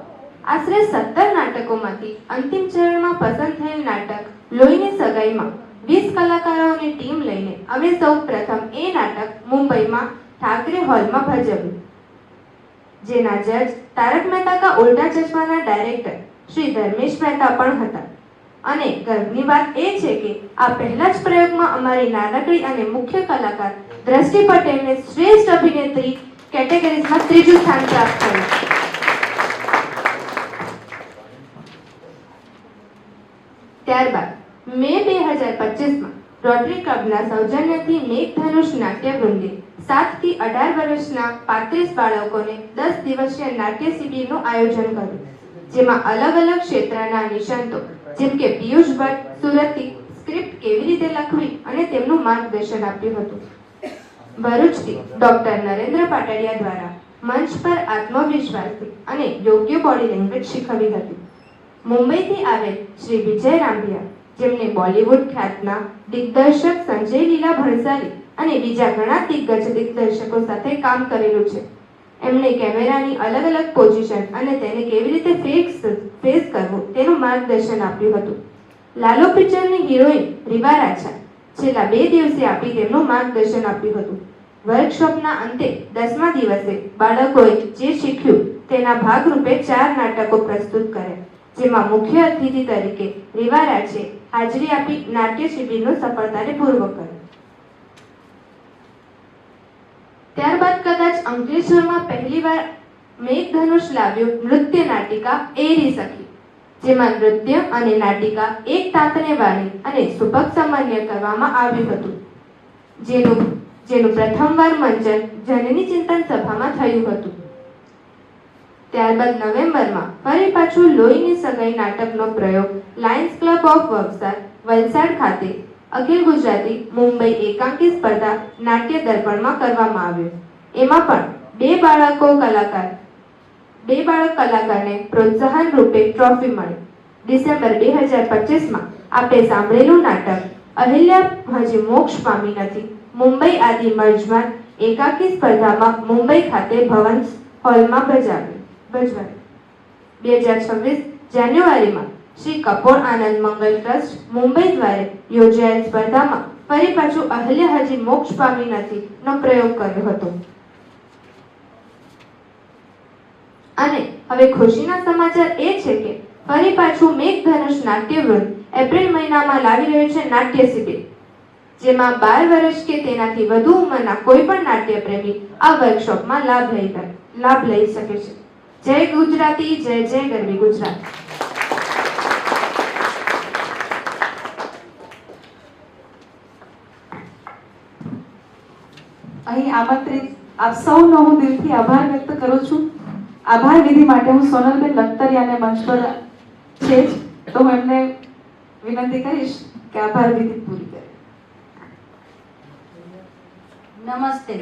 આશરે 17 નાટકોમાંથી અંતિમ ચરણમાં પસંદ થયેલ નાટક લોહીની સગાઈમાં 20 કલાકારોની ટીમ લઈને અમે સૌ પ્રથમ એ નાટક મુંબઈમાં ઠાકરે હોલમાં ભજવ્યું, જેના જજ તારક મહેતા કા ઉલ્ટા ચશ્માના ડાયરેક્ટર શ્રી ધર્મેશ મહેતા પણ હતા. અને ગર્વની વાત એ છે કે આ પહેલા જ પ્રયોગમાં અમારી નાનકડી અને મુખ્ય કલાકાર દ્રષ્ટિ પટેલને શ્રેષ્ઠ અભિનેત્રી કેટેગરીઝમાં 3જું સ્થાન પ્રાપ્ત થયું. ત્યારબાદ મે 2025માં રોટરી ક્લબના સૌજન્યથી મેઘધનુષ નાટ્યવૃંદે 7 થી 18 વર્ષના 35 બાળકોને 10 દિવસીય નાટ્ય શિબિરનું આયોજન કર્યું, જેમાં અલગ અલગ ક્ષેત્રના નિષ્ણાતો જેમ કે પિયુષ ભટ્ટ સુરતથી સ્ક્રિપ્ટ કેવી રીતે લખવી અને તેમનું માર્ગદર્શન આપ્યું હતું. ભરૂચથી ડોક્ટર નરેન્દ્ર પાટડિયા દ્વારા મંચ પર આત્મવિશ્વાસથી અને યોગ્ય બોડી લેંગ્વેજ શીખવી હતી. મુંબઈથી આવેલ શ્રી વિજય રામભિયા, જેમને બોલિવૂડ ખ્યાતના દિગ્દર્શક સંજય લીલા ભણસાલી અને બીજા ઘણા દિગ્ગજ દિગ્દર્શકો સાથે કામ કરેલું છે. એમણે કેમેરાની અલગ અલગ પોઝિશન અને તેને કેવી રીતે ફેસ કરવું તેનું માર્ગદર્શન આપ્યું હતું. લાલો પિક્ચરની હિરોઈન રીવા રાછા છેલ્લા 2 દિવસે આપી તેમનું માર્ગદર્શન આપ્યું હતું. વર્કશોપના અંતે 10મા દિવસે બાળકોએ જે શીખ્યું તેના ભાગરૂપે 4 નાટકો પ્રસ્તુત કર્યા, જેમાં મુખ્ય અતિથિ તરીકે રીવા રાછે હાજરી આપી નાટ્ય શિબિરનું સફળતાને પૂર્વક કર્યું. ત્યારબાદ કદાચ અંકલેશ્વરમાં પહેલીવાર મેઘધનુષ લાવ્યું નૃત્ય નાટિકા એરી સખી, જેમાં નૃત્ય અને નાટિકા એક તાતને વાળી અને સુભગ સમન્વય કરવામાં આવ્યું હતું, જેનું પ્રથમવાર મંચન જનની ચિંતન સભામાં થયું હતું. ત્યારબાદ નવેમ્બરમાં ફરી પાછું લોહીની સગાઈ નાટકનો પ્રયોગ લાયન્સ ક્લબ ઓફ વલસાડ ખાતે અખિલ ગુજરાતી મુંબઈ એકાંકી સ્પર્ધા નાટ્ય દર્પણમાં કરવામાં આવ્યો. એમાં પણ બે બાળક કલાકારને પ્રોત્સાહન રૂપે ટ્રોફી મળી. ડિસેમ્બર 2025માં આપણે સાંભળેલું નાટક અહિલ્યા હજી મોક્ષ પામી નથી મુંબઈ આદિ મર્જમાં એકાંકી સ્પર્ધામાં મુંબઈ ખાતે ભવન્સ હોલમાં ભજવાયું. 2026 જાન્યુઆરીમાં શ્રી કપોળ આનંદ મંગલ ટ્રસ્ટ મુંબઈ દ્વારા યોજાયેલ સ્પર્ધામાં ફરી પાછું અહિલ્યા હજી મોક્ષ પામી નથી નો પ્રયોગ કર્યો હતો. અને હવે ખુશીના સમાચાર એ છે કે ફરી પાછું મેઘધનુષ નાટ્યવૃંદ એપ્રિલ મહિનામાં લાવી રહ્યું છે નાટ્ય શિબિર, જેમાં 12 વર્ષ કે તેનાથી વધુ ઉંમરના કોઈ પણ નાટ્ય પ્રેમી આ વર્કશોપમાં લાભ લઈ શકે છે. જય ગુજરાતી, જય જય ગરવી ગુજરાત. અહીં આમંત્રિત આપ સૌનો હું દિલથી આભાર વ્યક્ત કરું છું. આભાર વિધિ માટે હું સોનલબેન લખતરિયાને મંચ પર છે જ, તો હું એમને વિનંતી કરીશ કે આભાર વિધિ પૂરી કરે. નમસ્તે.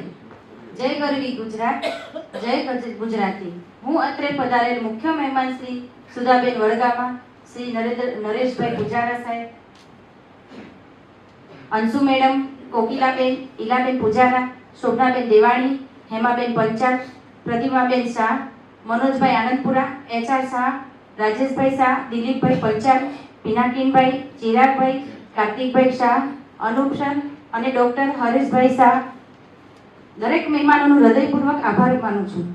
જય ગરવી ગુજરાત, જય ગુજરાતી. હું અત્રે પધારેલ મુખ્ય મહેમાન શ્રી સુધાબેન વડગામા, શ્રી નરેશભાઈ પૂજારા સાહેબ, અંશુ મેડમ, કોકિલાબેન, ઈલાબેન પૂજારા, શોભનાબેન દેવાણી, હેમાબેન પંચાલ, પ્રતિમાબેન શાહ, મનોજભાઈ આનંદપુરા, HR શાહ, રાજેશભાઈ શાહ, દિલીપભાઈ પંચાલ, પિનાકીનભાઈ, ચિરાગભાઈ, કાર્તિકભાઈ શાહ, અનુપ શાહ અને ડોક્ટર હરેશભાઈ શાહ, દરેક મહેમાનોનો હૃદયપૂર્વક આભાર માનું છું.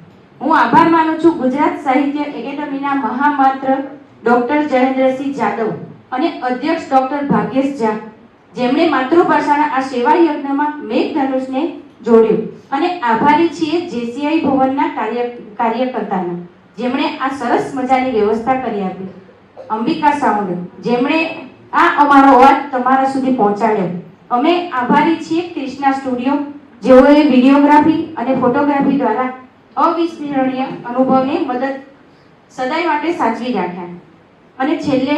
હું આભાર માનું છું ગુજરાત સાહિત્ય એકેડમીના મહામાત્ર ડોક્ટર જયેન્દ્રસિંહ જાદવ અને અધ્યક્ષ ડોક્ટર ભાગ્યેશ ઝા, જેમણે માતૃભાષાના આ સેવા યજ્ઞમાં મેઘધનુષને જોડ્યું, અને આભારી છીએ JCI ભવનના કાર્યકર્તાના, જેમણે આ સરસ મજાની વ્યવસ્થા કરી આપી. અંબિકા સાઉન્ડ, જેમણે આ અમારો અવાજ તમારા સુધી પહોંચાડ્યો. અમે આભારી છીએ ક્રિષ્ના સ્ટુડિયો, જેઓએ વિડીયોગ્રાફી અને ફોટોગ્રાફી દ્વારા અવિસ્મરણીય અનુભવને મદદ સદાય માટે સાચવી રાખ્યા. અને છેલ્લે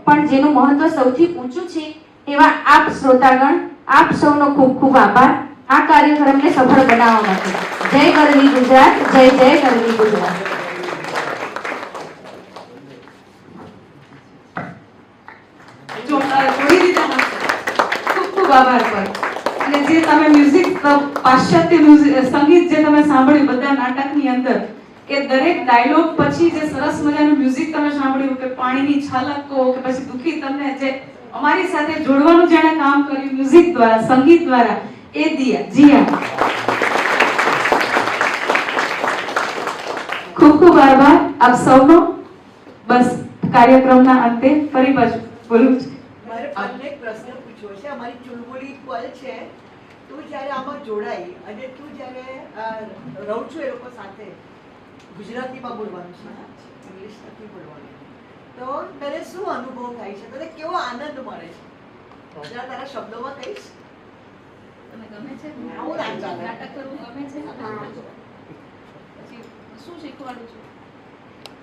પણ જેનું મહત્વ સૌથી ઊંચું છે એવા આપ શ્રોતાગણ, આપ સૌનો ખૂબ ખૂબ આભાર આ કાર્યક્રમને સફળ બનાવવા માટે. જય ગરવી ગુજરાત, જય જય ગરવી ગુજરાત. થોડી રીતે ખૂબ ખૂબ આભાર પર. અને જે તમે મ્યુઝિક, પાશ્ચાત્ય સંગીત જે તમે સાંભળ્યું બધા નાટકની અંદર, કે દરેક ડાયલોગ પછી જે સરસ મજાનું મ્યુઝિક તમે સાંભળ્યું, કે પાણીની છલક કહો કે પછી દુખી, તમને જે અમારી સાથે જોડવાનું જેણે કામ કર્યું મ્યુઝિક દ્વારા, સંગીત દ્વારા, એ જીયા, ખૂબ ખૂબ આભાર આપ સૌનો. બસ કાર્યક્રમના અંતે ફરી પાછું બોલું છું. મારે તમને એક પ્રશ્ન પૂછવો છે. અમારી ચુલબુલી પલ છે, તું જ્યારે આમાં જોડાઈ અને તું જ્યારે રહું છું એ લોકો સાથે, ગુજરાતીમાં બોલવાનું છે, ઇંગ્લિશ નથી બોલવાનું, તો તને શું અનુભવ થાય છે? તને કેવો આનંદ મળે છે? જરા તારા શબ્દોમાં કહીશ. તને ગમે છે આવું ના ચાલે. નાટક કરવું ગમે છે? પછી શું શીખવાડું છું?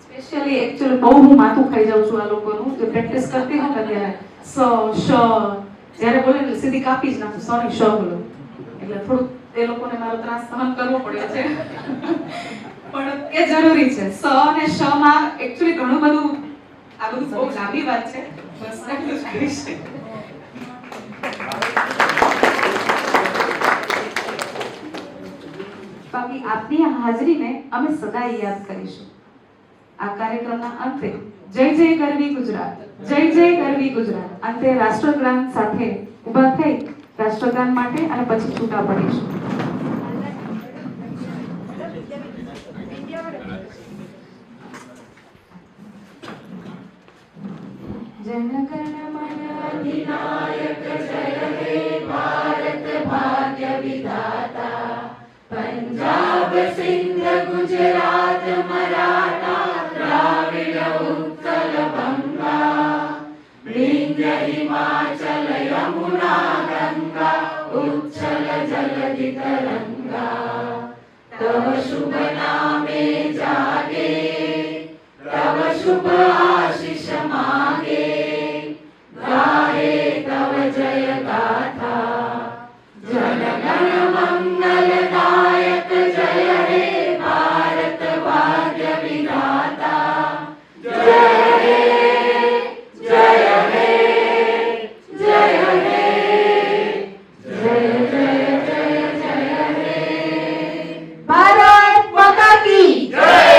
સ્પેશિયલી એકચ્યુઅલી બહુ હું માથું ખાઈ જાઉં છું આ લોકોનું, જે પ્રેક્ટિસ કરતી હોઉં ને ત્યારે સ શ જ્યારે બોલે ને સીધી કાપી જ નાખું, સોરી શ બોલો, એટલે થોડુંક એ લોકોને મારો ત્રાસ સહન કરવો પડ્યો છે. પણ એ જરૂરી છે. સ અને શ માં એકચ્યુઅલી ઘણું બધું, આ બધું બહુ લાંબી વાત છે, બસ એટલું જ કહીશ. બાકી આપની આ હાજરીને અમે સદાય યાદ કરીશું. આ કાર્યક્રમના અંતે જય જય ગરવી ગુજરાત, જય જય ગરવી ગુજરાત અંતે રાષ્ટ્રગાન સાથે ઊભા થઈ રાષ્ટ્રગાન માટે અને પછી છૂટા પડીશું. જનગણ મન अधिनायक जय हे भारत भाग्य विधाता, पंजाब सिंध गुजरात मराठा द्राविड उत्कल बंगा, विंध्य हिमाचल यमुना गंगा उच्छल जलधि तरंगा, तव शुभ नामे जागे, तव शुभ आशीष मागे, गाहे तव जय गाथा, जनगण मंगलदायक जय हे भारत भाग्य विधाता, जय हे जय हे जय हे जय जय जय जय हे। भारत माता की जय,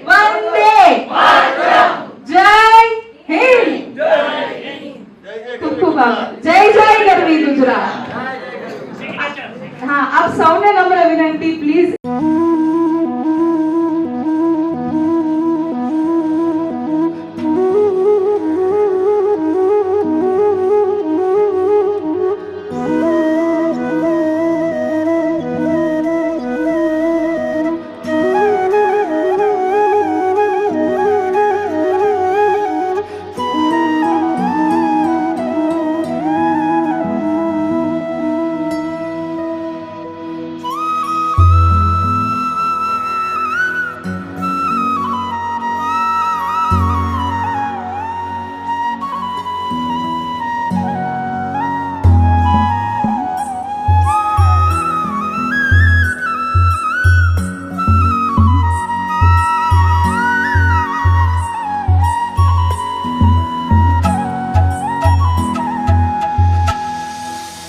वंदे मातरम, जय हिंद। ખૂબ ખૂબ આભાર. જય જય ગરવી ગુજરાત. હા, આપ સૌને નમ્ર વિનંતી, પ્લીઝ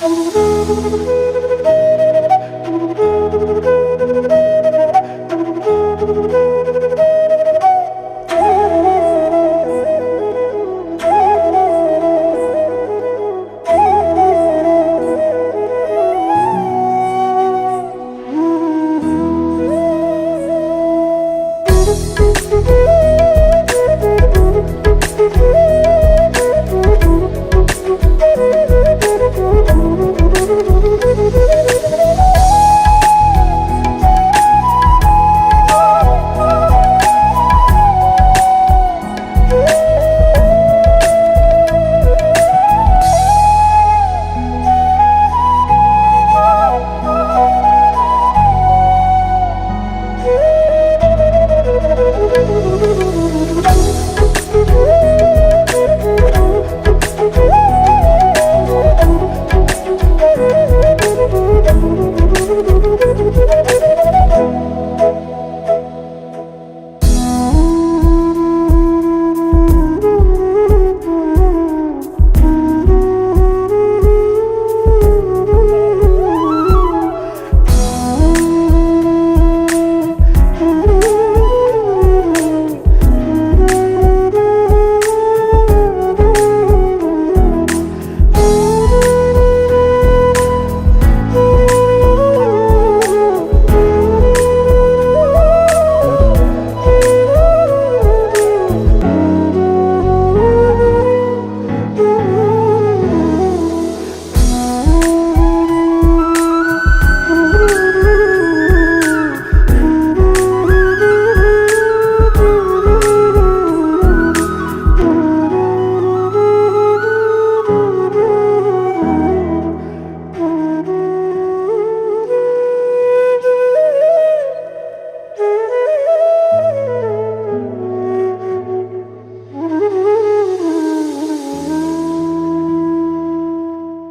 છે